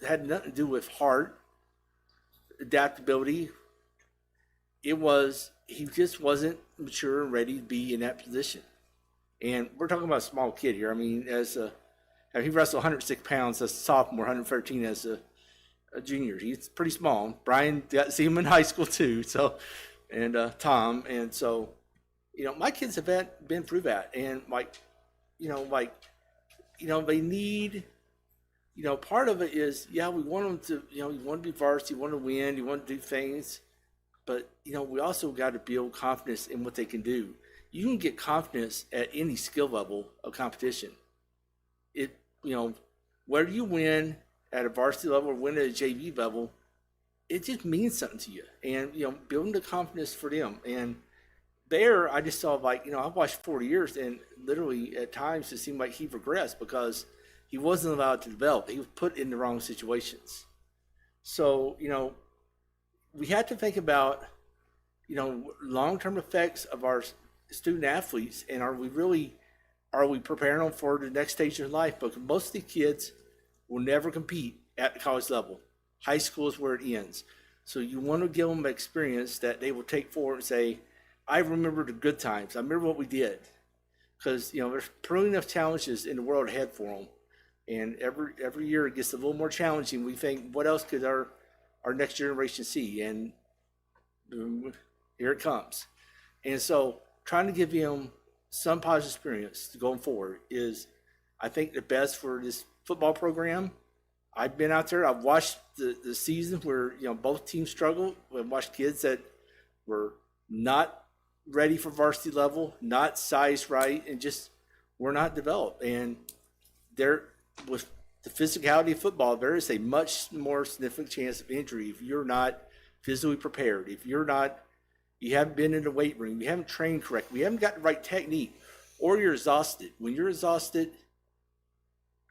had nothing to do with heart, adaptability. It was he just wasn't mature and ready to be in that position. And we're talking about a small kid here. I mean, he wrestled 106 pounds as a sophomore, 113 as a junior. He's pretty small. Brian got to see him in high school too. So, and Tom, and so, my kids have been through that, and they need. Part of it is, we want them to, you want to be varsity, you want to win, you want to do things, but, we also got to build confidence in what they can do. You can get confidence at any skill level of competition. Whether you win at a varsity level or win at a JV level, it just means something to you. And, building the confidence for them. And there, I just saw, I've watched 4 years, and literally at times it seemed like he regressed because he wasn't allowed to develop. He was put in the wrong situations. So, we had to think about, long-term effects of our student athletes, and are we preparing them for the next stage of life? Because most of the kids will never compete at the college level. High school is where it ends. So you want to give them an experience that they will take forward and say, I remember the good times. I remember what we did. Because, there's plenty enough challenges in the world ahead for them. And every year it gets a little more challenging. We think, what else could our next generation see? And boom, here it comes. And so trying to give them some positive experience going forward is, I think, the best for this football program. I've been out there. I've watched the season where, both teams struggled. I've watched kids that were not ready for varsity level, not sized right, and just were not developed. And with the physicality of football, there is a much more significant chance of injury if you're not physically prepared, if you haven't been in the weight room, you haven't trained correctly, you haven't got the right technique, or you're exhausted. When you're exhausted,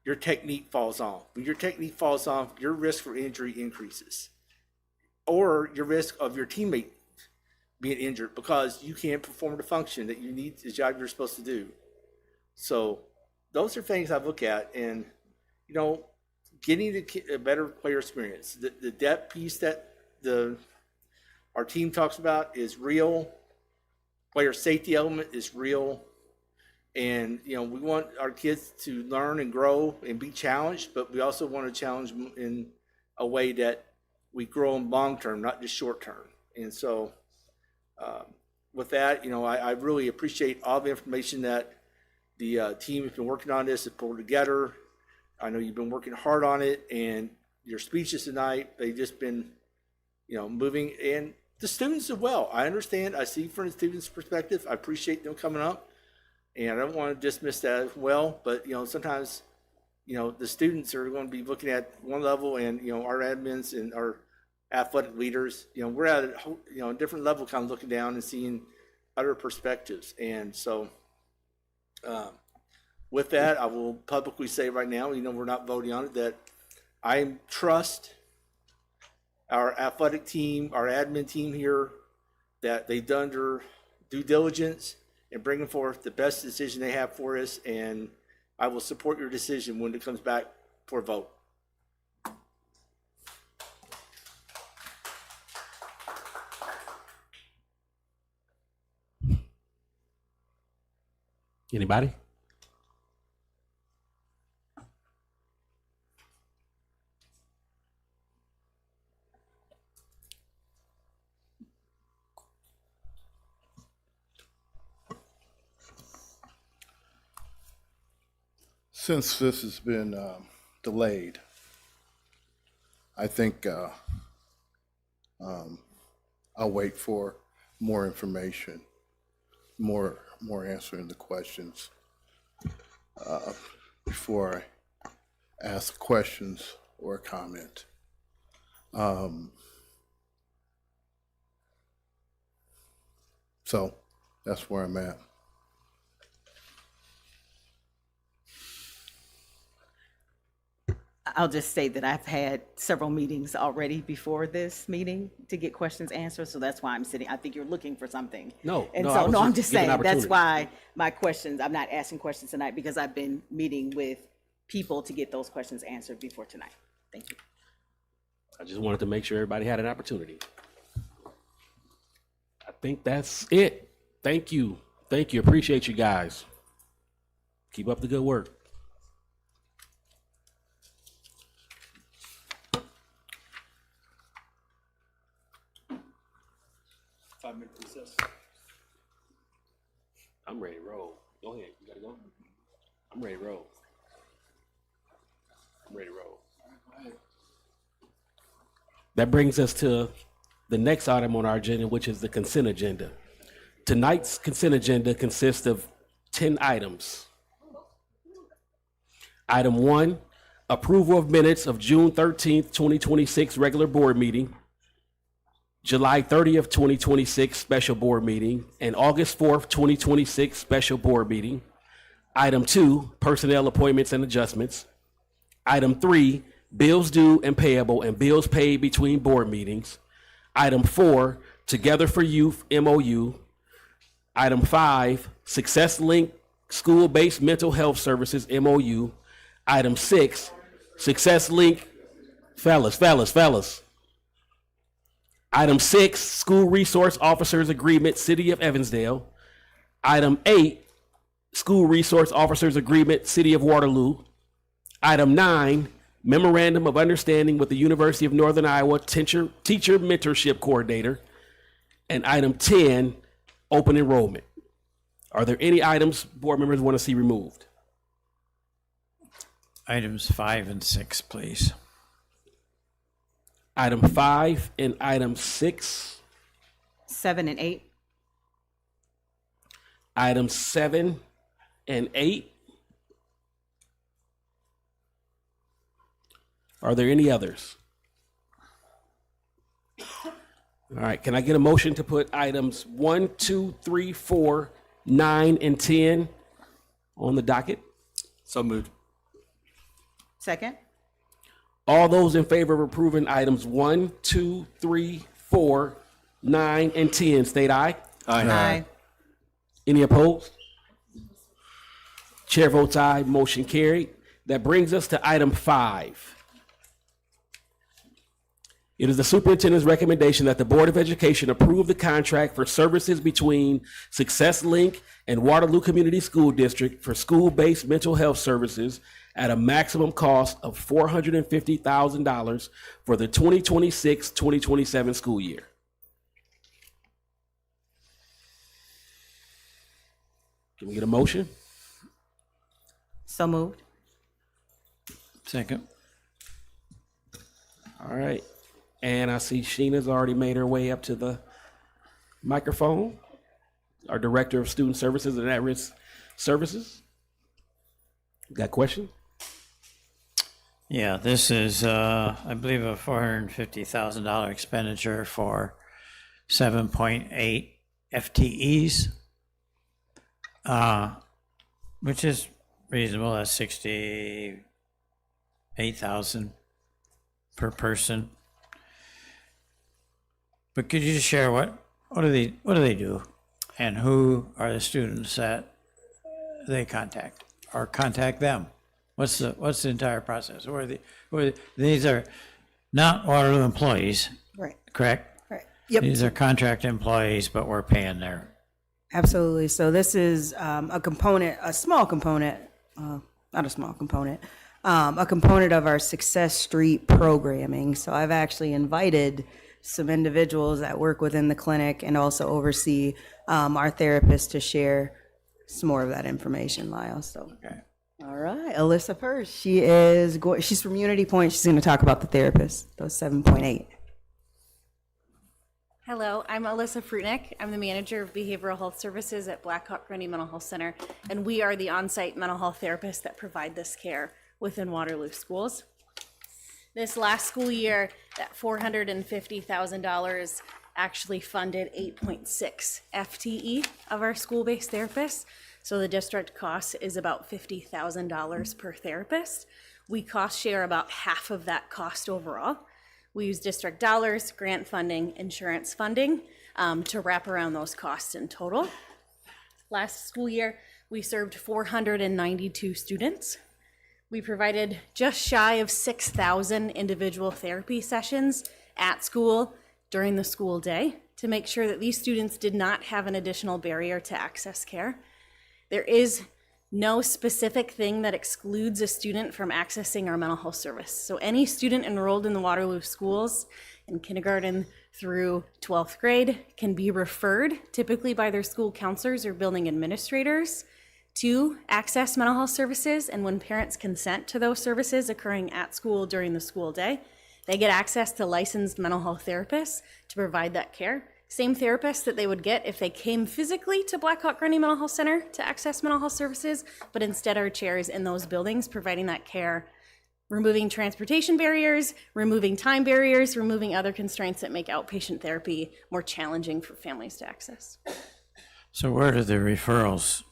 your technique falls off. When your technique falls off, your risk for injury increases, or your risk of your teammate being injured because you can't perform the function that you need, the job you're supposed to do. So those are things I look at, and getting a better player experience. The depth piece that our team talks about is real. Player safety element is real. And, we want our kids to learn and grow and be challenged, but we also want to challenge them in a way that we grow them long-term, not just short-term. And so with that, I really appreciate all the information that the team has been working on this, has pulled together. I know you've been working hard on it, and your speeches tonight, they've just been, moving, and the students as well. I understand. I see from the students' perspective. I appreciate them coming up, and I don't want to dismiss that as well. But sometimes, the students are going to be looking at one level, and our admins and our athletic leaders, we're at a different level, kind of looking down and seeing other perspectives, and so. With that, I will publicly say right now, we're not voting on it, that I trust our athletic team, our admin team here, that they've done their due diligence in bringing forth the best decision they have for us, and I will support your decision when it comes back for a vote. Anybody? Since this has been delayed, I think I'll wait for more information, more answering the questions before I ask questions or comment. So that's where I'm at. I'll just say that I've had several meetings already before this meeting to get questions answered, so that's why I'm sitting. I think you're looking for something. I'm just saying that's why my questions, I'm not asking questions tonight because I've been meeting with people to get those questions answered before tonight. Thank you. I just wanted to make sure everybody had an opportunity. think that's it. Thank you. Thank you. Appreciate you guys. Keep up the good work. I'm ready to roll. Go ahead. You gotta go. I'm ready to roll. I'm ready to roll. That brings us to the next item on our agenda, which is the consent agenda. Tonight's consent agenda consists of 10 items. Item 1, approval of minutes of June 13th, 2026 regular board meeting, July 30th, 2026 special board meeting, and August 4th, 2026 special board meeting. Item 2, personnel appointments and adjustments. Item 3, bills due and payable and bills paid between board meetings. Item 4, Together for Youth MOU. Item 5, Success Link School-Based Mental Health Services MOU. Item 6, Success Link, fellas. Item 6, School Resource Officers Agreement, City of Evansdale. Item 8, School Resource Officers Agreement, City of Waterloo. Item 9, Memorandum of Understanding with the University of Northern Iowa Teacher Mentorship Coordinator. And item 10, Open Enrollment. Are there any items board members want to see removed? Items 5 and 6, please. Item 5 and item 6. 7 and 8. Items 7 and 8. Are there any others? All right, can I get a motion to put items 1, 2, 3, 4, 9, and 10 on the docket? So moved. Second. All those in favor of approving items 1, 2, 3, 4, 9, and 10, state aye. Aye. Any opposed? Chair votes aye, motion carried. That brings us to item 5. It is the superintendent's recommendation that the Board of Education approve the contract for services between Success Link and Waterloo Community School District for school-based mental health services at a maximum cost of $450,000 for the 2026-2027 school year. Can we get a motion? So moved. Second. All right. And I see Sheena's already made her way up to the microphone. Our Director of Student Services and At-Risk Services. Got a question? Yeah, this is, I believe, a $450,000 expenditure for 7.8 FTEs, which is reasonable. That's $68,000 per person. But could you just share what do they do, and who are the students that they contact or contact them? What's the entire process? These are not Waterloo employees, Right. correct? Right. Yep. These are contract employees, but we're paying their. Absolutely. So this is a component, a small component, not a small component, a component of our Success Street programming. So I've actually invited some individuals that work within the clinic and also oversee our therapists to share some more of that information, Lyle. So, okay. All right, Alyssa first. She's from Unity Point. She's going to talk about the therapist, those 7.8. Hello, I'm Alyssa Fruitnick. I'm the manager of behavioral health services at Blackhawk Grundy Mental Health Center, and we are the on-site mental health therapists that provide this care within Waterloo schools. This last school year, that $450,000 actually funded 8.6 FTE of our school-based therapists. So the district cost is about $50,000 per therapist. We cost share about half of that cost overall. We use district dollars, grant funding, insurance funding to wrap around those costs in total. Last school year, we served 492 students. We provided just shy of 6,000 individual therapy sessions at school during the school day to make sure that these students did not have an additional barrier to access care. There is no specific thing that excludes a student from accessing our mental health service. So any student enrolled in the Waterloo schools in kindergarten through 12th grade can be referred, typically by their school counselors or building administrators, to access mental health services. And when parents consent to those services occurring at school during the school day, they get access to licensed mental health therapists to provide that care. Same therapists that they would get if they came physically to Black Hawk Gurney Mental Health Center to access mental health services, but instead our chairs in those buildings providing that care, removing transportation barriers, removing time barriers, removing other constraints that make outpatient therapy more challenging for families to access. So where do the referrals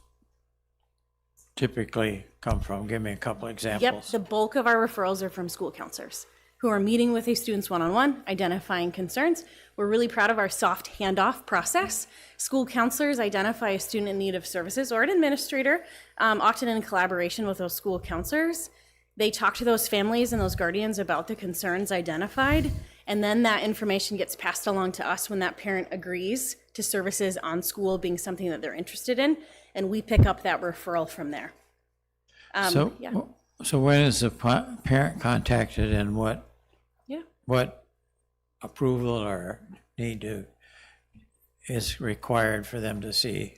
typically come from? Give me a couple examples. Yep, the bulk of our referrals are from school counselors who are meeting with these students one-on-one, identifying concerns. We're really proud of our soft handoff process. School counselors identify a student in need of services or an administrator, often in collaboration with those school counselors. They talk to those families and those guardians about the concerns identified, and then that information gets passed along to us when that parent agrees to services on school being something that they're interested in, and we pick up that referral from there. So when is the parent contacted, and what approval or need is required for them to see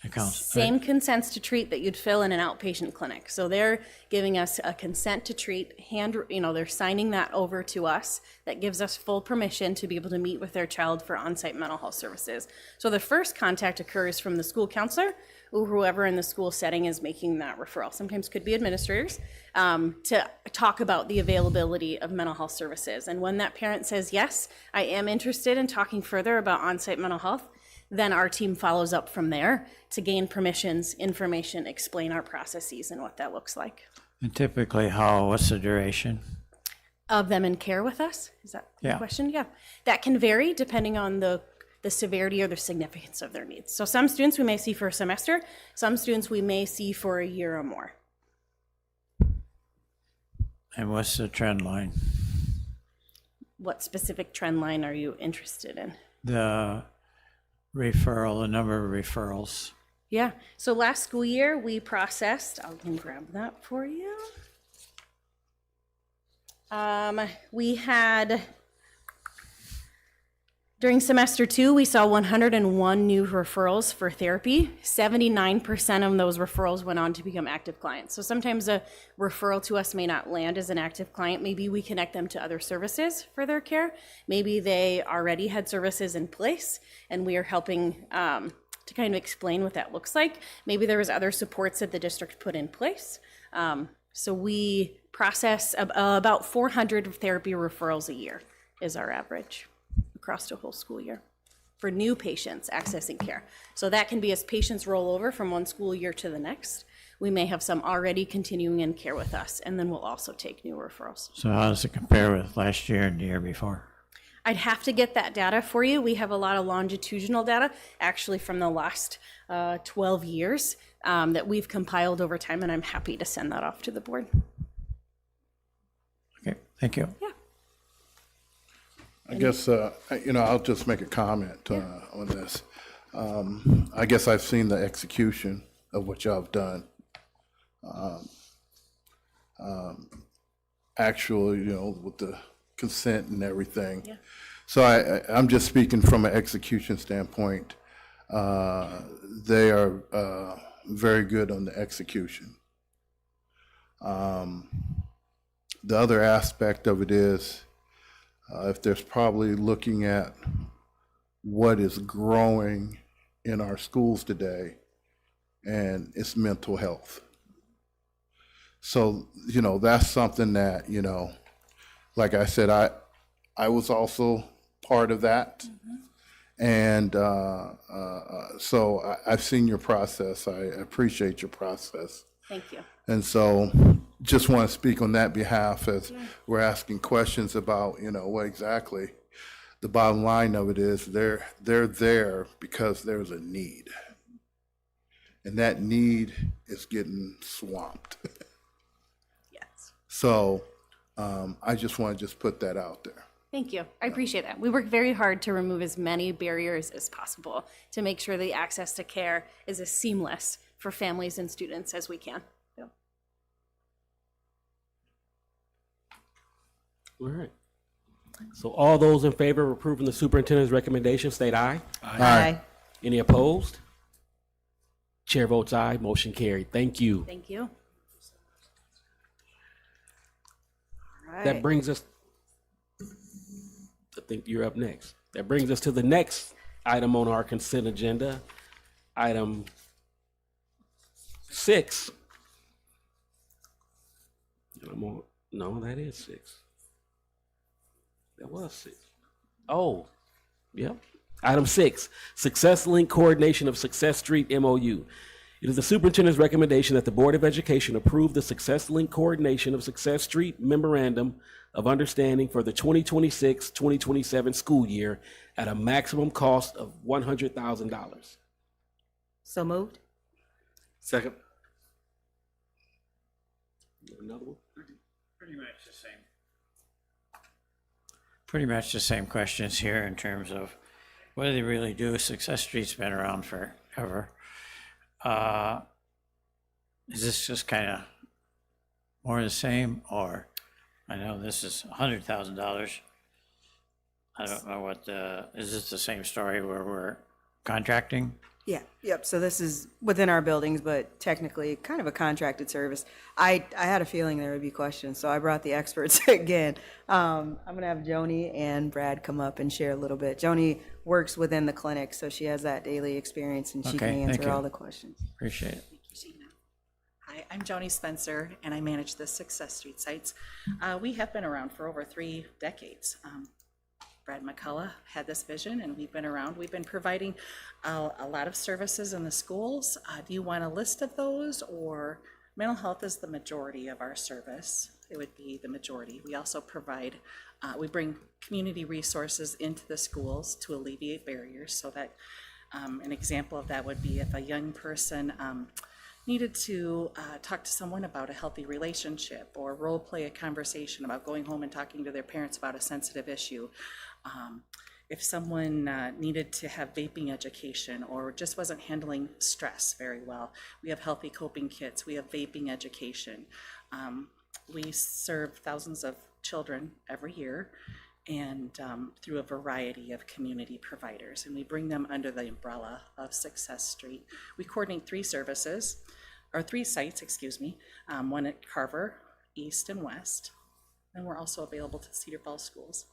the counselor? Same consents to treat that you'd fill in an outpatient clinic. So they're giving us a consent to treat, they're signing that over to us. That gives us full permission to be able to meet with their child for on-site mental health services. So the first contact occurs from the school counselor or whoever in the school setting is making that referral. Sometimes could be administrators, to talk about the availability of mental health services. And when that parent says, yes, I am interested in talking further about on-site mental health, then our team follows up from there to gain permissions, information, explain our processes and what that looks like. And typically what's the duration? Of them in care with us? Is that the question? Yeah. That can vary depending on the severity or the significance of their needs. So some students we may see for a semester, some students we may see for a year or more. And what's the trend line? What specific trend line are you interested in? The number of referrals. Yeah, so last school year we processed, I'll grab that for you. We had, during semester 2, we saw 101 new referrals for therapy. 79% of those referrals went on to become active clients. So sometimes a referral to us may not land as an active client. Maybe we connect them to other services for their care. Maybe they already had services in place and we are helping to kind of explain what that looks like. Maybe there was other supports that the district put in place. So we process about 400 therapy referrals a year is our average across the whole school year for new patients accessing care. So that can be as patients roll over from one school year to the next. We may have some already continuing in care with us, and then we'll also take new referrals. So how does it compare with last year and the year before? I'd have to get that data for you. We have a lot of longitudinal data, actually from the last 12 years that we've compiled over time, and I'm happy to send that off to the board. Okay, thank you. Yeah. I guess, I'll just make a comment on this. I guess I've seen the execution of what y'all have done. Actually, with the consent and everything. Yeah. So I'm just speaking from an execution standpoint. They are very good on the execution. The other aspect of it is, if there's probably looking at what is growing in our schools today, and it's mental health. So, that's something that, like I said, I was also part of that. Mm-hmm. And so I've seen your process. I appreciate your process. Thank you. And so just want to speak on that behalf as we're asking questions about, what exactly the bottom line of it is. They're there because there's a need. And that need is getting swamped. Yes. So I just want to put that out there. Thank you. I appreciate that. We work very hard to remove as many barriers as possible to make sure the access to care is as seamless for families and students as we can. Yeah. All right. So all those in favor of approving the superintendent's recommendation, state aye. Aye. Any opposed? Chair votes aye, motion carried. Thank you. Thank you. That brings us, I think you're up next. That brings us to the next item on our consent agenda, item 6. No, that is 6. That was 6. Oh, yep. Item 6, Success Link Coordination of Success Street MOU. It is the superintendent's recommendation that the Board of Education approve the Success Link Coordination of Success Street Memorandum of Understanding for the 2026-2027 school year at a maximum cost of $100,000. So moved. Second. Another one? Pretty much the same. Pretty much the same questions here in terms of what do they really do? Success Street's been around forever. Is this just kind of more of the same, or I know this is $100,000. I don't know what is this the same story where we're contracting? Yeah, yep. So this is within our buildings, but technically kind of a contracted service. I had a feeling there would be questions, so I brought the experts again. I'm gonna have Joni and Brad come up and share a little bit. Joni works within the clinic, so she has that daily experience and she can Okay, thank answer you. all the questions. Appreciate it. Hi, I'm Joni Spencer, and I manage the Success Street sites. We have been around for over 3 decades. Brad McCullough had this vision, and we've been around. We've been providing a lot of services in the schools. Do you want a list of those, or mental health is the majority of our service? It would be the majority. We also provide, we bring community resources into the schools to alleviate barriers, so that an example of that would be if a young person needed to talk to someone about a healthy relationship, or role play a conversation about going home and talking to their parents about a sensitive issue. If someone needed to have vaping education or just wasn't handling stress very well, we have healthy coping kits, we have vaping education. We serve thousands of children every year, and through a variety of community providers, and we bring them under the umbrella of Success Street. We coordinate 3 services, or 3 sites, excuse me, one at Carver, East and West, and we're also available to Cedar Falls schools.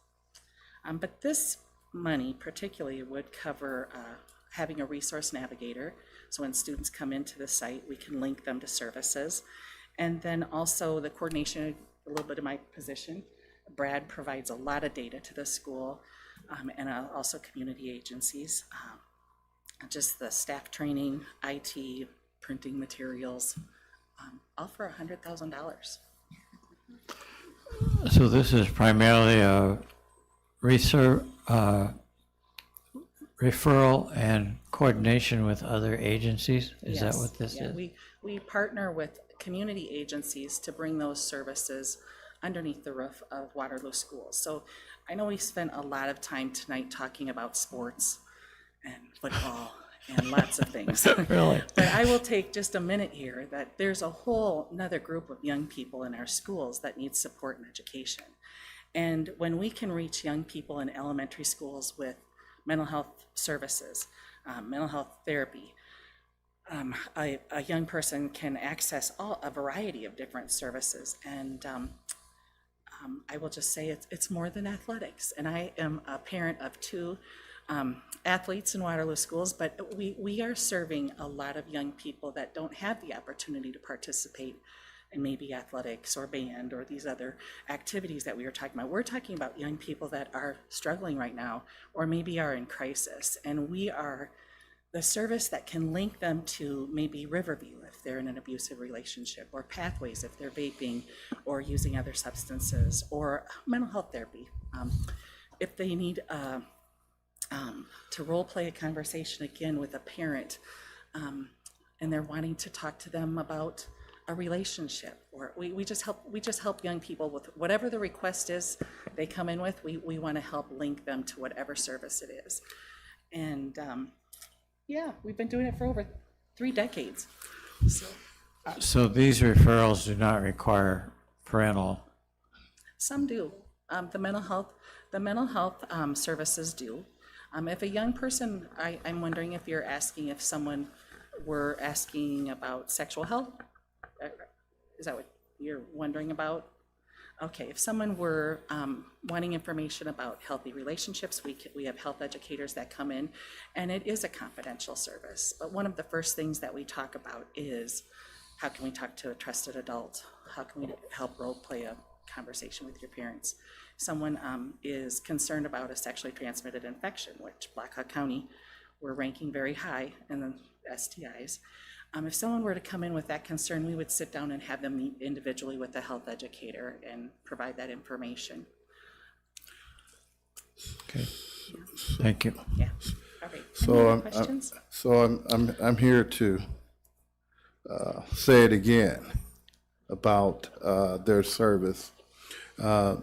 But this money particularly would cover having a resource navigator, so when students come into the site, we can link them to services, and then also the coordination, a little bit of my position. Brad provides a lot of data to the school, and also community agencies. Just the staff training, IT, printing materials, all for $100,000. So this is primarily a referral and coordination with other agencies? Is that what this is? We partner with community agencies to bring those services underneath the roof of Waterloo schools. So I know we spent a lot of time tonight talking about sports and football and lots of things. Really? But I will take just a minute here that there's a whole another group of young people in our schools that need support and education. And when we can reach young people in elementary schools with mental health services, mental health therapy, a young person can access a variety of different services. And I will just say it's more than athletics. And I am a parent of 2 athletes in Waterloo schools, but we are serving a lot of young people that don't have the opportunity to participate in maybe athletics or band or these other activities that we were talking about. We're talking about young people that are struggling right now or maybe are in crisis, and we are the service that can link them to maybe Riverview if they're in an abusive relationship, or Pathways if they're vaping or using other substances, or mental health therapy. If they need to role play a conversation again with a parent, and they're wanting to talk to them about a relationship, or we just help young people with whatever the request is they come in with. We want to help link them to whatever service it is. And yeah, we've been doing it for over 3 decades. So these referrals do not require parental. Some do. The mental health services do. If a young person, I'm wondering if you're asking if someone were asking about sexual health. Is that what you're wondering about? Okay, if someone were wanting information about healthy relationships, we have health educators that come in, and it is a confidential service. But one of the first things that we talk about is how can we talk to a trusted adult? How can we help role play a conversation with your parents? Someone is concerned about a sexually transmitted infection, which Black Hawk County, we're ranking very high in the STIs. If someone were to come in with that concern, we would sit down and have them meet individually with a health educator and provide that information. Okay. Thank you. Yeah. All right. So I'm here to say it again about their service. I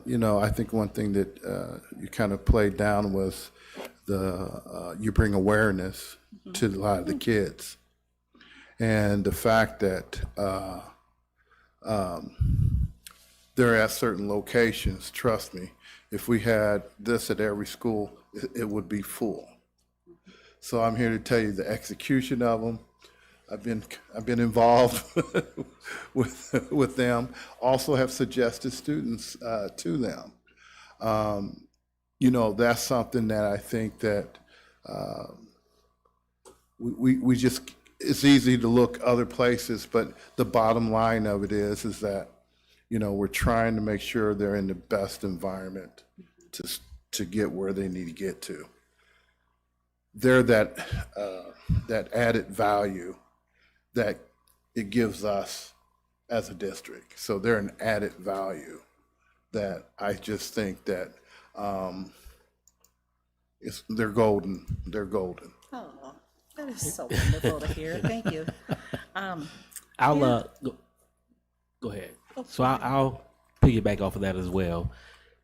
think one thing that you kind of played down was you bring awareness to a lot of the kids. And the fact that they're at certain locations, trust me, if we had this at every school, it would be full. So I'm here to tell you the execution of them. I've been involved with them. Also have suggested students to them. That's something that I think that we just. It's easy to look other places, but the bottom line of it is that we're trying to make sure they're in the best environment to get where they need to get to. They're that added value that it gives us as a district. So they're an added value that I just think that they're golden. They're golden. Oh, that is so wonderful to hear. Thank you. I'll go ahead. So I'll piggyback off of that as well.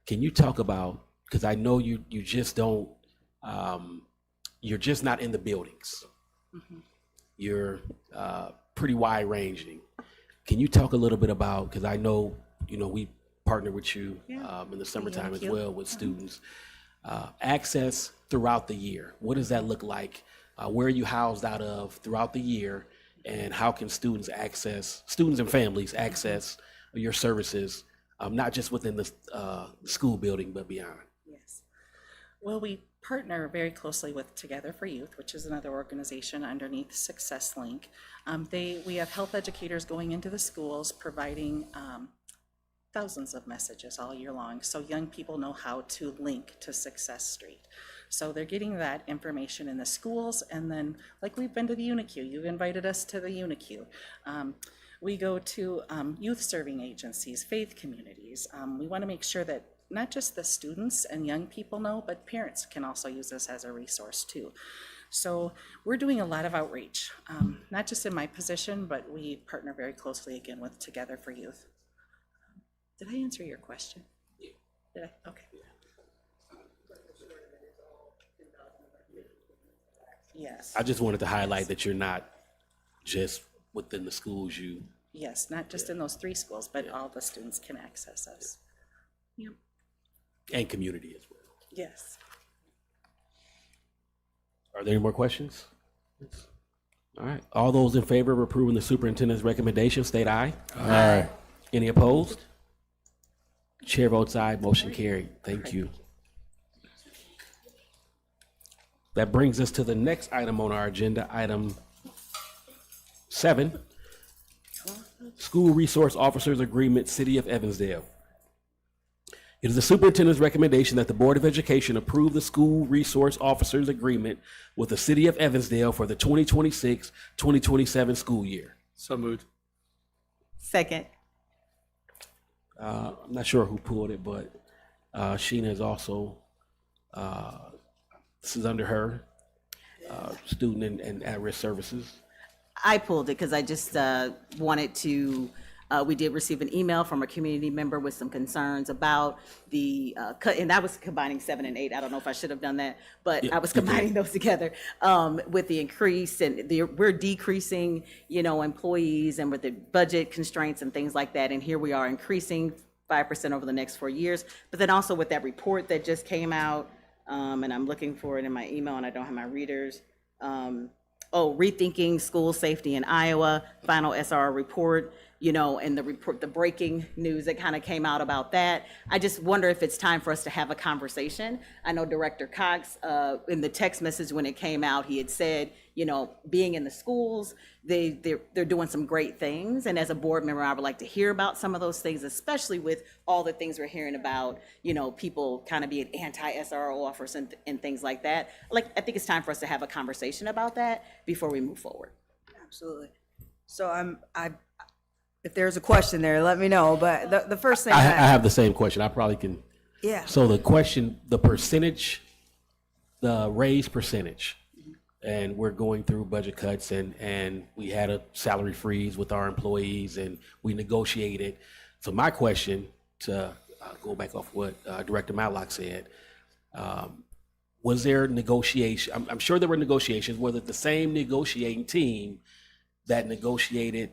Can you talk about, because I know you just don't, you're just not in the buildings. Mm-hmm. You're pretty wide ranging. Can you talk a little bit about, because I know, we partner with you in the summertime as well with students. Access throughout the year. What does that look like? Where are you housed out of throughout the year? And how can students and families access your services, not just within the school building, but beyond? Yes. Well, we partner very closely with Together for Youth, which is another organization underneath Success Link. We have health educators going into the schools providing thousands of messages all year long, so young people know how to link to Success Street. So they're getting that information in the schools, and then, like, we've been to the UNIQ. You've invited us to the UNIQ. We go to youth serving agencies, faith communities. We want to make sure that not just the students and young people know, but parents can also use this as a resource too. So we're doing a lot of outreach, not just in my position, but we partner very closely again with Together for Youth. Did I answer your question? Yeah. Did I? Okay. Yes. I just wanted to highlight that you're not just within the schools. Yes, not just in those 3 schools, but all the students can access us. Yep. And community as well. Yes. Are there any more questions? All right. All those in favor of approving the superintendent's recommendation, state aye. Aye. Any opposed? Chair votes aye. Motion carried. Thank you. That brings us to the next item on our agenda, item 7, School Resource Officers Agreement, City of Evansdale. It is the superintendent's recommendation that the Board of Education approve the School Resource Officers Agreement with the City of Evansdale for the 2026-2027 school year. So moved. Second. I'm not sure who pulled it, but Sheena is also, this is under her, student and at-risk services. I pulled it because I just wanted to, we did receive an email from a community member with some concerns about the, and I was combining 7 and 8. I don't know if I should have done that, but I was combining those together with the increase and we're decreasing, employees and with the budget constraints and things like that. And here we are increasing 5% over the next 4 years. But then also with that report that just came out, and I'm looking for it in my email and I don't have my readers. Rethinking school safety in Iowa, final SRO report, and the report, the breaking news that kind of came out about that. I just wonder if it's time for us to have a conversation. I know Director Cox, in the text message when it came out, he had said, being in the schools, they're doing some great things. And as a board member, I would like to hear about some of those things, especially with all the things we're hearing about, people kind of being anti-SRO offers and things like that. I think it's time for us to have a conversation about that before we move forward. Absolutely. So if there's a question there, let me know. But the first thing I have the same question. I probably can. Yeah. So the question, the percentage, the raise percentage, and we're going through budget cuts and we had a salary freeze with our employees and we negotiated. So my question to go back off what Director Matlock said, was there negotiation? I'm sure there were negotiations. Was it the same negotiating team that negotiated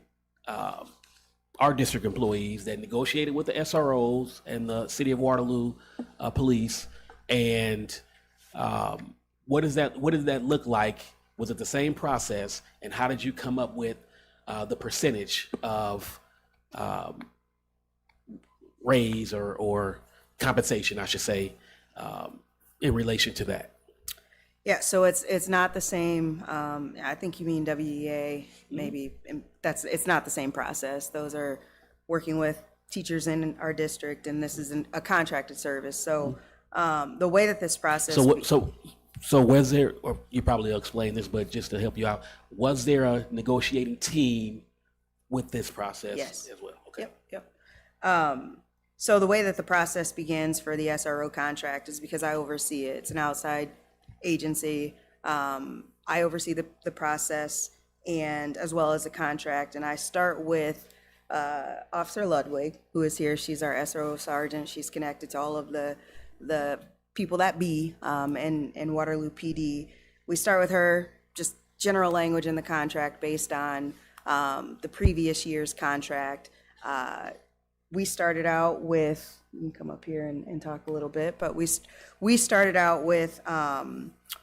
our district employees, that negotiated with the SROs and the City of Waterloo police? And what does that look like? Was it the same process? And how did you come up with the percentage of raise or compensation, I should say, in relation to that? Yeah, so it's not the same. I think you mean WEA, maybe. It's not the same process. Those are working with teachers in our district, and this is a contracted service. So the way that this process. So was there, or you probably will explain this, but just to help you out, was there a negotiating team with this process as well? Okay. Yep. So the way that the process begins for the SRO contract is because I oversee it. It's an outside agency. I oversee the process and as well as the contract. And I start with Officer Ludwig, who is here. She's our SRO sergeant. She's connected to all of the people that be in Waterloo PD. We start with her, just general language in the contract based on the previous year's contract. We started out with, you can come up here and talk a little bit, but we started out with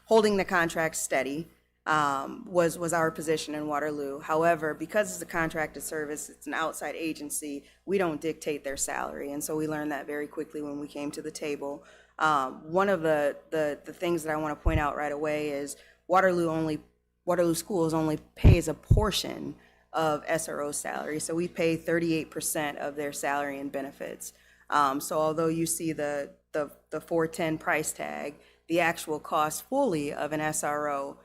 holding the contract steady, was our position in Waterloo. However, because it's a contracted service, it's an outside agency, we don't dictate their salary. And so we learned that very quickly when we came to the table. One of the things that I want to point out right away is Waterloo Schools only pays a portion of SRO salary. So we pay 38% of their salary and benefits. So although you see the 410 price tag, the actual cost fully of an SRO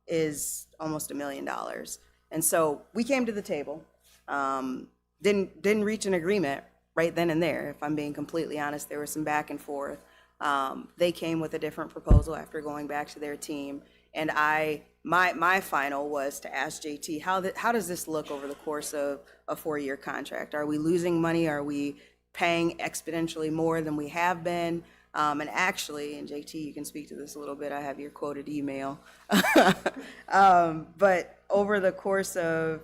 is almost $1 million. And so we came to the table, didn't reach an agreement right then and there. If I'm being completely honest, there was some back and forth. They came with a different proposal after going back to their team. And my final was to ask JT, how does this look over the course of a 4-year contract? Are we losing money? Are we paying exponentially more than we have been? And actually, and JT, you can speak to this a little bit, I have your quoted email. But over the course of,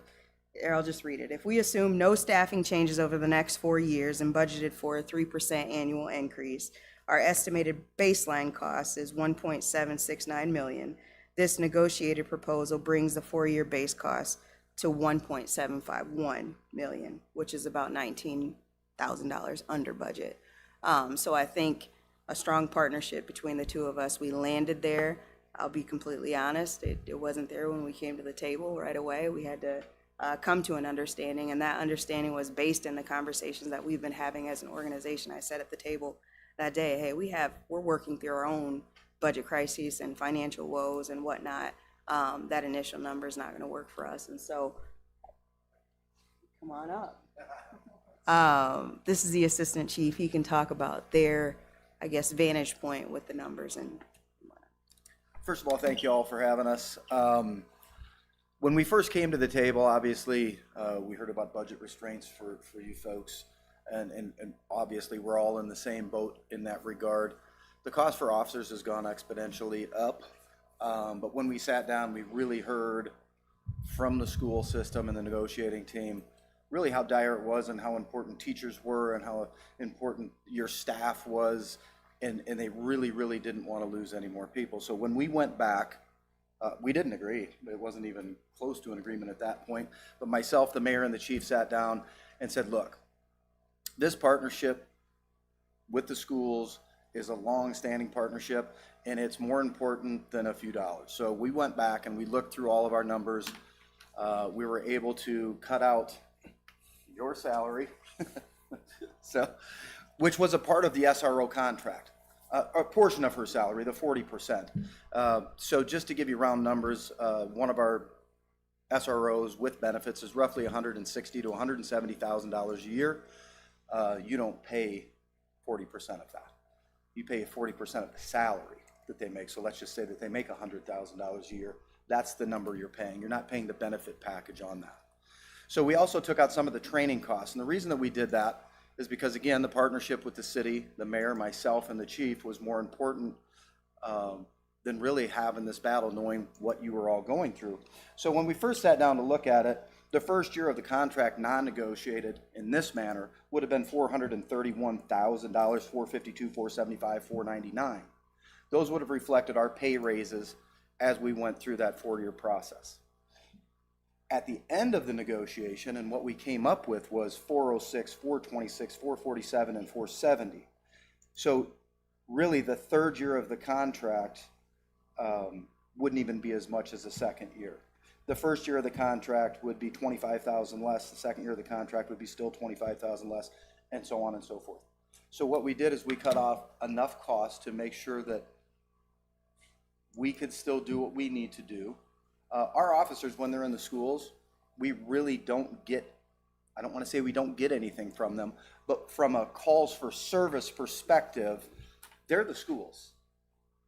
I'll just read it. If we assume no staffing changes over the next 4 years and budgeted for a 3% annual increase, our estimated baseline cost is $1.769 million. This negotiated proposal brings the 4-year base cost to $1.751 million, which is about $19,000 under budget. So I think a strong partnership between the two of us. We landed there. I'll be completely honest. It wasn't there when we came to the table right away. We had to come to an understanding, and that understanding was based in the conversations that we've been having as an organization. I said at the table that day, hey, we're working through our own budget crises and financial woes and whatnot. That initial number is not going to work for us. And so, come on up. This is the assistant chief. He can talk about their, I guess, vantage point with the numbers. And first of all, thank you all for having us. when we first came to the table, obviously, we heard about budget restraints for you folks, and obviously we're all in the same boat in that regard. The cost for officers has gone exponentially up, but when we sat down, we really heard from the school system and the negotiating team really how dire it was and how important teachers were and how important your staff was, and they really, really didn't want to lose any more people. So when we went back, we didn't agree. It wasn't even close to an agreement at that point. But myself, the mayor, and the chief sat down and said, look, this partnership with the schools is a long-standing partnership, and it's more important than a few dollars. So we went back and we looked through all of our numbers. We were able to cut out your salary, so, which was a part of the SRO contract, a portion of her salary, the 40%. So just to give you round numbers, one of our SROs with benefits is roughly $160,000 to $170,000 a year. You don't pay 40% of that. You pay 40% of the salary that they make. So let's just say that they make $100,000 a year. That's the number you're paying. You're not paying the benefit package on that. So we also took out some of the training costs. And the reason that we did that is because, again, the partnership with the city, the mayor, myself, and the chief was more important than really having this battle, knowing what you were all going through. So when we first sat down to look at it, the first year of the contract non-negotiated in this manner would have been $431,000, $452,000, $475,000, $499,000. Those would have reflected our pay raises as we went through that 4-year process. At the end of the negotiation, and what we came up with was $406,000, $426,000, $447,000, and $470,000. So really the third year of the contract wouldn't even be as much as the second year. The first year of the contract would be $25,000 less. The second year of the contract would be still $25,000 less, and so on and so forth. So what we did is we cut off enough costs to make sure that we could still do what we need to do. Our officers, when they're in the schools, we really don't get, I don't want to say we don't get anything from them, but from a calls for service perspective, they're the schools.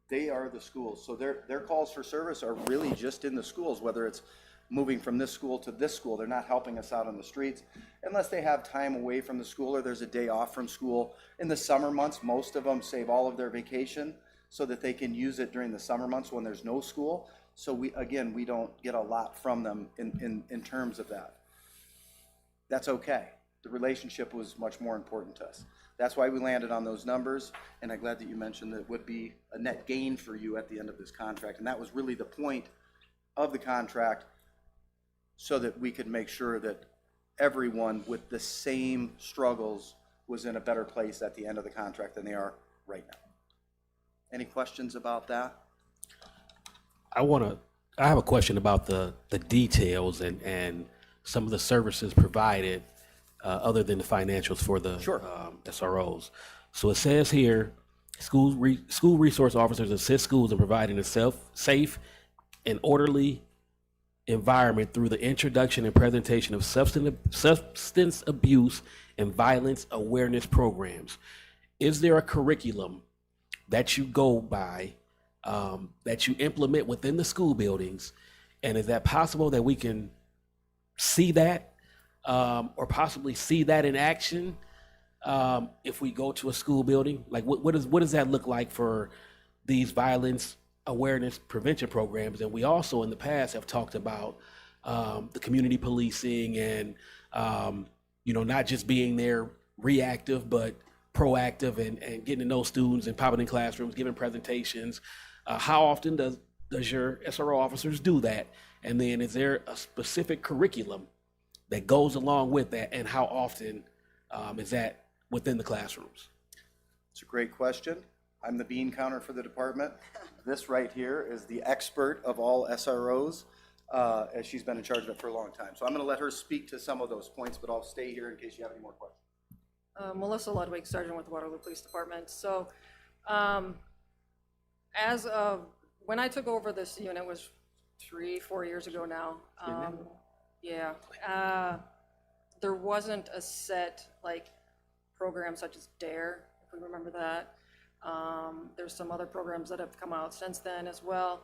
They are the schools. So their calls for service are really just in the schools, whether it's moving from this school to this school. They're not helping us out on the streets unless they have time away from the school or there's a day off from school. In the summer months, most of them save all of their vacation so that they can use it during the summer months when there's no school. So we don't get a lot from them in terms of that. That's okay. The relationship was much more important to us. That's why we landed on those numbers, and I'm glad that you mentioned that it would be a net gain for you at the end of this contract. And that was really the point of the contract, so that we could make sure that everyone with the same struggles was in a better place at the end of the contract than they are right now. Any questions about that? I have a question about the details and some of the services provided other than the financials for the SROs. So it says here, school resource officers assist schools in providing a safe and orderly environment through the introduction and presentation of substance abuse and violence awareness programs. Is there a curriculum that you go by that you implement within the school buildings, and is that possible that we can see that or possibly see that in action if we go to a school building? Like what does that look like for these violence awareness prevention programs? And we also in the past have talked about the community policing and not just being there reactive but proactive and getting to know students and popping in classrooms, giving presentations. How often does your SRO officers do that? And then is there a specific curriculum that goes along with that, and how often is that within the classrooms? It's a great question. I'm the bean counter for the department. This right here is the expert of all SROs, as she's been in charge of it for a long time. So I'm going to let her speak to some of those points, but I'll stay here in case you have any more questions. Melissa Ludwig, Sergeant with the Waterloo Police Department. So as of when I took over this unit was 3-4 years ago now. There wasn't a set program such as DARE, if we remember that. There's some other programs that have come out since then as well.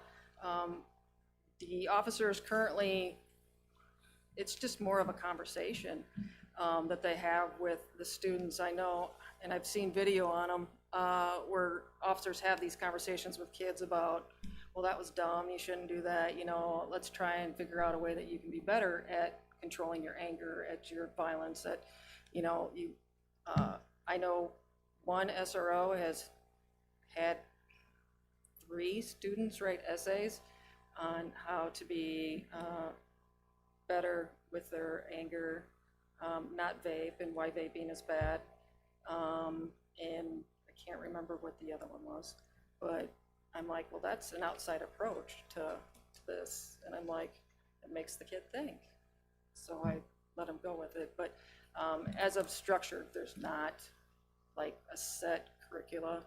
the officers currently, it's just more of a conversation that they have with the students. I know, and I've seen video on them, where officers have these conversations with kids about, well, that was dumb, you shouldn't do that, you know, let's try and figure out a way that you can be better at controlling your anger, at your violence, at, you know, I know one SRO has had 3 students write essays on how to be better with their anger, not vape, and why vaping is bad. And I can't remember what the other one was, but I'm like, well, that's an outside approach to this. And I'm like, it makes the kid think. So I let him go with it. But as of structure, there's not like a set curricula,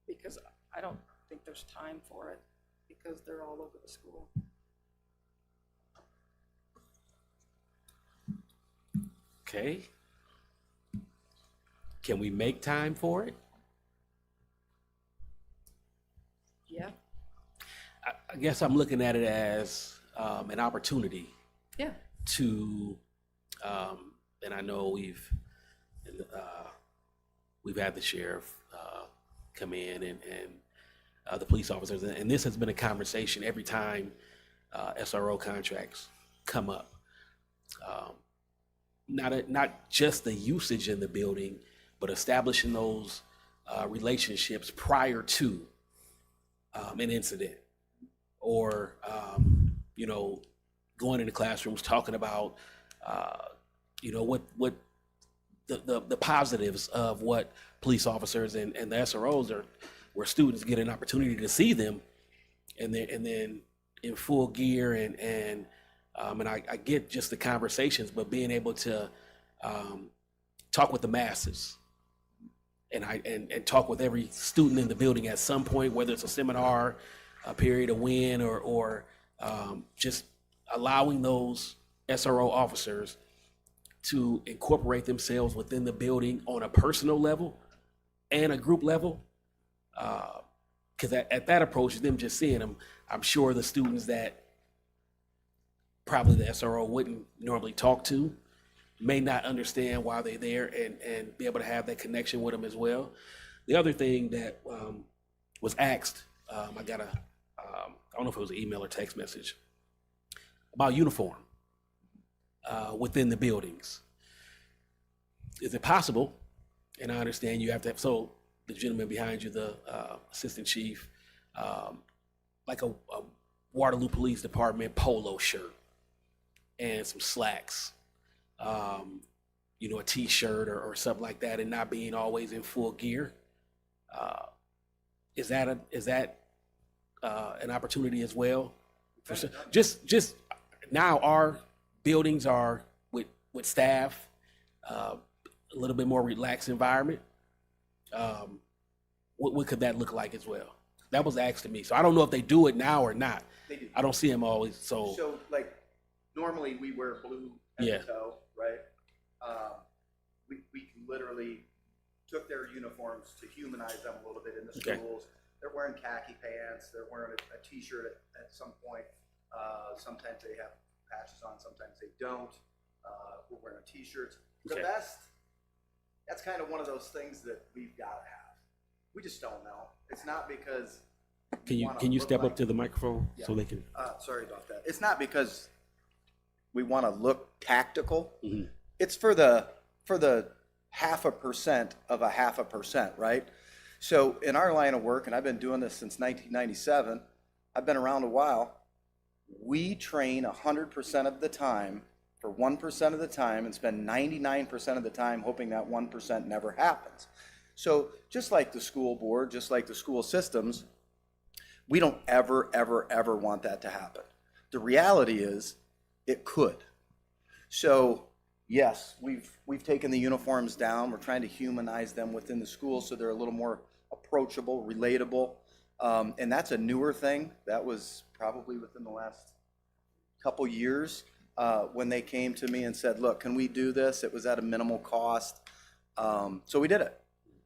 because I don't think there's time for it, because they're all over the school. Okay. Can we make time for it? Yeah. I guess I'm looking at it as an opportunity. Yeah. To, and I know we've had the sheriff come in and the police officers, and this has been a conversation every time SRO contracts come up. Not just the usage in the building, but establishing those relationships prior to an incident, or you know, going into classrooms talking about you know, what the positives of what police officers and the SROs are, where students get an opportunity to see them, and then in full gear, and I get just the conversations, but being able to talk with the masses, and talk with every student in the building at some point, whether it's a seminar, a period, a win, or just allowing those SRO officers to incorporate themselves within the building on a personal level and a group level. Because at that approach, them just seeing them, I'm sure the students that probably the SRO wouldn't normally talk to may not understand why they're there, and be able to have that connection with them as well. The other thing that was asked, I got I don't know if it was an email or text message, about uniform within the buildings. Is it possible, and I understand you have to have, so the gentleman behind you, the assistant chief, like a Waterloo Police Department polo shirt and some slacks, you know, a t-shirt or something like that, and not being always in full gear. Is that an opportunity as well? Just now, our buildings are with staff, a little bit more relaxed environment. What could that look like as well? That was asked to me, so I don't know if they do it now or not. They do. I don't see them always. So like, normally we wear blue at the toe, right? We literally took their uniforms to humanize them a little bit in the schools. They're wearing khaki pants. They're wearing a t-shirt at some point. Sometimes they have patches on. Sometimes they don't. We're wearing t-shirts. The best. That's kind of one of those things that we've got to have. We just don't know. It's not because. Can you step up to the microphone so they can? Sorry about that. It's not because we want to look tactical. Mm-hmm. It's for the 0.5% of a 0.5%, right? So in our line of work, and I've been doing this since 1997, I've been around a while, we train 100% of the time for 1% of the time and spend 99% of the time hoping that 1% never happens. So just like the school board, just like the school systems, we don't ever, ever, ever want that to happen. The reality is it could. So yes, we've taken the uniforms down. We're trying to humanize them within the school so they're a little more approachable, relatable. And that's a newer thing. That was probably within the last couple years when they came to me and said, look, can we do this? It was at a minimal cost. So we did it.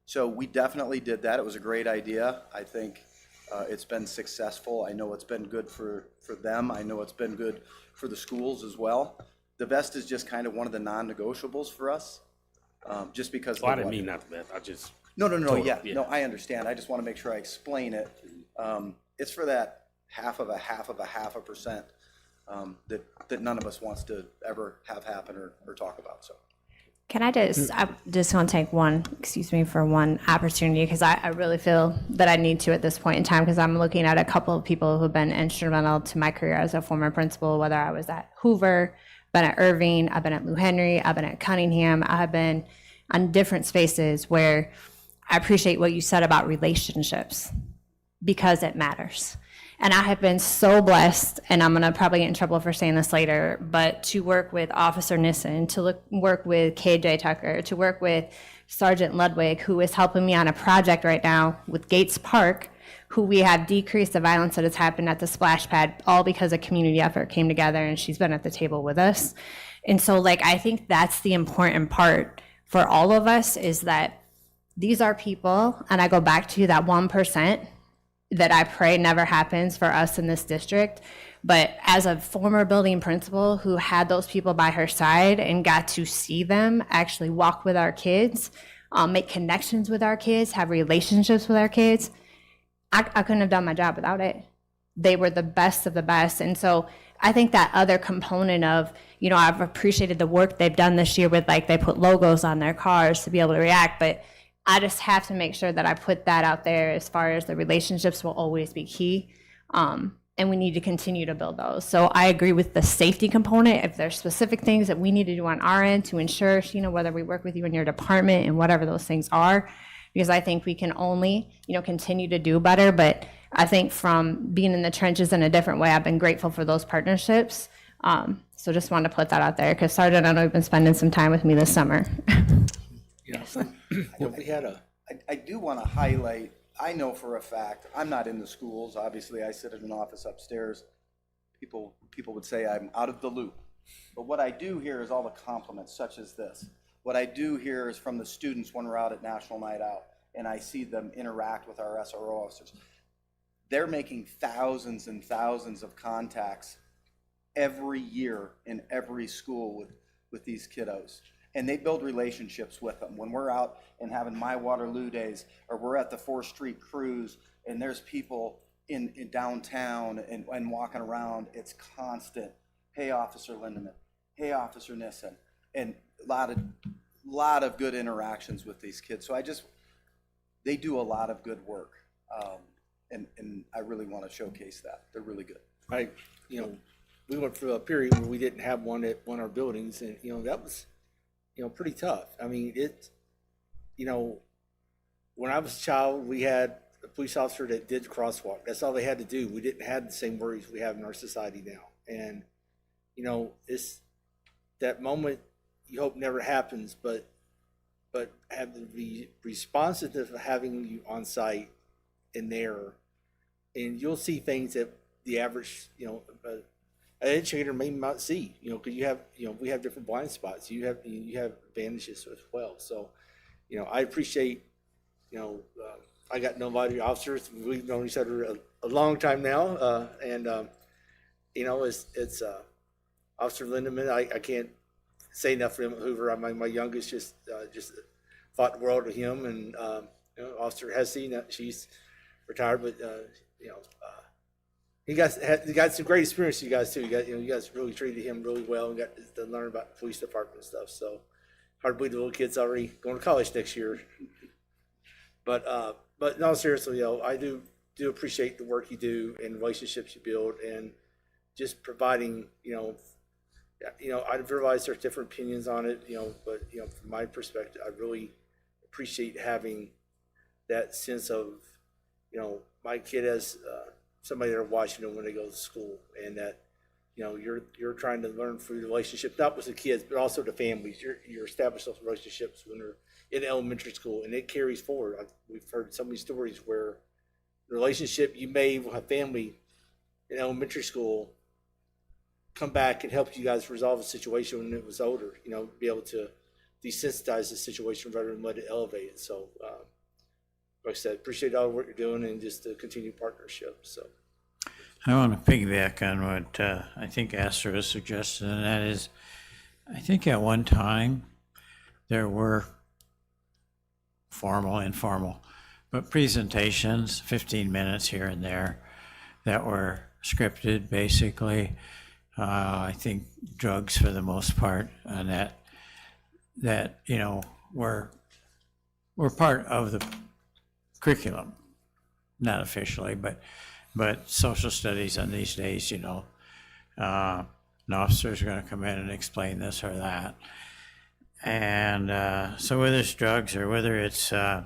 So we definitely did that. It was a great idea. I think It's been successful. I know it's been good for them. I know it's been good for the schools as well. The vest is just kind of one of the non-negotiables for us, just because. Well, I didn't mean not the best. I just. No, Total, yeah, no, I understand. I just want to make sure I explain it. It's for that half of a percent that none of us wants to ever have happen or talk about, so. Can I just want to take one opportunity, because I really feel that I need to at this point in time, because I'm looking at a couple of people who've been instrumental to my career as a former principal, whether I was at Hoover, been at Irving, I've been at Lou Henry, I've been at Cunningham, I have been on different spaces where I appreciate what you said about relationships, because it matters. And I have been so blessed, and I'm gonna probably get in trouble for saying this later, but to work with Officer Nissen, to work with KJ Tucker, to work with Sergeant Ludwig, who is helping me on a project right now with Gates Park, who we have decreased the violence that has happened at the splash pad, all because a community effort came together, and she's been at the table with us. And so, like, I think that's the important part for all of us, is that these are people, and I go back to that 1%, that I pray never happens for us in this district. But as a former building principal who had those people by her side and got to see them actually walk with our kids, make connections with our kids, have relationships with our kids, I couldn't have done my job without it. They were the best of the best. And so I think that other component of, you know, I've appreciated the work they've done this year with, like, they put logos on their cars to be able to react, but I just have to make sure that I put that out there, as far as the relationships will always be key. And we need to continue to build those. So I agree with the safety component. If there's specific things that we need to do on our end to ensure, you know, whether we work with you in your department and whatever those things are, because I think we can only, you know, continue to do better. But I think from being in the trenches in a different way, I've been grateful for those partnerships. So just wanted to put that out there, because Sergeant, I know you've been spending some time with me this summer. Yes. I do want to highlight, I know for a fact, I'm not in the schools, obviously I sit in an office upstairs. People would say I'm out of the loop. But what I do hear is all the compliments, such as this. What I do hear is from the students when we're out at National Night Out, and I see them interact with our SRO officers. They're making thousands and thousands of contacts every year in every school with these kiddos. And they build relationships with them. When we're out and having my Waterloo days, or we're at the 4th Street cruise, and there's people in downtown and walking around, it's constant. Hey, Officer Lindeman. Hey, Officer Nissen. And a lot of good interactions with these kids. So they do a lot of good work. And I really want to showcase that. They're really good. We went through a period where we didn't have one at one of our buildings, and, that was, pretty tough. I mean, when I was a child, we had a police officer that did crosswalk. That's all they had to do. We didn't have the same worries we have in our society now. And, it's that moment you hope never happens, but have the responsiveness of having you on site and there, and you'll see things that the average, an educator may not see, because we have different blind spots. You have advantages as well. So, I appreciate, I got to know a lot of your officers. We've known each other a long time now, and it's Officer Lindeman. I can't say enough for him at Hoover. My youngest just thought the world of him, and Officer Hesse. She's retired, but he got some great experience. You guys too. You guys really treated him really well and got to learn about the police department and stuff. So hard to believe the little kid's already going to college next year. But no, seriously, I do appreciate the work you do and relationships you build, and just providing, I realize there's different opinions on it, but from my perspective, I really appreciate having that sense of, my kid has somebody there watching them when they go to school, and that you're trying to learn through the relationship, not with the kids but also the families. You're establishing those relationships when they're in elementary school, and it carries forward. We've heard so many stories where the relationship you made with a family in elementary school come back and help you guys resolve a situation when it was older. Be able to desensitize the situation rather than let it elevate it. So like I said, appreciate all the work you're doing and just the continued partnership, so. I want to piggyback on what I think Astor was suggesting, and that is, I think at one time there were formal, informal, but presentations, 15 minutes here and there, that were scripted basically. I think drugs for the most part, and that you know were part of the curriculum, not officially, but social studies on these days, you know, an officer's going to come in and explain this or that. And so whether it's drugs or whether it's the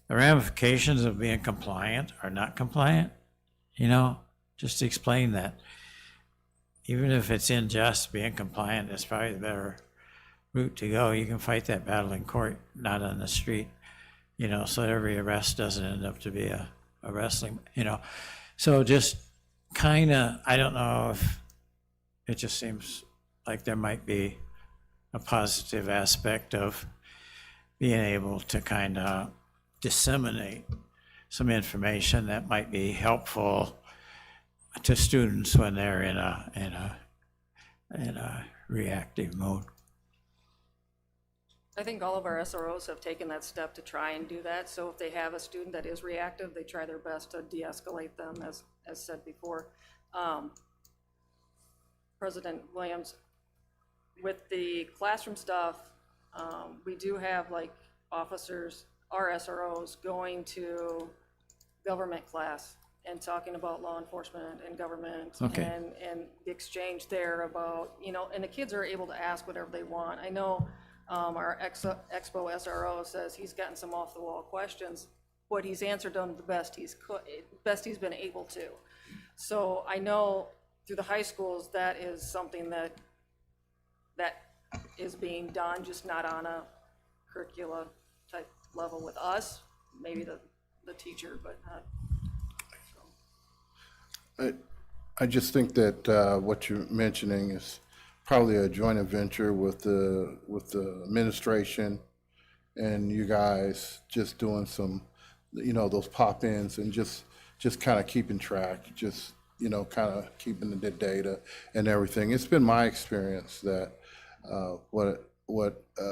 ramifications of being compliant or not compliant, you know, just explain that. Even if it's unjust, being compliant is probably the better route to go. You can fight that battle in court, not on the street, you know, so every arrest doesn't end up to be a wrestling, you know. So just kind of, I don't know if it just seems like there might be a positive aspect of being able to kind of disseminate some information that might be helpful to students when they're in a reactive mode. I think all of our SROs have taken that step to try and do that. So if they have a student that is reactive, they try their best to de-escalate them, as said before. President Williams, with the classroom stuff, we do have like officers, our SROs, going to government class and talking about law enforcement and government, Okay. and the exchange there about, you know, and the kids are able to ask whatever they want. I know our Expo SRO says he's gotten some off the wall questions, but he's answered them the best he's been able to. So I know through the high schools that is something that is being done, just not on a curricula type level with us, maybe the teacher, but not. I just think that what you're mentioning is probably a joint venture with the administration and you guys just doing some, you know, those pop-ins and just kind of keeping track, just, you know, kind of keeping the data and everything. It's been my experience that what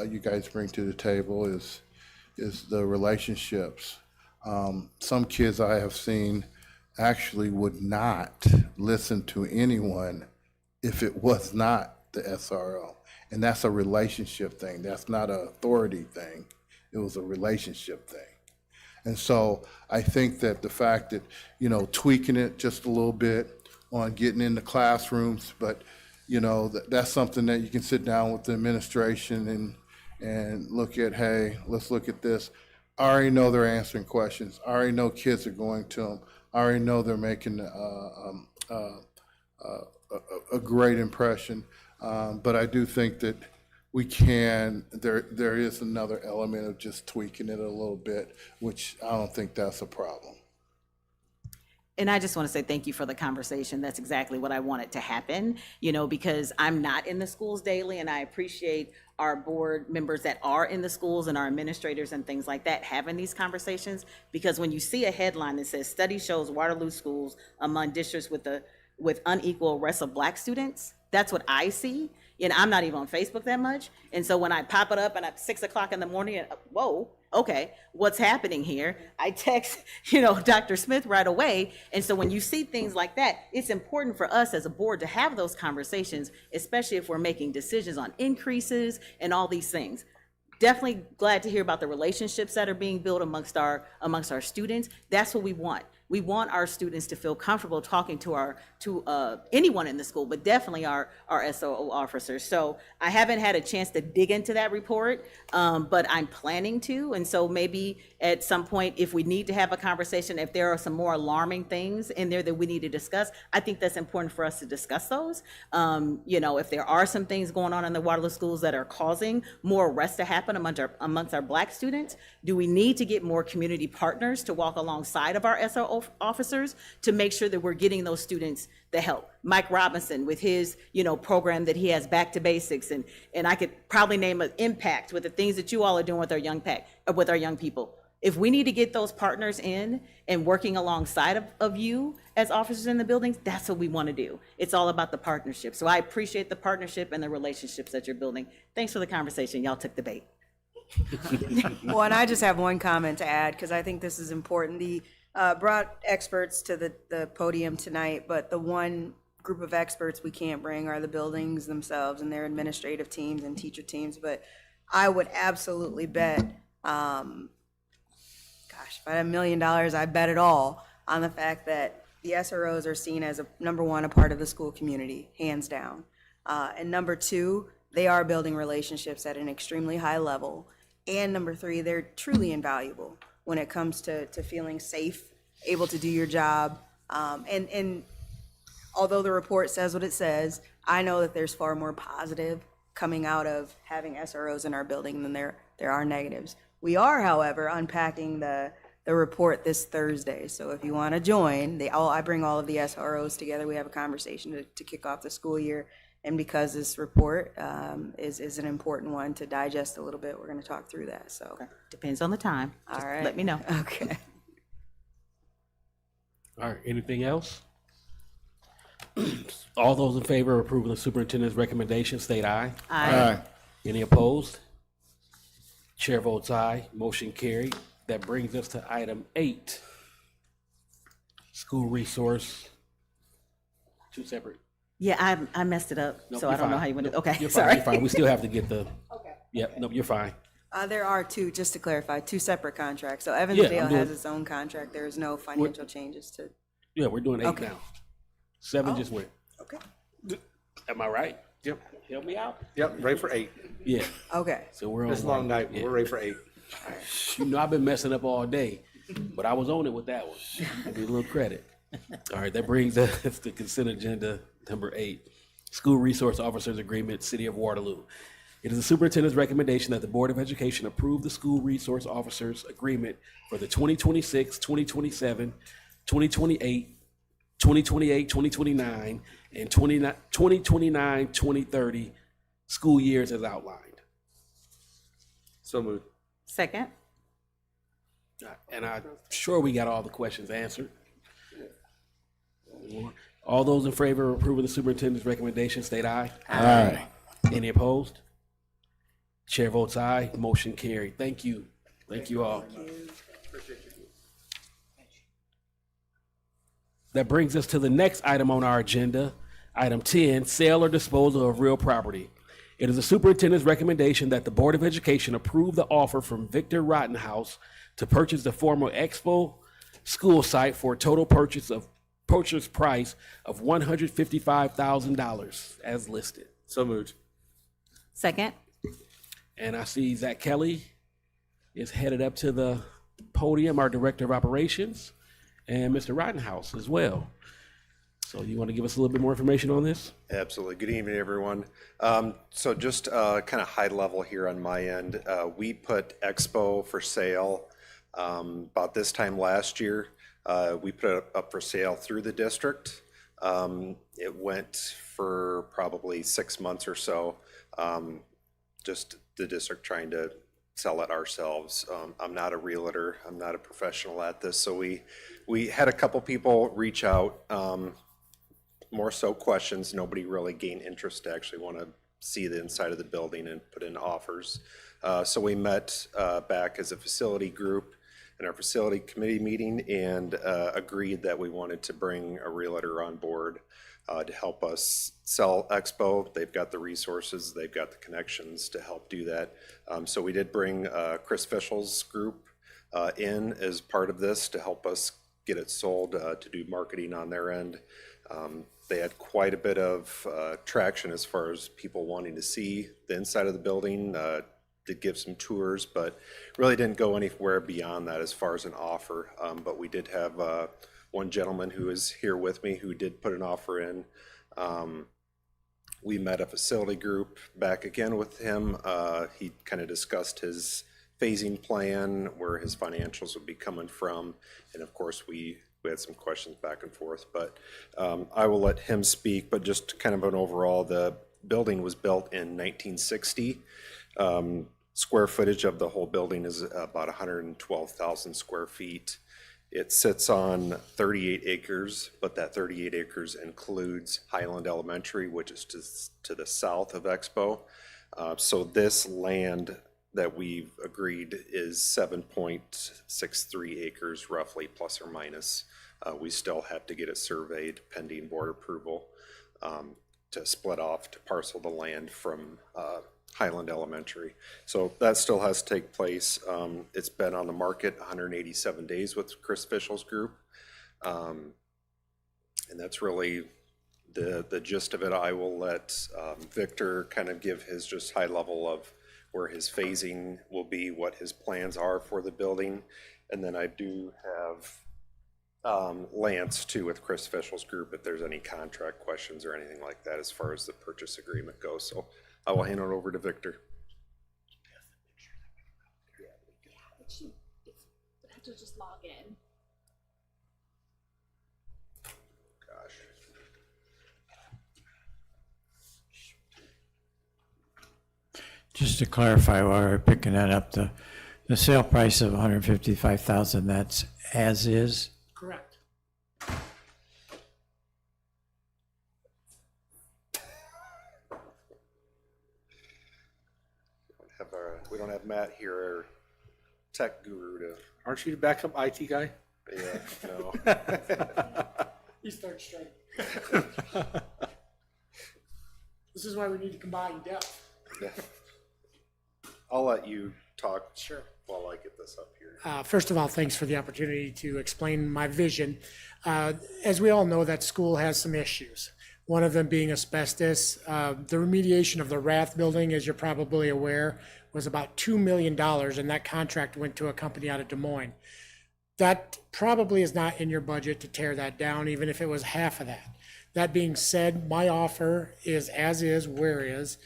you guys bring to the table is the relationships. Some kids I have seen actually would not listen to anyone if it was not the SRO. And that's a relationship thing. That's not an authority thing. It was a relationship thing. And so I think that the fact that, you know, tweaking it just a little bit on getting into classrooms, but, you know, that's something that you can sit down with the administration and look at, hey, let's look at this. I already know they're answering questions. I already know kids are going to them. I already know they're making a great impression. But I do think that we can, there is another element of just tweaking it a little bit, which I don't think that's a problem. And I just want to say thank you for the conversation. That's exactly what I wanted to happen, you know, because I'm not in the schools daily, and I appreciate our board members that are in the schools and our administrators and things like that having these conversations. Because when you see a headline that says study shows Waterloo schools among districts with unequal arrests of Black students, that's what I see. And I'm not even on Facebook that much. And so when I pop it up and at 6 o'clock in the morning, and, whoa, okay, what's happening here? I text, you know, Dr. Smith right away. And so when you see things like that, it's important for us as a board to have those conversations, especially if we're making decisions on increases and all these things. Definitely glad to hear about the relationships that are being built amongst our students. That's what we want. We want our students to feel comfortable talking to anyone in the school, but definitely our SOO officers. So I haven't had a chance to dig into that report, but I'm planning to. And so maybe at some point, if we need to have a conversation, if there are some more alarming things in there that we need to discuss, I think that's important for us to discuss those. You know, if there are some things going on in the Waterloo schools that are causing more arrests to happen amongst our Black students, do we need to get more community partners to walk alongside of our SOO officers to make sure that we're getting those students the help. Mike Robinson with his, program that he has, Back to Basics, and I could probably name an impact with the things that you all are doing with our young people. If we need to get those partners in and working alongside of you as officers in the buildings, that's what we want to do. It's all about the partnership. So I appreciate the partnership and the relationships that you're building. Thanks for the conversation. Y'all took the bait. Well, and I just have one comment to add, because I think this is important. The brought experts to the podium tonight, but the one group of experts we can't bring are the buildings themselves and their administrative teams and teacher teams. But I would absolutely bet, if I had $1 million, I bet it all on the fact that the SROs are seen as number one, a part of the school community, hands down. And number two, they are building relationships at an extremely high level. And number three, they're truly invaluable when it comes to feeling safe, able to do your job. And although the report says what it says, I know that there's far more positive coming out of having SROs in our building than there are negatives. We are, however, unpacking the report this Thursday. So if you want to join, I bring all of the SROs together. We have a conversation to kick off the school year. And because this report is an important one to digest a little bit, we're going to talk through that. So Depends on the time. All Just right. let me know. Okay. All right, anything else? All those in favor of approving the superintendent's recommendation, state aye. Aye. Any opposed? Chair votes aye, motion carried. That brings us to item 8. School resource, two separate. Yeah, I messed it up, Nope, so I you're don't know fine. how you want to. Nope, Okay, you're fine, sorry. you're fine. We still have to get the. Okay. Yep, nope, you're fine. There are two, just to clarify, two separate contracts. So Yeah, Evansdale I'm doing- has its own contract. There is no financial changes to. Yeah, we're doing 8 Okay. now. 7 Oh. just went. Okay. Am I right? Yep. Help me out. Yep, ready for 8. Yeah. Okay. So we're on. It's a long one. night, but Yeah. we're ready for 8. You know, I've been messing up all day, but I was on it with that one. I need a little credit. All right, that brings us to the consent agenda number 8. School Resource Officers Agreement, City of Waterloo. It is the superintendent's recommendation that the Board of Education approve the School Resource Officers Agreement for the 2026, 2027, 2028, 2029, and 2029, 2030 school years as outlined. So moved. Second. And I'm sure we got all the questions answered. All those in favor of approving the superintendent's recommendation, state aye. Aye. Any opposed? Chair votes aye, motion carried. Thank you. Thank you all. That brings us to the next item on our agenda, item 10, sale or disposal of real property. It is the superintendent's recommendation that the Board of Education approve the offer from Victor Rottenhouse to purchase the former Expo school site for a total purchase price of $155,000 as listed. So moved. Second. And I see Zach Kelly is headed up to the podium, our Director of Operations, and Mr. Rottenhouse as well. So you want to give us a little bit more information on this? Absolutely. Good evening, everyone. So just kind of high level here on my end. We put Expo for sale about this time last year. We put it up for sale through the district. It went for probably 6 months or so. Just the district trying to sell it ourselves. I'm not a realtor. I'm not a professional at this. So we had a couple people reach out, more so questions. Nobody really gained interest to actually want to see the inside of the building and put in offers. So we met back as a facility group in our facility committee meeting and agreed that we wanted to bring a realtor on board to help us sell Expo. They've got the resources, they've got the connections to help do that. So we did bring Chris Fischel's group in as part of this to help us get it sold, to do marketing on their end. They had quite a bit of traction as far as people wanting to see the inside of the building, did give some tours, but really didn't go anywhere beyond that as far as an offer. But we did have one gentleman who is here with me who did put an offer in. We met a facility group back again with him. He kind of discussed his phasing plan, where his financials would be coming from. And of course, we we had some questions back and forth, but I will let him speak, but just kind of an overall, the building was built in 1960. Square footage of the whole building is about 112,000 square feet. It sits on 38 acres, but that 38 acres includes Highland Elementary, which is to the south of Expo. So this land that we've agreed is 7.63 acres roughly, plus or minus. We still have to get it surveyed pending board approval to split off to parcel the land from Highland Elementary. So that still has to take place. It's been on the market 187 days with Chris Fischel's group. And that's really the gist of it. I will let Victor kind of give his just high level of where his phasing will be, what his plans are for the building. And then I do have Lance too with Chris Fischel's group if there's any contract questions or anything like that as far as the purchase agreement goes. So I will hand it over to Victor. I have to just log in. Gosh. Just to clarify, while we're picking that up, the sale price of 155,000, that's as is? Correct. We don't have Matt here, our tech guru to. Aren't you the backup IT guy? Yeah, no. He's third straight. This is why we need to combine depth. Yeah. I'll let you talk. Sure. While I get this up here. First of all, thanks for the opportunity to explain my vision. As we all know, that school has some issues. One of them being asbestos. The remediation of the Rath building, as you're probably aware, was about $2 million, and that contract went to a company out of Des Moines. That probably is not in your budget to tear that down, even if it was half of that. That being said, my offer is as is, where is.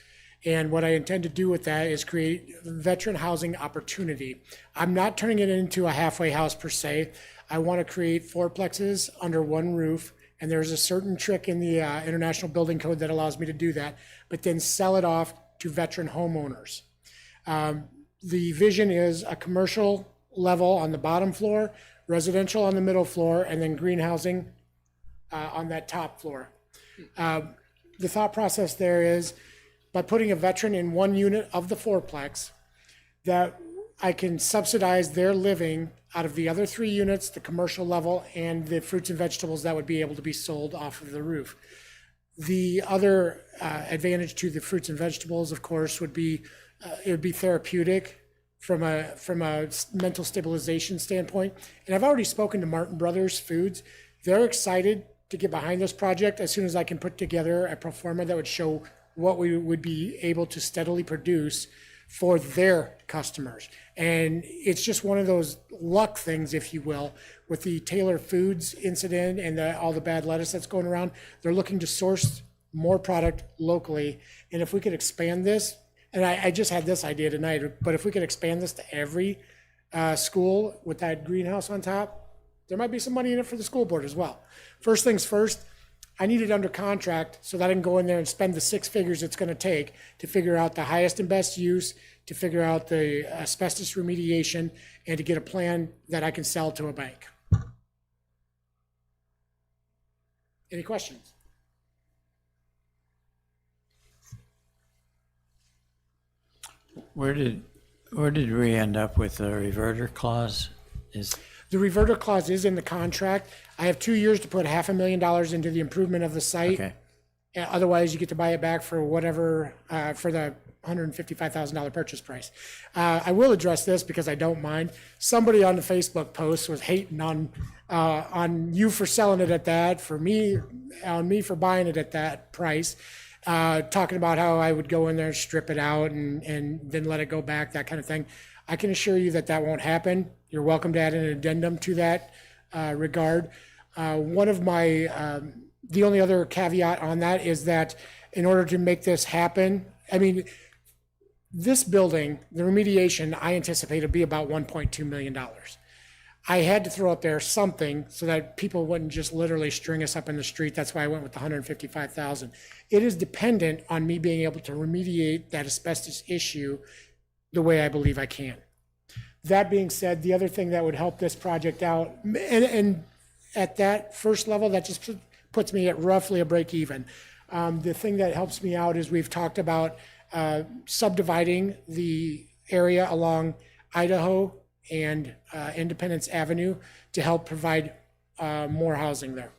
And what I intend to do with that is create veteran housing opportunity. I'm not turning it into a halfway house per se. I want to create fourplexes under one roof. And there's a certain trick in the International Building Code that allows me to do that, but then sell it off to veteran homeowners. The vision is a commercial level on the bottom floor, residential on the middle floor, and then green housing on that top floor. The thought process there is by putting a veteran in one unit of the fourplex, that I can subsidize their living out of the other 3 units, the commercial level, and the fruits and vegetables that would be able to be sold off of the roof. The other advantage to the fruits and vegetables, of course, would be it would be therapeutic from a mental stabilization standpoint. And I've already spoken to Martin Brothers Foods. They're excited to get behind this project as soon as I can put together a pro forma that would show what we would be able to steadily produce for their customers. And it's just one of those luck things, if you will, with the Taylor Foods incident and all the bad lettuce that's going around. They're looking to source more product locally. And if we could expand this, and I just had this idea tonight, but if we could expand this to every school with that greenhouse on top, there might be some money in it for the school board as well. First things first, I need it under contract so that I can go in there and spend the 6 figures it's going to take to figure out the highest and best use, to figure out the asbestos remediation, and to get a plan that I can sell to a bank. Any questions? Where did we end up with the reverter clause? The reverter clause is in the contract. I have 2 years to put $500,000 into the improvement of the site. Okay. Otherwise, you get to buy it back for whatever, for the $155,000 purchase price. I will address this because I don't mind. Somebody on the Facebook post was hating on you for selling it at that, on me for buying it at that price, talking about how I would go in there and strip it out and then let it go back, that kind of thing. I can assure you that that won't happen. You're welcome to add an addendum to that regard. One of my, the only other caveat on that is that in order to make this happen, I mean, this building, the remediation, I anticipate to be about $1.2 million. I had to throw up there something so that people wouldn't just literally string us up in the street. That's why I went with the 155,000. It is dependent on me being able to remediate that asbestos issue the way I believe I can. That being said, the other thing that would help this project out, and at that first level, that just puts me at roughly a break even. The thing that helps me out is we've talked about subdividing the area along Idaho and Independence Avenue to help provide more housing there.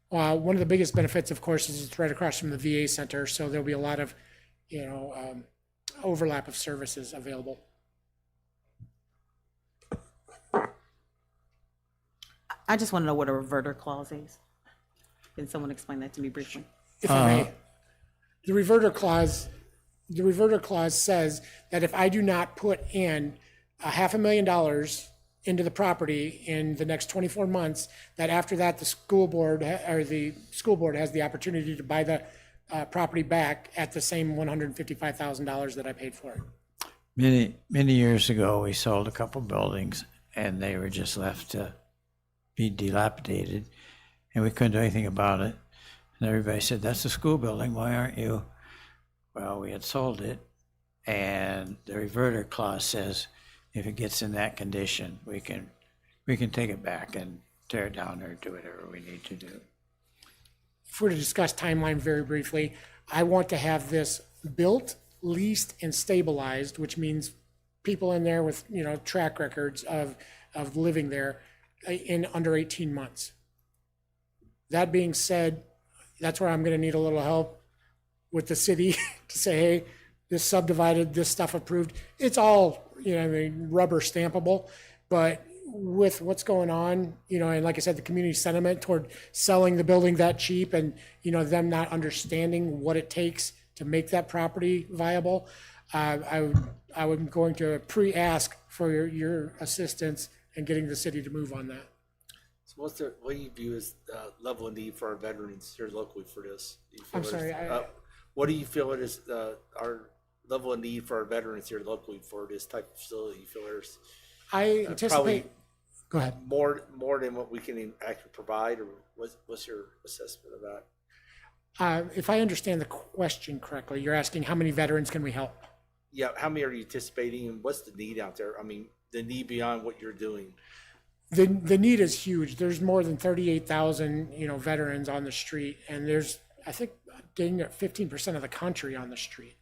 One of the biggest benefits, of course, is it's right across from the VA center, so there'll be a lot of, overlap of services available. I just want to know what a reverter clause is. Can someone explain that to me briefly? If I may, the reverter clause says that if I do not put in $500,000 into the property in the next 24 months, that after that the school board has the opportunity to buy the property back at the same $155,000 that I paid for it. Many years ago, we sold a couple buildings and they were just left to be dilapidated, and we couldn't do anything about it. And everybody said, "That's a school building, why aren't you?" Well, we had sold it, and the reverter clause says if it gets in that condition, we can take it back and tear it down or do whatever we need to do. If we're to discuss timeline very briefly, I want to have this built, leased, and stabilized, which means people in there with, track records of living there in under 18 months. That being said, that's where I'm going to need a little help with the city to say, hey, this subdivided, this stuff approved. It's all, rubber stampable, but with what's going on, and like I said, the community sentiment toward selling the building that cheap and, them not understanding what it takes to make that property viable, I would going to pre-ask for your assistance in getting the city to move on that. So what do you view as level of need for our veterans here locally for this? I'm sorry. What do you feel it is our level of need for our veterans here locally for this type of facility? You feel there's I anticipate. Go ahead. More than what we can actually provide, or what's your assessment of that? If I understand the question correctly, you're asking how many veterans can we help? Yeah, how many are you anticipating, and what's the need out there? I mean, the need beyond what you're doing. The need is huge. There's more than 38,000, veterans on the street, and there's, I think, getting at 15% of the country on the street.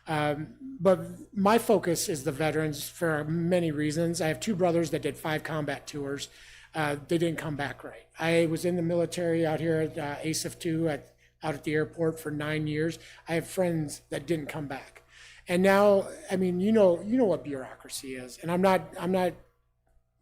But my focus is the veterans for many reasons. I have two brothers that did 5 combat tours. They didn't come back right. I was in the military out here at ASIF 2 out at the airport for 9 years. I have friends that didn't come back. And now, I mean, you know what bureaucracy is, and I'm not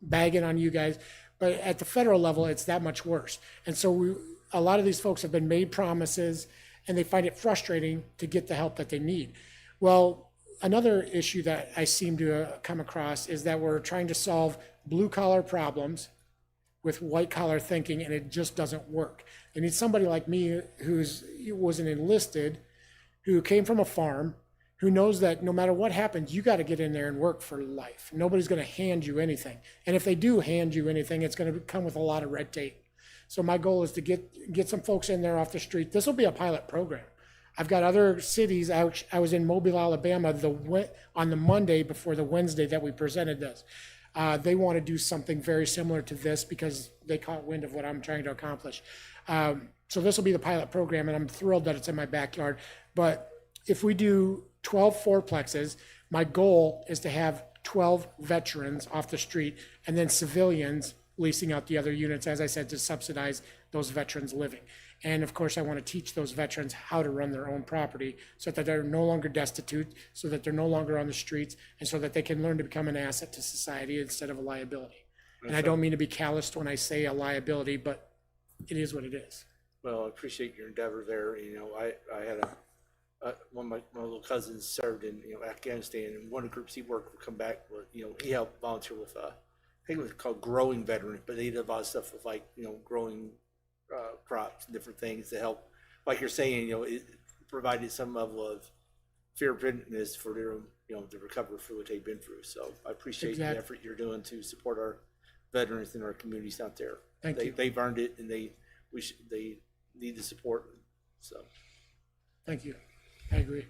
bagging on you guys, but at the federal level, it's that much worse. And so a lot of these folks have been made promises, and they find it frustrating to get the help that they need. Well, another issue that I seem to come across is that we're trying to solve blue collar problems with white collar thinking, and it just doesn't work. They need somebody like me who was an enlisted, who came from a farm, who knows that no matter what happens, you got to get in there and work for life. Nobody's going to hand you anything. And if they do hand you anything, it's going to come with a lot of red tape. So my goal is to get some folks in there off the street. This will be a pilot program. I've got other cities. I was in Mobile, Alabama on the Monday before the Wednesday that we presented this. They want to do something very similar to this because they caught wind of what I'm trying to accomplish. So this will be the pilot program, and I'm thrilled that it's in my backyard. But if we do 12 fourplexes, my goal is to have 12 veterans off the street and then civilians leasing out the other units, as I said, to subsidize those veterans living. And of course, I want to teach those veterans how to run their own property so that they're no longer destitute, so that they're no longer on the streets, and so that they can learn to become an asset to society instead of a liability. And I don't mean to be calloused when I say a liability, but it is what it is. Well, I appreciate your endeavor there. I had one of my little cousins served in Afghanistan, and one of the groups he worked would come back with, he helped volunteer with I think it was called Growing Veteran, but they did a lot of stuff with growing crops and different things to help, like you're saying, it provided some level of fear preparedness for their to recover from what they've been through. So I appreciate the effort you're doing to support our veterans in our communities out there. Thank you. They've earned it, and they need the support. So, Thank you. I agree.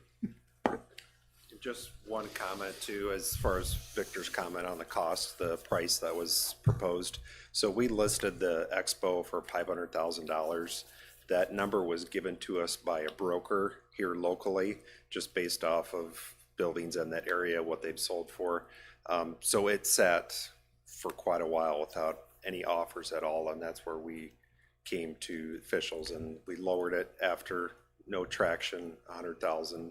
Just one comment too, as far as Victor's comment on the cost, the price that was proposed. So we listed the expo for $500,000. That number was given to us by a broker here locally, just based off of buildings in that area, what they've sold for. So it sat for quite a while without any offers at all, and that's where we came to officials, and we lowered it after no traction, 100,000,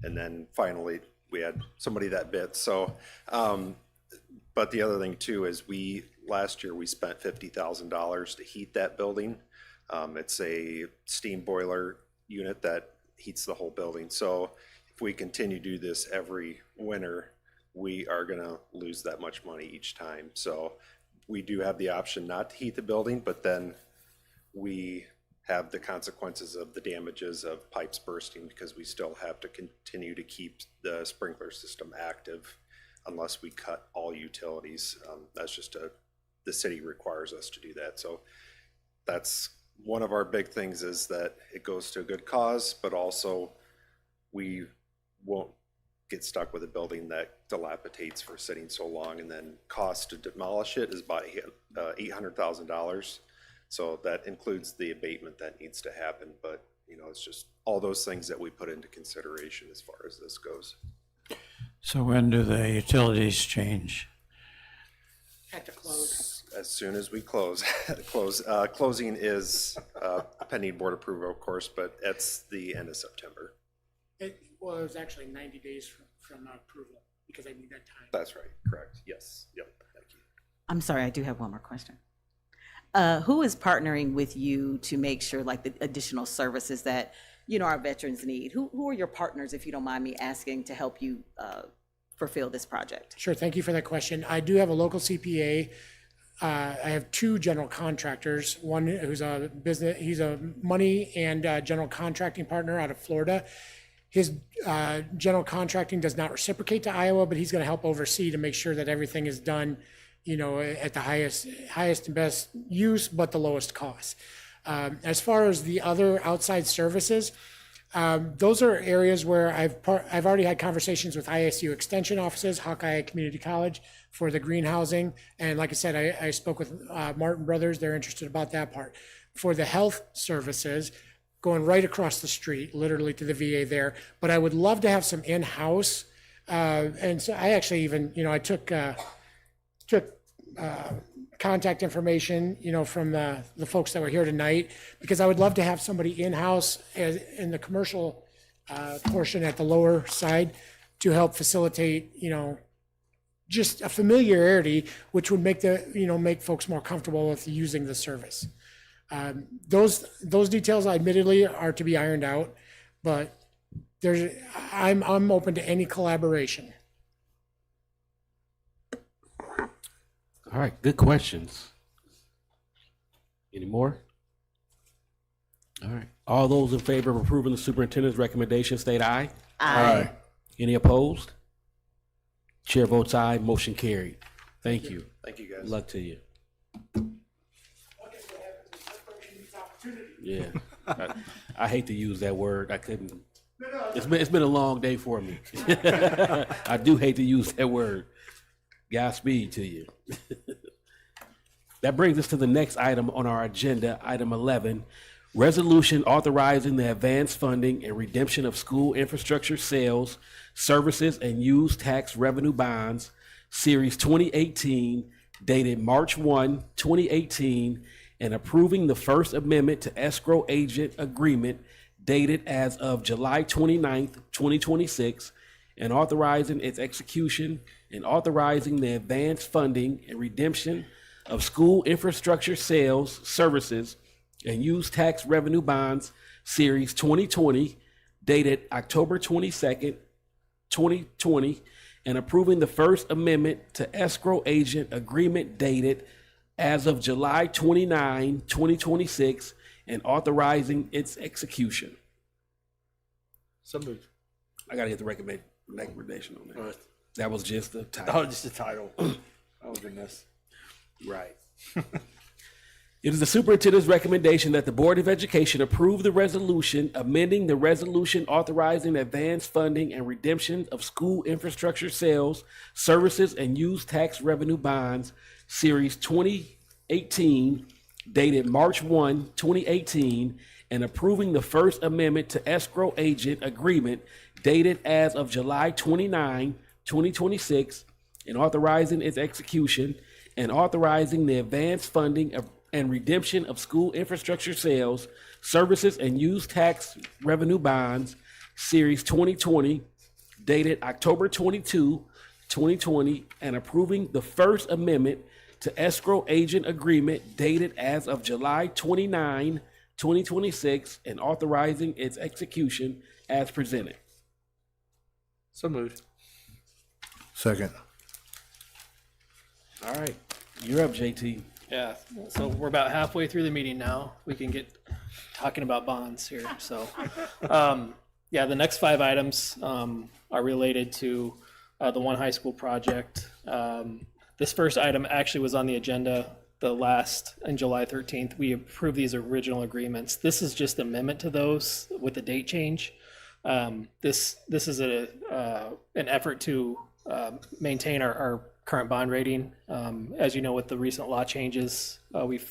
and then finally we had somebody that bid. So, but the other thing too is last year we spent $50,000 to heat that building. It's a steam boiler unit that heats the whole building. So if we continue to do this every winter, we are gonna lose that much money each time. So we do have the option not to heat the building, but then we have the consequences of the damages of pipes bursting, because we still have to continue to keep the sprinkler system active unless we cut all utilities. That's just the city requires us to do that. So that's one of our big things, is that it goes to a good cause, but also we won't get stuck with a building that dilapidates for sitting so long, and then cost to demolish it is about $800,000. So that includes the abatement that needs to happen, but it's just all those things that we put into consideration as far as this goes. So when do the utilities change? At the close. As soon as we close. Closing is pending board approval, of course, but it's the end of September. It was actually 90 days from approval, because I need that time. That's right, correct, yes, yep, thank you. I'm sorry, I do have one more question. Who is partnering with you to make sure, like, the additional services that, our veterans need? Who are your partners, if you don't mind me asking, to help you fulfill this project? Sure, thank you for that question. I do have a local CPA. I have two general contractors. One who's he's a money and general contracting partner out of Florida. His general contracting does not reciprocate to Iowa, but he's going to help oversee to make sure that everything is done, at the highest and best use, but the lowest cost. As far as the other outside services, those are areas where I've already had conversations with ISU extension offices, Hawkeye Community College for the greenhousing. And like I said, I spoke with Martin Brothers. They're interested about that part. For the health services, going right across the street, literally to the VA there. But I would love to have some in-house. And so I actually even, I took contact information, from the folks that were here tonight, because I would love to have somebody in-house in the commercial portion at the lower side to help facilitate, just a familiarity, which would make make folks more comfortable with using the service. Those details admittedly are to be ironed out, but I'm open to any collaboration. All right, good questions. Any more? All right. All those in favor of approving the superintendent's recommendation state aye. Aye. Any opposed? Chair votes aye, motion carried. Thank you. Thank you, guys. Luck to you. Yeah, I hate to use that word. I couldn't. It's been a long day for me. I do hate to use that word. Godspeed to you. That brings us to the next item on our agenda, item 11, resolution authorizing the advance funding and redemption of school infrastructure sales, services, and use tax revenue bonds, Series 2018, dated March 1, 2018, and approving the First Amendment to Escrow Agent Agreement dated as of July 29th, 2026, and authorizing its execution and authorizing the advance funding and redemption of school infrastructure sales, services, and use tax revenue bonds, Series 2020, dated October 22nd, 2020, and approving the First Amendment to Escrow Agent Agreement dated as of July 29, 2026, and authorizing its execution. So moved. I gotta get the recommendation on that. All right. That was just the title. Oh, just the title. Oh, goodness. Right. It is the superintendent's recommendation that the Board of Education approve the resolution amending the resolution authorizing advanced funding and redemption of school infrastructure sales, services, and use tax revenue bonds, Series 2018, dated March 1, 2018, and approving the First Amendment to escrow agent agreement dated as of July 29, 2026, and authorizing its execution, and authorizing the advanced funding of and redemption of school infrastructure sales, services, and use tax revenue bonds, Series 2020, dated October 22, 2020, and approving the First Amendment to escrow agent agreement dated as of July 29, 2026, and authorizing its execution as presented. So moved. Second. All right, you're up, JT. Yeah, so we're about halfway through the meeting now. We can get talking about bonds here. So, yeah, the next 5 items are related to the One High School project. This first item actually was on the agenda in July 13th. We approved these original agreements. This is just amendment to those with the date change. This is an effort to maintain our current bond rating. As you know, with the recent law changes, we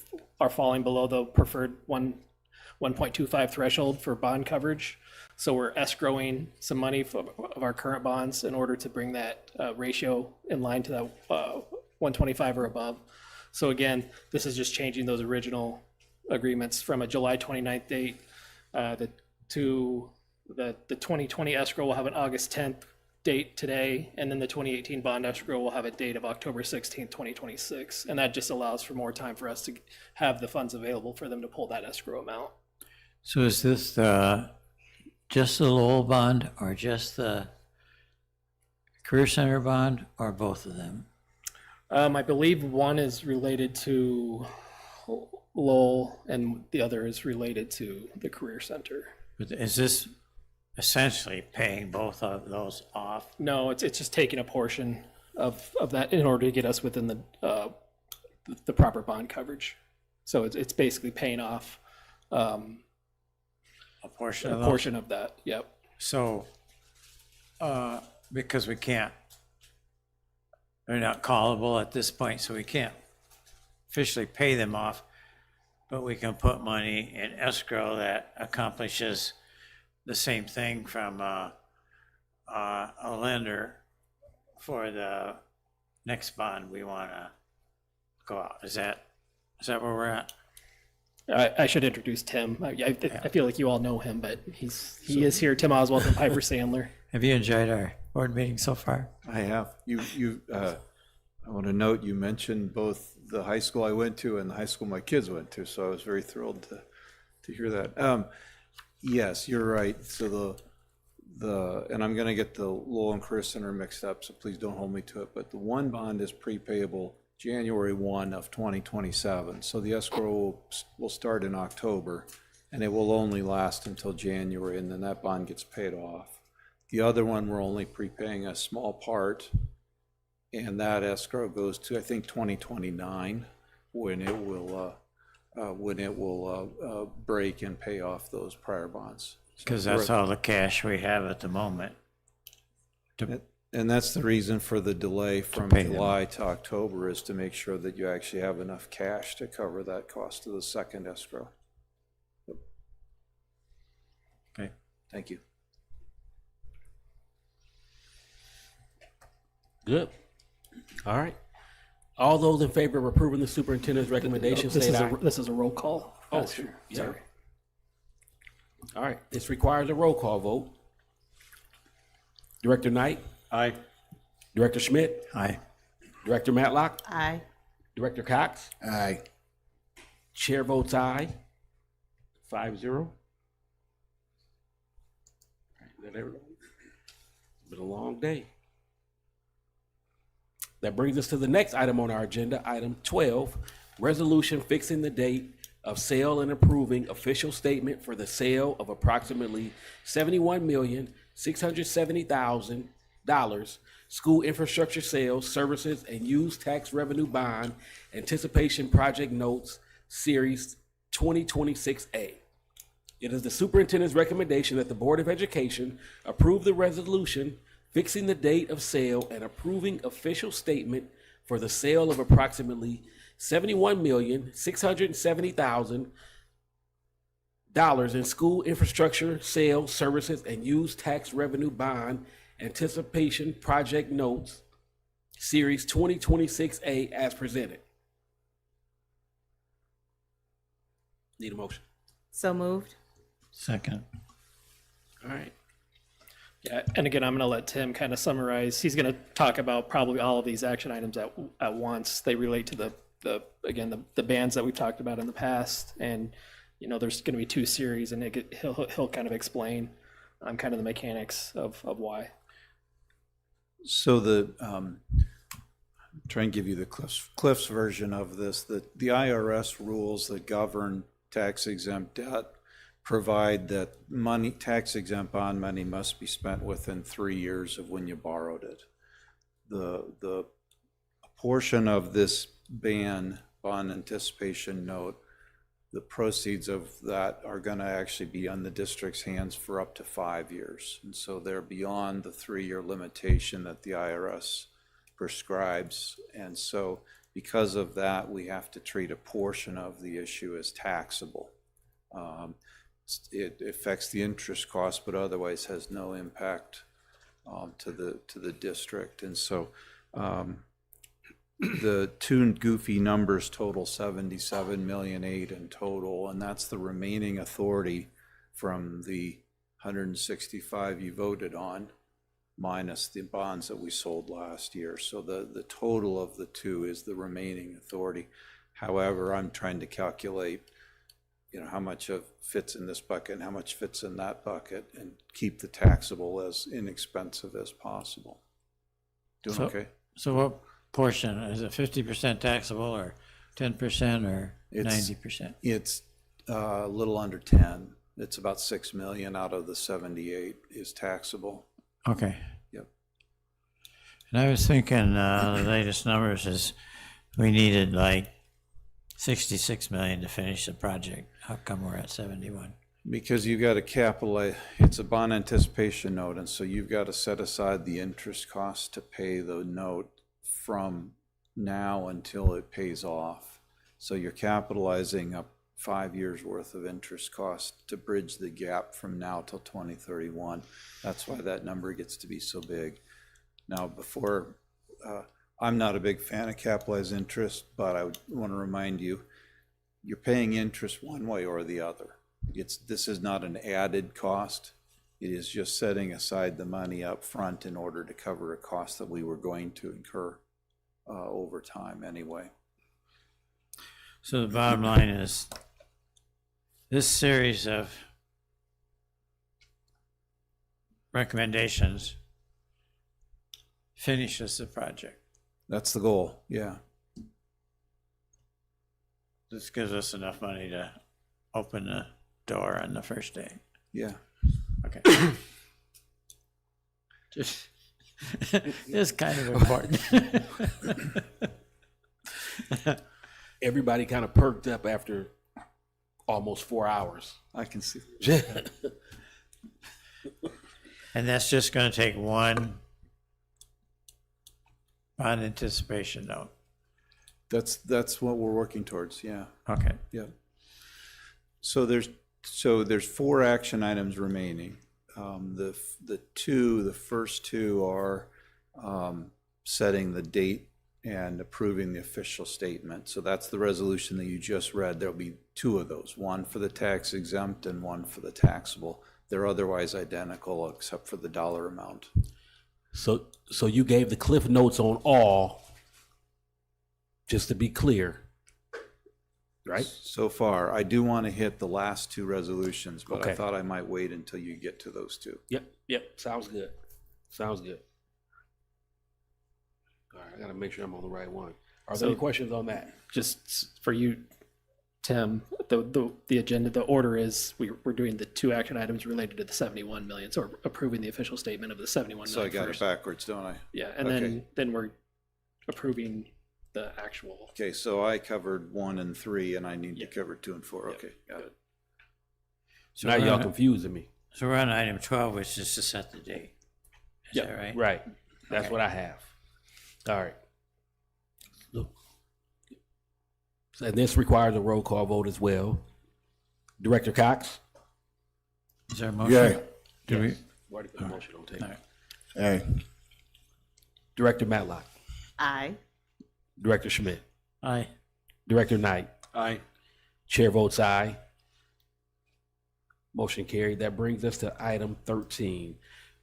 are falling below the preferred 1.25 threshold for bond coverage. So we're escrowing some money of our current bonds in order to bring that ratio in line to that 125 or above. So again, this is just changing those original agreements from a July 29th date to the 2020 escrow will have an August 10th date today, and then the 2018 bond escrow will have a date of October 16th, 2026. And that just allows for more time for us to have the funds available for them to pull that escrow amount. So is this just the Lowell bond or just the Career Center bond or both of them? I believe one is related to Lowell and the other is related to the Career Center. But is this essentially paying both of those off? No, it's just taking a portion of that in order to get us within the proper bond coverage. So it's basically paying off a portion of that. Yep. So because they're not callable at this point, so we can't officially pay them off, but we can put money in escrow that accomplishes the same thing from a lender for the next bond we want to go out. Is that where we're at? I should introduce Tim. I feel like you all know him, but he is here. Tim Oswald from Piper Sandler. Have you enjoyed our board meeting so far? I have. I want to note you mentioned both the high school I went to and the high school my kids went to, so I was very thrilled to hear that. Yes, you're right. So and I'm going to get the Lowell and Career Center mixed up, so please don't hold me to it. But the one bond is prepayable January 1 of 2027. So the escrow will start in October, and it will only last until January, and then that bond gets paid off. The other one, we're only prepaying a small part, and that escrow goes to, I think, 2029, when it will break and pay off those prior bonds. Because that's all the cash we have at the moment. And that's the reason for the delay from July to October, is to make sure that you actually have enough cash to cover that cost of the second escrow. Okay. Thank you. Good. All right. All those in favor of approving the superintendent's recommendation, say aye. This is a roll call. Oh, sure. Yeah. Sorry. All right. This requires a roll call vote. Director Knight? Aye. Director Schmidt? Aye. Director Matlock? Aye. Director Cox? Aye. Chair votes aye. 5-0. Is that everybody? It's been a long day. That brings us to the next item on our agenda, item 12, resolution fixing the date of sale and approving official statement for the sale of approximately $71,670,000 school infrastructure sales, services, and use tax revenue bond anticipation project notes, Series 2026A. It is the superintendent's recommendation that the Board of Education approve the resolution fixing the date of sale and approving official statement for the sale of approximately $71,670,000 in school infrastructure, sales, services, and use tax revenue bond anticipation project notes, Series 2026A, as presented. Need a motion? So moved. Second. All right. Yeah, and again, I'm going to let Tim kind of summarize. He's going to talk about probably all of these action items at once. They relate to the bands that we've talked about in the past, and there's going to be 2 series, and he'll kind of explain kind of the mechanics of why. So try and give you the Cliff's version of this. The IRS rules that govern tax exempt debt provide that tax exempt bond money must be spent within 3 years of when you borrowed it. The portion of this bond anticipation note, the proceeds of that are going to actually be on the district's hands for up to 5 years. And so they're beyond the 3-year limitation that the IRS prescribes. And so because of that, we have to treat a portion of the issue as taxable. It affects the interest cost, but otherwise has no impact to the district. And so the 2 goofy numbers total $77.8 million in total, and that's the remaining authority from the 165 you voted on, minus the bonds that we sold last year. So the total of the 2 is the remaining authority. However, I'm trying to calculate how much fits in this bucket and how much fits in that bucket, and keep the taxable as inexpensive as possible. Doing okay? So what portion, is it 50% taxable or 10% or 90%? It's a little under 10. It's about 6 million out of the 78 is taxable. Okay. Yep. And I was thinking the latest numbers is we needed like 66 million to finish the project. How come we're at 71? Because you've got to capitalize, it's a bond anticipation note, and so you've got to set aside the interest cost to pay the note from now until it pays off. So you're capitalizing up 5 years worth of interest cost to bridge the gap from now till 2031. That's why that number gets to be so big. Now, I'm not a big fan of capitalized interest, but I would want to remind you, you're paying interest one way or the other. This is not an added cost. It is just setting aside the money up front in order to cover a cost that we were going to incur over time anyway. So the bottom line is this series of recommendations finishes the project. That's the goal, yeah. This gives us enough money to open the door on the first day. Yeah. Okay. It's kind of important. Everybody kind of perked up after almost 4 hours. I can see. And that's just going to take one bond anticipation note. That's what we're working towards, yeah. Okay. Yeah. So there's 4 action items remaining. The first two are setting the date and approving the official statement. So that's the resolution that you just read. There'll be 2 of those, one for the tax exempt and one for the taxable. They're otherwise identical except for the dollar amount. So you gave the cliff notes on all, just to be clear, right? So far, I do want to hit the last 2 resolutions, but Okay. I thought I might wait until you get to those 2. Yep, sounds good. Sounds good. All right, I gotta make sure I'm on the right one. Are there any questions on that? Just for you, Tim, the agenda, the order is we're doing the two action items related to the 71 million. So we're approving the official statement of the 71 So I million got first. it backwards, don't I? Yeah, and Okay. then we're approving the actual. Okay, so I covered 1 and 3, and I need to cover 2 and 4. Okay, got it. So now y'all confusing me. So we're on item 12, which is to set the date. Is that right? Right. That's Okay. what I have. All right. Look. And this requires a roll call vote as well. Director Cox? Is there a motion? Yay. Do we? Already put a motion on the table. All right. Hey. Director Matlock? Aye. Director Schmidt? Aye. Director Knight? Aye. Chair votes aye. Motion carried. That brings us to item 13.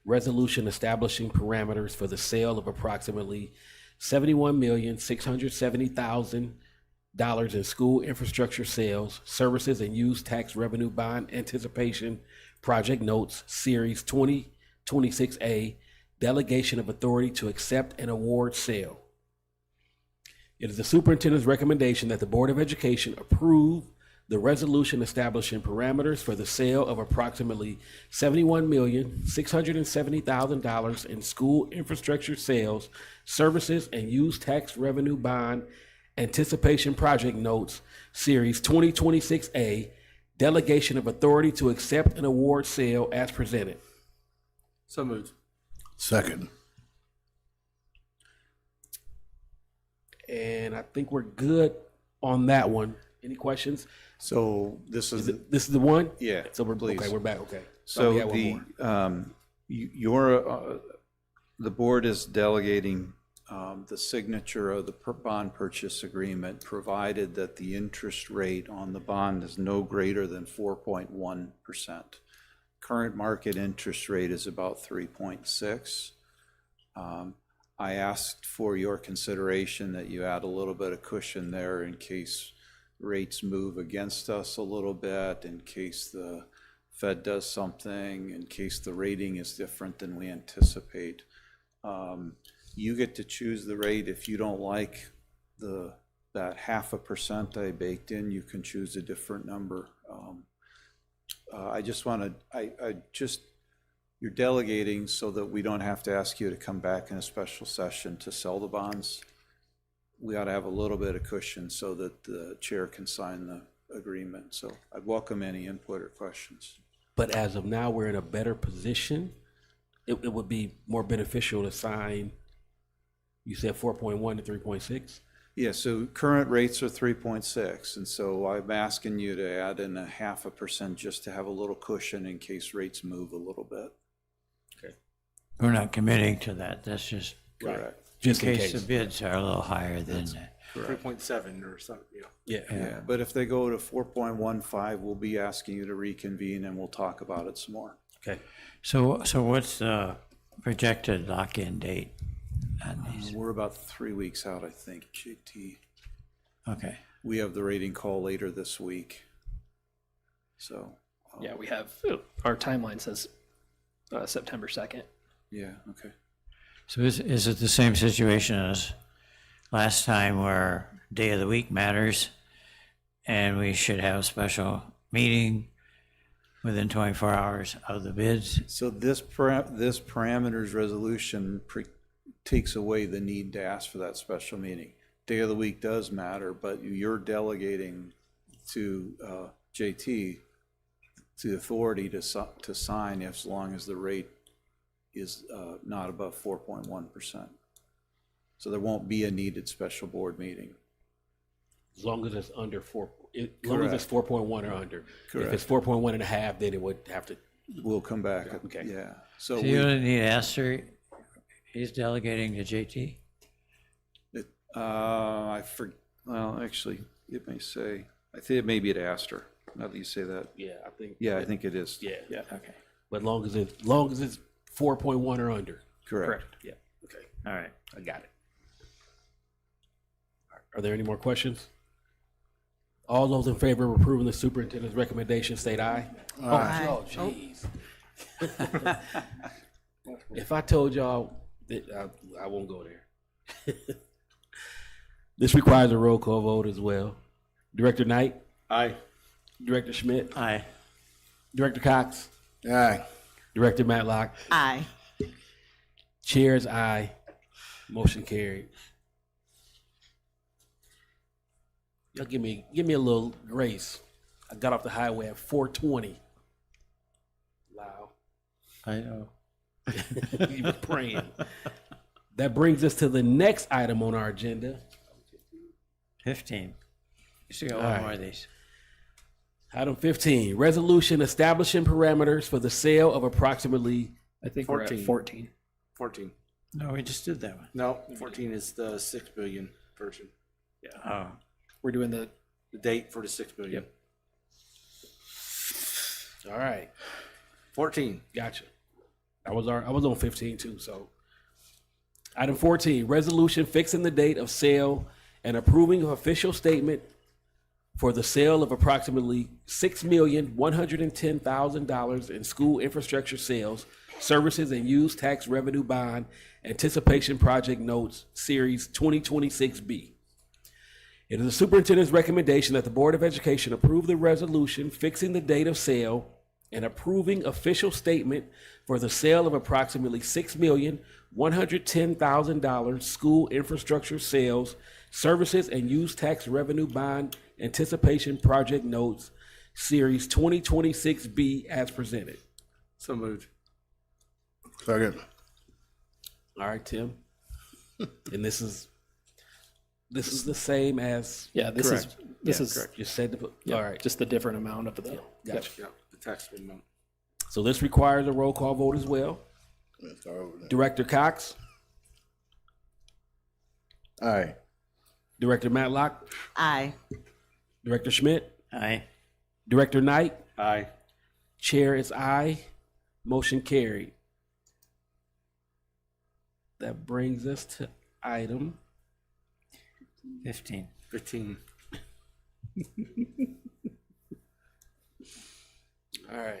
Resolution establishing parameters for the sale of approximately $71,670,000 in school infrastructure sales, services, and use tax revenue bond anticipation project notes, Series 2026A, delegation of authority to accept and award sale. It is the superintendent's recommendation that the Board of Education approve the resolution establishing parameters for the sale of approximately $71,670,000 in school infrastructure sales, services, and use tax revenue bond anticipation project notes, Series 2026A, delegation of authority to accept and award sale as presented. So moved. Second. And I think we're good on that one. Any questions? So this is This is the one? Yeah, So we're, please. okay, we're back, okay. So we got one the, more. the board is delegating the signature of the bond purchase agreement, provided that the interest rate on the bond is no greater than 4.1%. Current market interest rate is about 3.6. I asked for your consideration that you add a little bit of cushion there in case rates move against us a little bit, in case the Fed does something, in case the rating is different than we anticipate. You get to choose the rate. If you don't like that 0.5% I baked in, you can choose a different number. I just want to, you're delegating so that we don't have to ask you to come back in a special session to sell the bonds. We ought to have a little bit of cushion so that the chair can sign the agreement. So I'd welcome any input or questions. But as of now, we're in a better position. It would be more beneficial to sign, you said 4.1 to 3.6? Yeah, so current rates are 3.6, and so I'm asking you to add in 0.5% just to have a little cushion in case rates move a little bit. Okay. We're not committing to that. That's just Correct. Just in in case case. the bids are a little higher than that. 3.7 or something, yeah. Yeah, but if they go to 4.15, we'll be asking you to reconvene and we'll talk about it some more. Okay. So what's the projected lock-in date on these? We're about 3 weeks out, I think, JT. Okay. We have the rating call later this week. So. Yeah, we have, our timeline says September 2nd. Yeah, okay. So is it the same situation as last time where day of the week matters and we should have a special meeting within 24 hours of the bids? So this parameters resolution takes away the need to ask for that special meeting. Day of the week does matter, but you're delegating to JT the authority to sign as long as the rate is not above 4.1%. So there won't be a needed special board meeting. As long as it's under as long as it's 4.1 or under. Correct. If it's 4.1 and a half, then it would have to. We'll come back. Okay. Yeah. So you don't need to ask her, he's delegating to JT? Well, actually, it may say, I think it may be at Astor, now that you say that. Yeah, I think. Yeah, I think it is. Yeah. Yeah. Okay. But as long as it's 4.1 or under. Correct. Yeah. Okay. All right. I got it. Are there any more questions? All those in favor of approving the superintendent's recommendation, state aye. Aye. Oh, jeez. If I told y'all, that I won't go there. This requires a roll call vote as well. Director Knight? Aye. Director Schmidt. Aye. Director Cox. Aye. Director Matlock. Aye. Chair's aye. Motion carried. Y'all give me a little grace. I got off the highway at 4:20. Wow. I know. You were praying. That brings us to the next item on our agenda. 15. You still got All one right. more of these. Item 15, resolution establishing parameters for the sale of approximately, I think we're at 14. 14. No, we just did that one. No, 14 is the 6 billion version. Yeah. Oh, We're doing the, The date for the 6 billion. all right, 14. gotcha. I was on 15 too, so. Item 14, resolution fixing the date of sale and approving of official statement for the sale of approximately $6,110,000 in school infrastructure sales, services, and use tax revenue bond anticipation project notes, Series 2026B. It is the superintendent's recommendation that the Board of Education approve the resolution fixing the date of sale and approving official statement for the sale of approximately $6,110,000 school infrastructure sales, services, and use tax revenue bond anticipation project notes, Series 2026B as presented. So moved. Second. All right, Tim. And this is the same as. yeah, this Correct. is, correct. You said to put, yeah, all right, just the different amount of the. gotcha. Yeah, the taxable amount. So this requires a roll call vote as well. Let's start over there. Director Cox, Aye. Director Matlock, Aye. Director Schmidt, aye. Director Knight, Aye. Chair is aye. Motion carried. That brings us to item 15. 15. All right.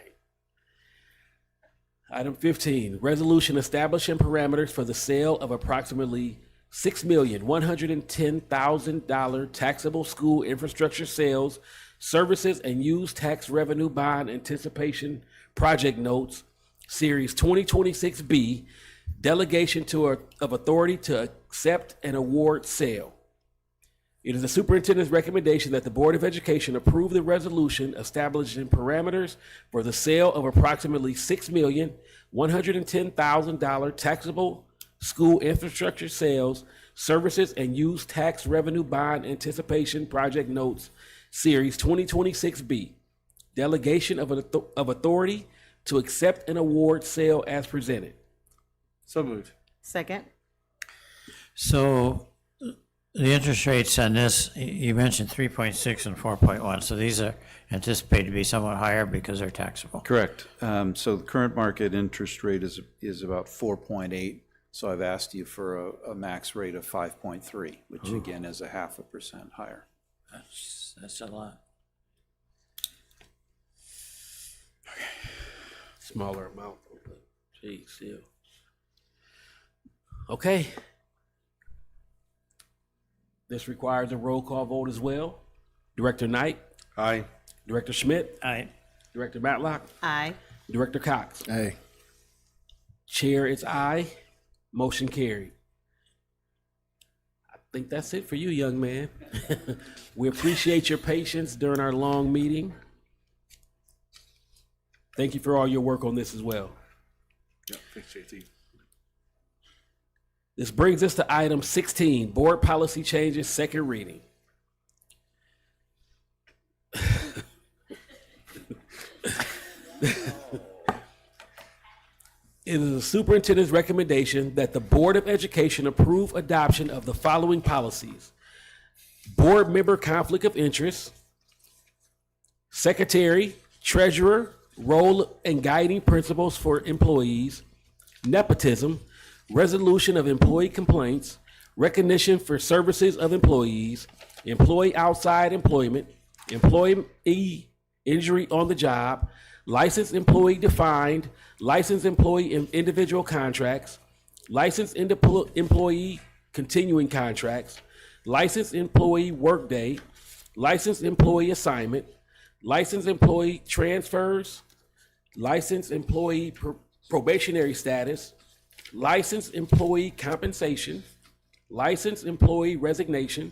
Item 15, resolution establishing parameters for the sale of approximately $6,110,000 taxable school infrastructure sales, services, and use tax revenue bond anticipation project notes, Series 2026B, delegation of authority to accept and award sale. It is the superintendent's recommendation that the Board of Education approve the resolution establishing parameters for the sale of approximately $6,110,000 taxable school infrastructure sales, services, and use tax revenue bond anticipation project notes, Series 2026B, delegation of authority to accept and award sale as presented. So moved. Second. So the interest rates on this, you mentioned 3.6 and 4.1, so these are anticipated to be somewhat higher because they're taxable. Correct. So the current market interest rate is about 4.8. So I've asked you for a max rate of 5.3, which again is 0.5% higher. That's a lot. Smaller amount, but geez, still. Okay. This requires a roll call vote as well. Director Knight, Aye. Director Schmidt, Aye. Director Matlock, Aye. Director Cox. Aye. Chair is aye. Motion carried. I think that's it for you, young man. We appreciate your patience during our long meeting. Thank you for all your work on this as well. Yeah, thanks, JT. This brings us to item 16, board policy changes, second reading. It is the superintendent's recommendation that the Board of Education approve adoption of the following policies: board member conflict of interest, secretary, treasurer, role and guiding principles for employees, nepotism, resolution of employee complaints, recognition for services of employees, employee outside employment, employee injury on the job, licensed employee defined, licensed employee in individual contracts, licensed employee continuing contracts, licensed employee workday, licensed employee assignment, licensed employee transfers, licensed employee probationary status, licensed employee compensation, licensed employee resignation,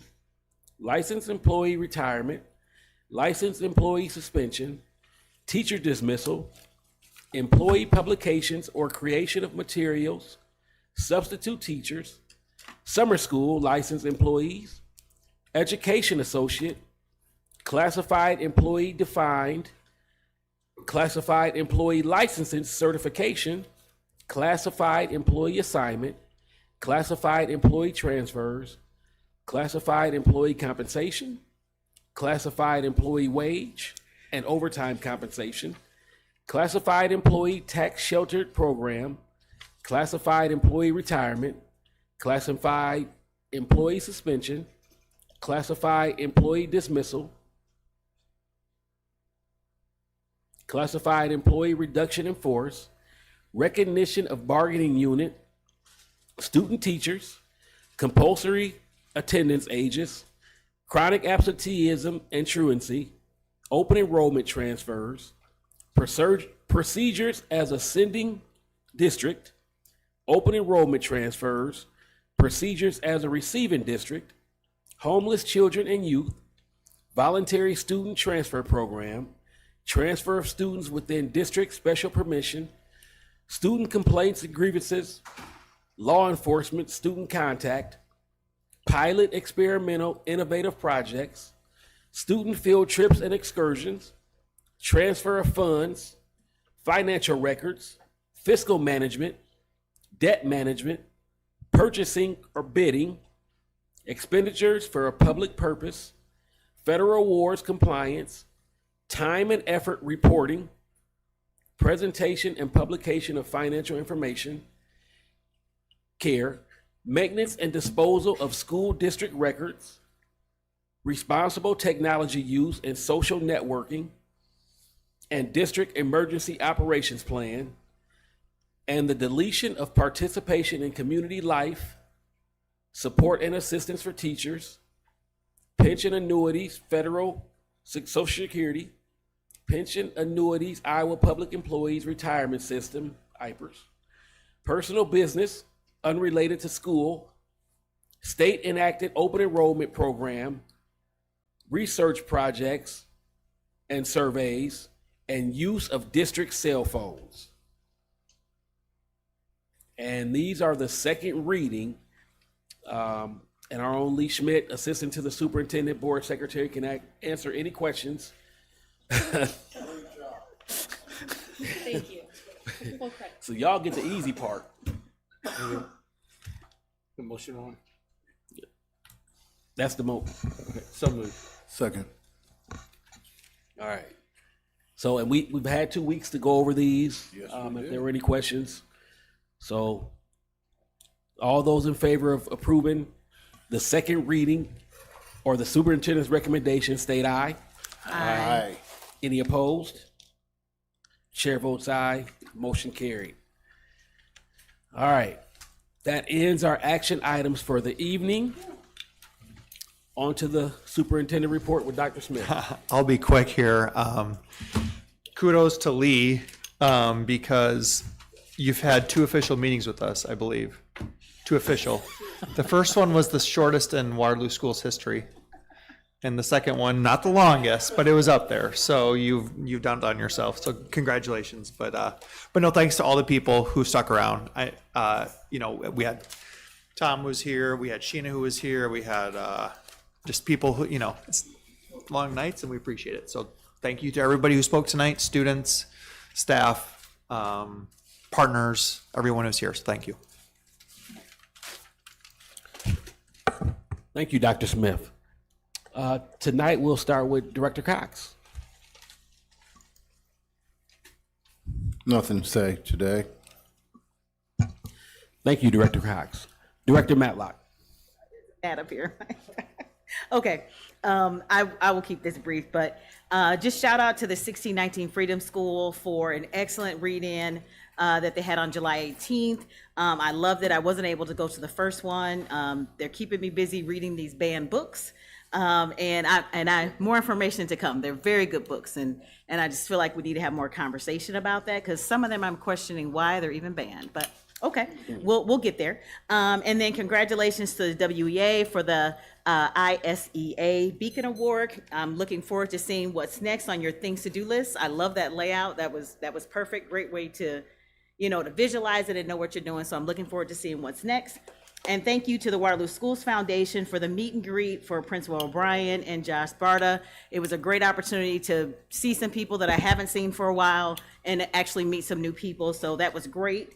licensed employee retirement, licensed employee suspension, teacher dismissal, employee publications or creation of materials, substitute teachers, summer school licensed employees, education associate, classified employee defined, classified employee licensing certification, classified employee assignment, classified employee transfers, classified employee compensation, classified employee wage and overtime compensation, classified employee tax sheltered program, classified employee retirement, classified employee suspension, classified employee dismissal, classified employee reduction in force, recognition of bargaining unit, student teachers, compulsory attendance ages, chronic absenteeism and truancy, open enrollment transfers, procedures as ascending district, open enrollment transfers, procedures as a receiving district, homeless children and youth, voluntary student transfer program, transfer of students within district special permission, student complaints and grievances, law enforcement, student contact, pilot experimental innovative projects, student field trips and excursions, transfer of funds, financial records, fiscal management, debt management, purchasing or bidding, expenditures for a public purpose, federal awards compliance, time and effort reporting, presentation and publication of financial information, care, maintenance and disposal of school district records, responsible technology use and social networking, and district emergency operations plan, and the deletion of participation in community life, support and assistance for teachers, pension annuities, federal Social Security, pension annuities, Iowa Public Employees Retirement System, IPERS, personal business unrelated to school, state enacted open enrollment program, research projects and surveys, and use of district cell phones. And these are the second reading. And our own Lee Schmidt, assistant to the superintendent, board secretary, can answer any questions. Thank you. So y'all get the easy part. The motion on. That's the mo. Okay, so moved. Second. All right. So, and we've had 2 weeks to go over these. Yes, if there were any questions. So, all those in favor of approving the second reading or the superintendent's recommendation, state aye. Aye. Any opposed? Chair votes aye. Motion carried. All right. That ends our action items for the evening. On to the superintendent report with Dr. Smith. I'll be quick here. Kudos to Lee, because you've had 2 official meetings with us, I believe. 2 official. The first one was the shortest in Waterloo Schools history. And the second one, not the longest, but it was up there. So you've done it on yourself. So congratulations. But no, thanks to all the people who stuck around. We had Tom was here, we had Sheena who was here, we had just people who, it's long nights and we appreciate it. So thank you to everybody who spoke tonight, students, staff, partners, everyone who's here. So thank you. Thank you, Dr. Smith. Tonight, we'll start with Director Cox. Nothing to say today. Thank you, Director Cox. Director Matlock. Add up here. Okay, I will keep this brief, but just shout out to the 1619 Freedom School for an excellent read-in that they had on July 18th. I love that I wasn't able to go to the first one. They're keeping me busy reading these banned books. And more information to come. They're very good books, and I just feel like we need to have more conversation about that, because some of them I'm questioning why they're even banned. But okay, we'll get there. And then congratulations to the WEA for the ISEA Beacon Award. I'm looking forward to seeing what's next on your things to do list. I love that layout. That was perfect. Great way to, to visualize it and know what you're doing. So I'm looking forward to seeing what's next. And thank you to the Waterloo Schools Foundation for the meet and greet for Principal O'Brien and Josh Barta. It was a great opportunity to see some people that I haven't seen for a while and actually meet some new people. So that was great,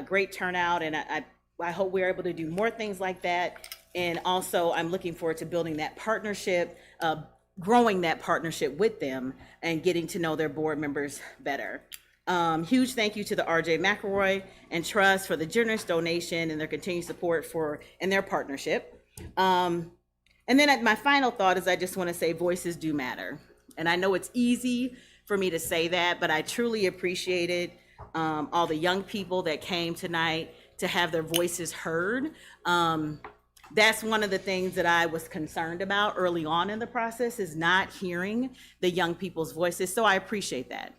great turnout. And I hope we're able to do more things like that. And also I'm looking forward to building that partnership, growing that partnership with them and getting to know their board members better. Huge thank you to the RJ McElroy and Trust for the generous donation and their continued support and their partnership. And then my final thought is I just want to say voices do matter. And I know it's easy for me to say that, but I truly appreciated all the young people that came tonight to have their voices heard. That's one of the things that I was concerned about early on in the process, is not hearing the young people's voices. So I appreciate that.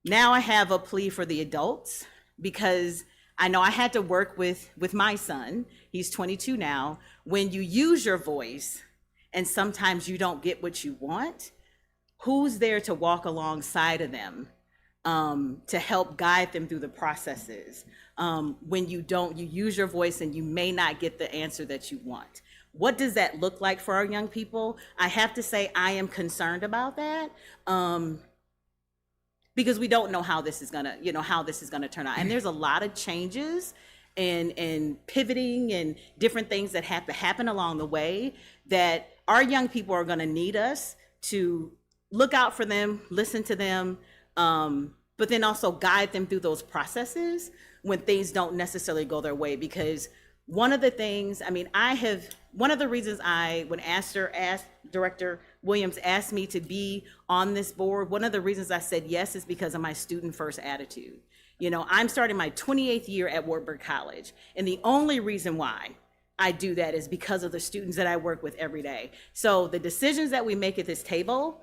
Now I have a plea for the adults, because I know I had to work with my son. He's 22 now. When you use your voice and sometimes you don't get what you want, who's there to walk alongside of them, to help guide them through the processes? When you use your voice and you may not get the answer that you want. What does that look like for our young people? I have to say I am concerned about that. Because we don't know how this is gonna turn out. And there's a lot of changes and pivoting and different things that have to happen along the way that our young people are gonna need us to look out for them, listen to them, but then also guide them through those processes when things don't necessarily go their way. Because one of the things, one of the reasons when Director Williams asked me to be on this board, one of the reasons I said yes is because of my student first attitude. I'm starting my 28th year at Wartburg College, and the only reason why I do that is because of the students that I work with every day. So the decisions that we make at this table,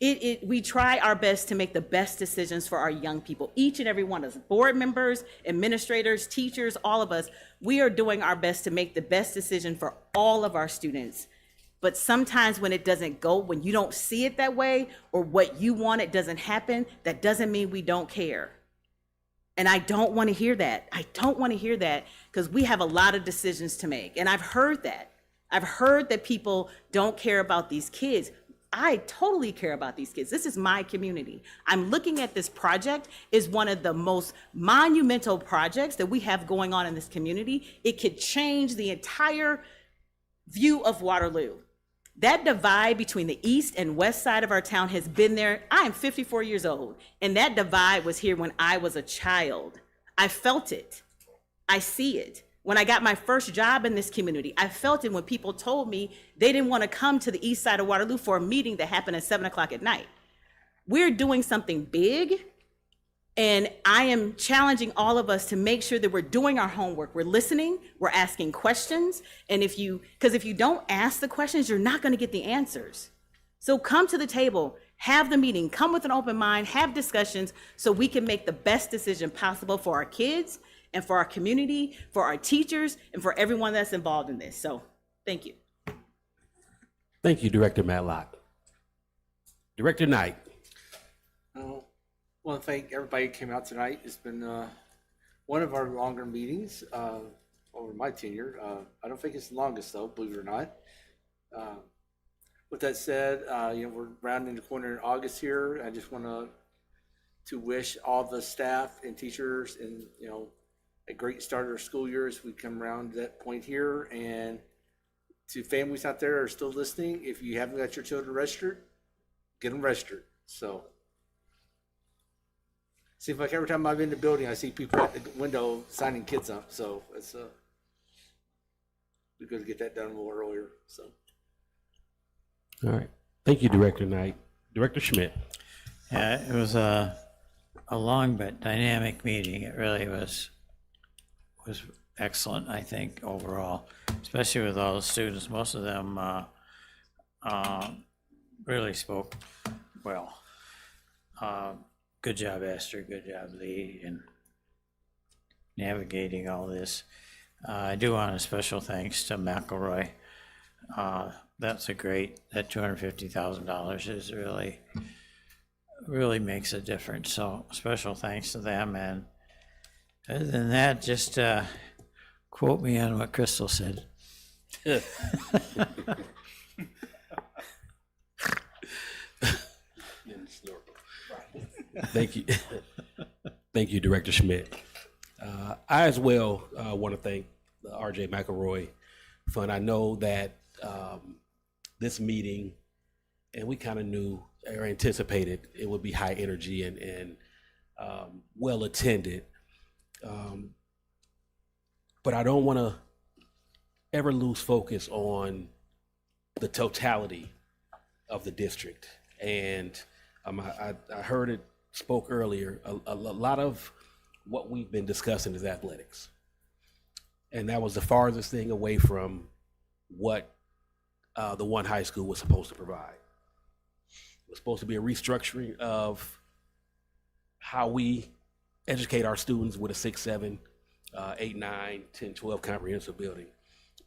we try our best to make the best decisions for our young people. Each and every one of us, board members, administrators, teachers, all of us, we are doing our best to make the best decision for all of our students. But sometimes when it doesn't go, when you don't see it that way, or what you want, it doesn't happen, that doesn't mean we don't care. And I don't want to hear that. I don't want to hear that, because we have a lot of decisions to make. And I've heard that. I've heard that people don't care about these kids. I totally care about these kids. This is my community. I'm looking at this project as one of the most monumental projects that we have going on in this community. It could change the entire view of Waterloo. That divide between the east and west side of our town has been there. I am 54 years old, and that divide was here when I was a child. I felt it. I see it. When I got my first job in this community, I felt it when people told me they didn't want to come to the east side of Waterloo for a meeting that happened at 7 o'clock at night. We're doing something big, and I am challenging all of us to make sure that we're doing our homework. We're listening, we're asking questions, and if you don't ask the questions, you're not going to get the answers. So come to the table, have the meeting, come with an open mind, have discussions so we can make the best decision possible for our kids and for our community, for our teachers, and for everyone that's involved in this. So, thank you. Thank you, Director Matlock. Director Knight. I want to thank everybody who came out tonight. It's been one of our longer meetings over my tenure. I don't think it's the longest, though, believe it or not. With that said, we're rounding the corner in August here. I just want to wish all the staff and teachers and a great start of our school year as we come around to that point here. And to families out there who are still listening, if you haven't got your children registered, get them registered. So, seems like every time I'm in the building, I see people at the window signing kids up. So it's we're going to get that done a little earlier. So, all right. Thank you, Director Knight. Director Schmidt. Yeah, it was a long but dynamic meeting. It really was excellent, I think, overall, especially with all the students. Most of them really spoke well. Good job, Esther. Good job, Lee, in navigating all this. I do want a special thanks to McElroy. That's a great, that $250,000 is really makes a difference. So special thanks to them. And other than that, just quote me on what Crystal said. Thank you. Thank you, Director Schmidt. I as well want to thank the RJ McElroy Fund. I know that this meeting, and we kind of knew or anticipated it would be high energy and well attended. But I don't want to ever lose focus on the totality of the district. And I heard it spoke earlier, a lot of what we've been discussing is athletics. And that was the farthest thing away from what the one high school was supposed to provide. It was supposed to be a restructuring of how we educate our students with a 6, 7, 8, 9, 10, 12 comprehensive building.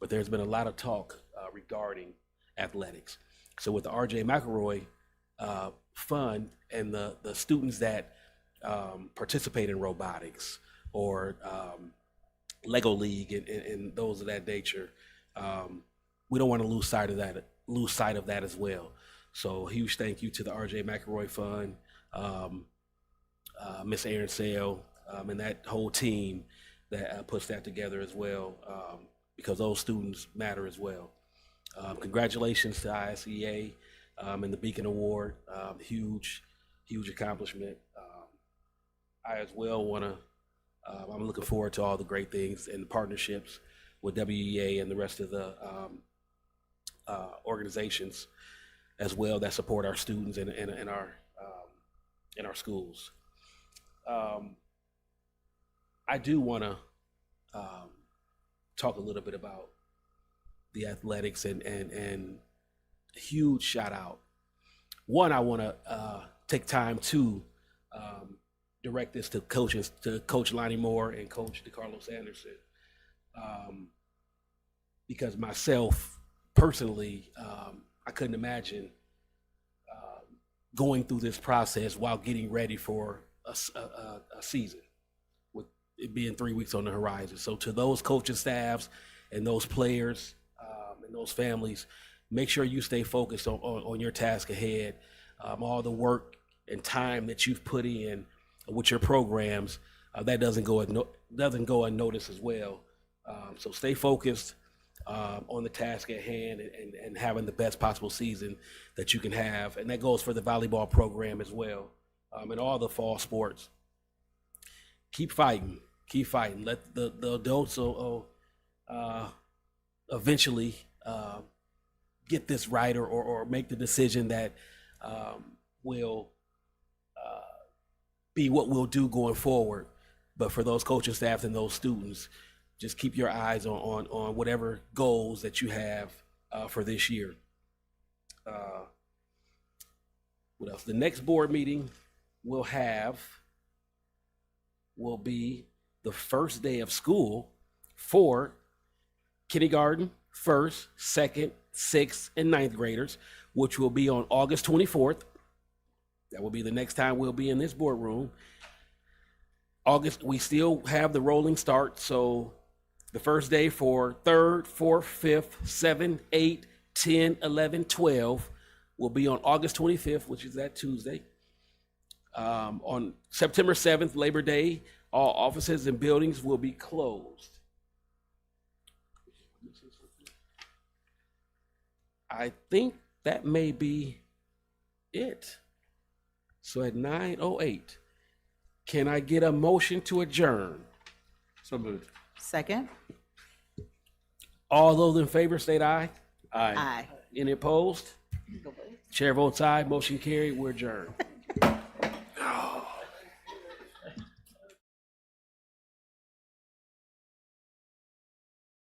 But there's been a lot of talk regarding athletics. So with the RJ McElroy Fund and the students that participate in robotics or Lego League and those of that nature, we don't want to lose sight of that as well. So huge thank you to the RJ McElroy Fund, Miss Erin Sale, and that whole team that puts that together as well, because those students matter as well. Congratulations to ISEA and the Beacon Award, huge accomplishment. I as well want to, I'm looking forward to all the great things and the partnerships with WEA and the rest of the organizations as well that support our students in our schools. I do want to talk a little bit about the athletics and huge shout out. One, I want to take time to direct this to Coach Lonnie Moore and Coach DeCarlos Anderson, because myself personally, I couldn't imagine going through this process while getting ready for a season, with it being 3 weeks on the horizon. So to those coaching staffs and those players and those families, make sure you stay focused on your task ahead. All the work and time that you've put in with your programs, that doesn't go unnoticed as well. So stay focused on the task at hand and having the best possible season that you can have. And that goes for the volleyball program as well, and all the fall sports. Keep fighting. Let the adults eventually get this right or make the decision that will be what we'll do going forward. But for those coaching staff and those students, just keep your eyes on whatever goals that you have for this year. What else? The next board meeting will be the first day of school for kindergarten, first, second, sixth, and ninth graders, which will be on August 24th. That will be the next time we'll be in this boardroom. August, we still have the rolling start, so the first day for 3rd, 4th, 5th, 7th, 8th, 10, 11, 12 will be on August 25th, which is that Tuesday. On September 7th, Labor Day, all offices and buildings will be closed. I think that may be it. So at 9:08, can I get a motion to adjourn? So moved. Second? All those in favor state aye. Aye. Any opposed? Chair votes aye. Motion carried. We're adjourned.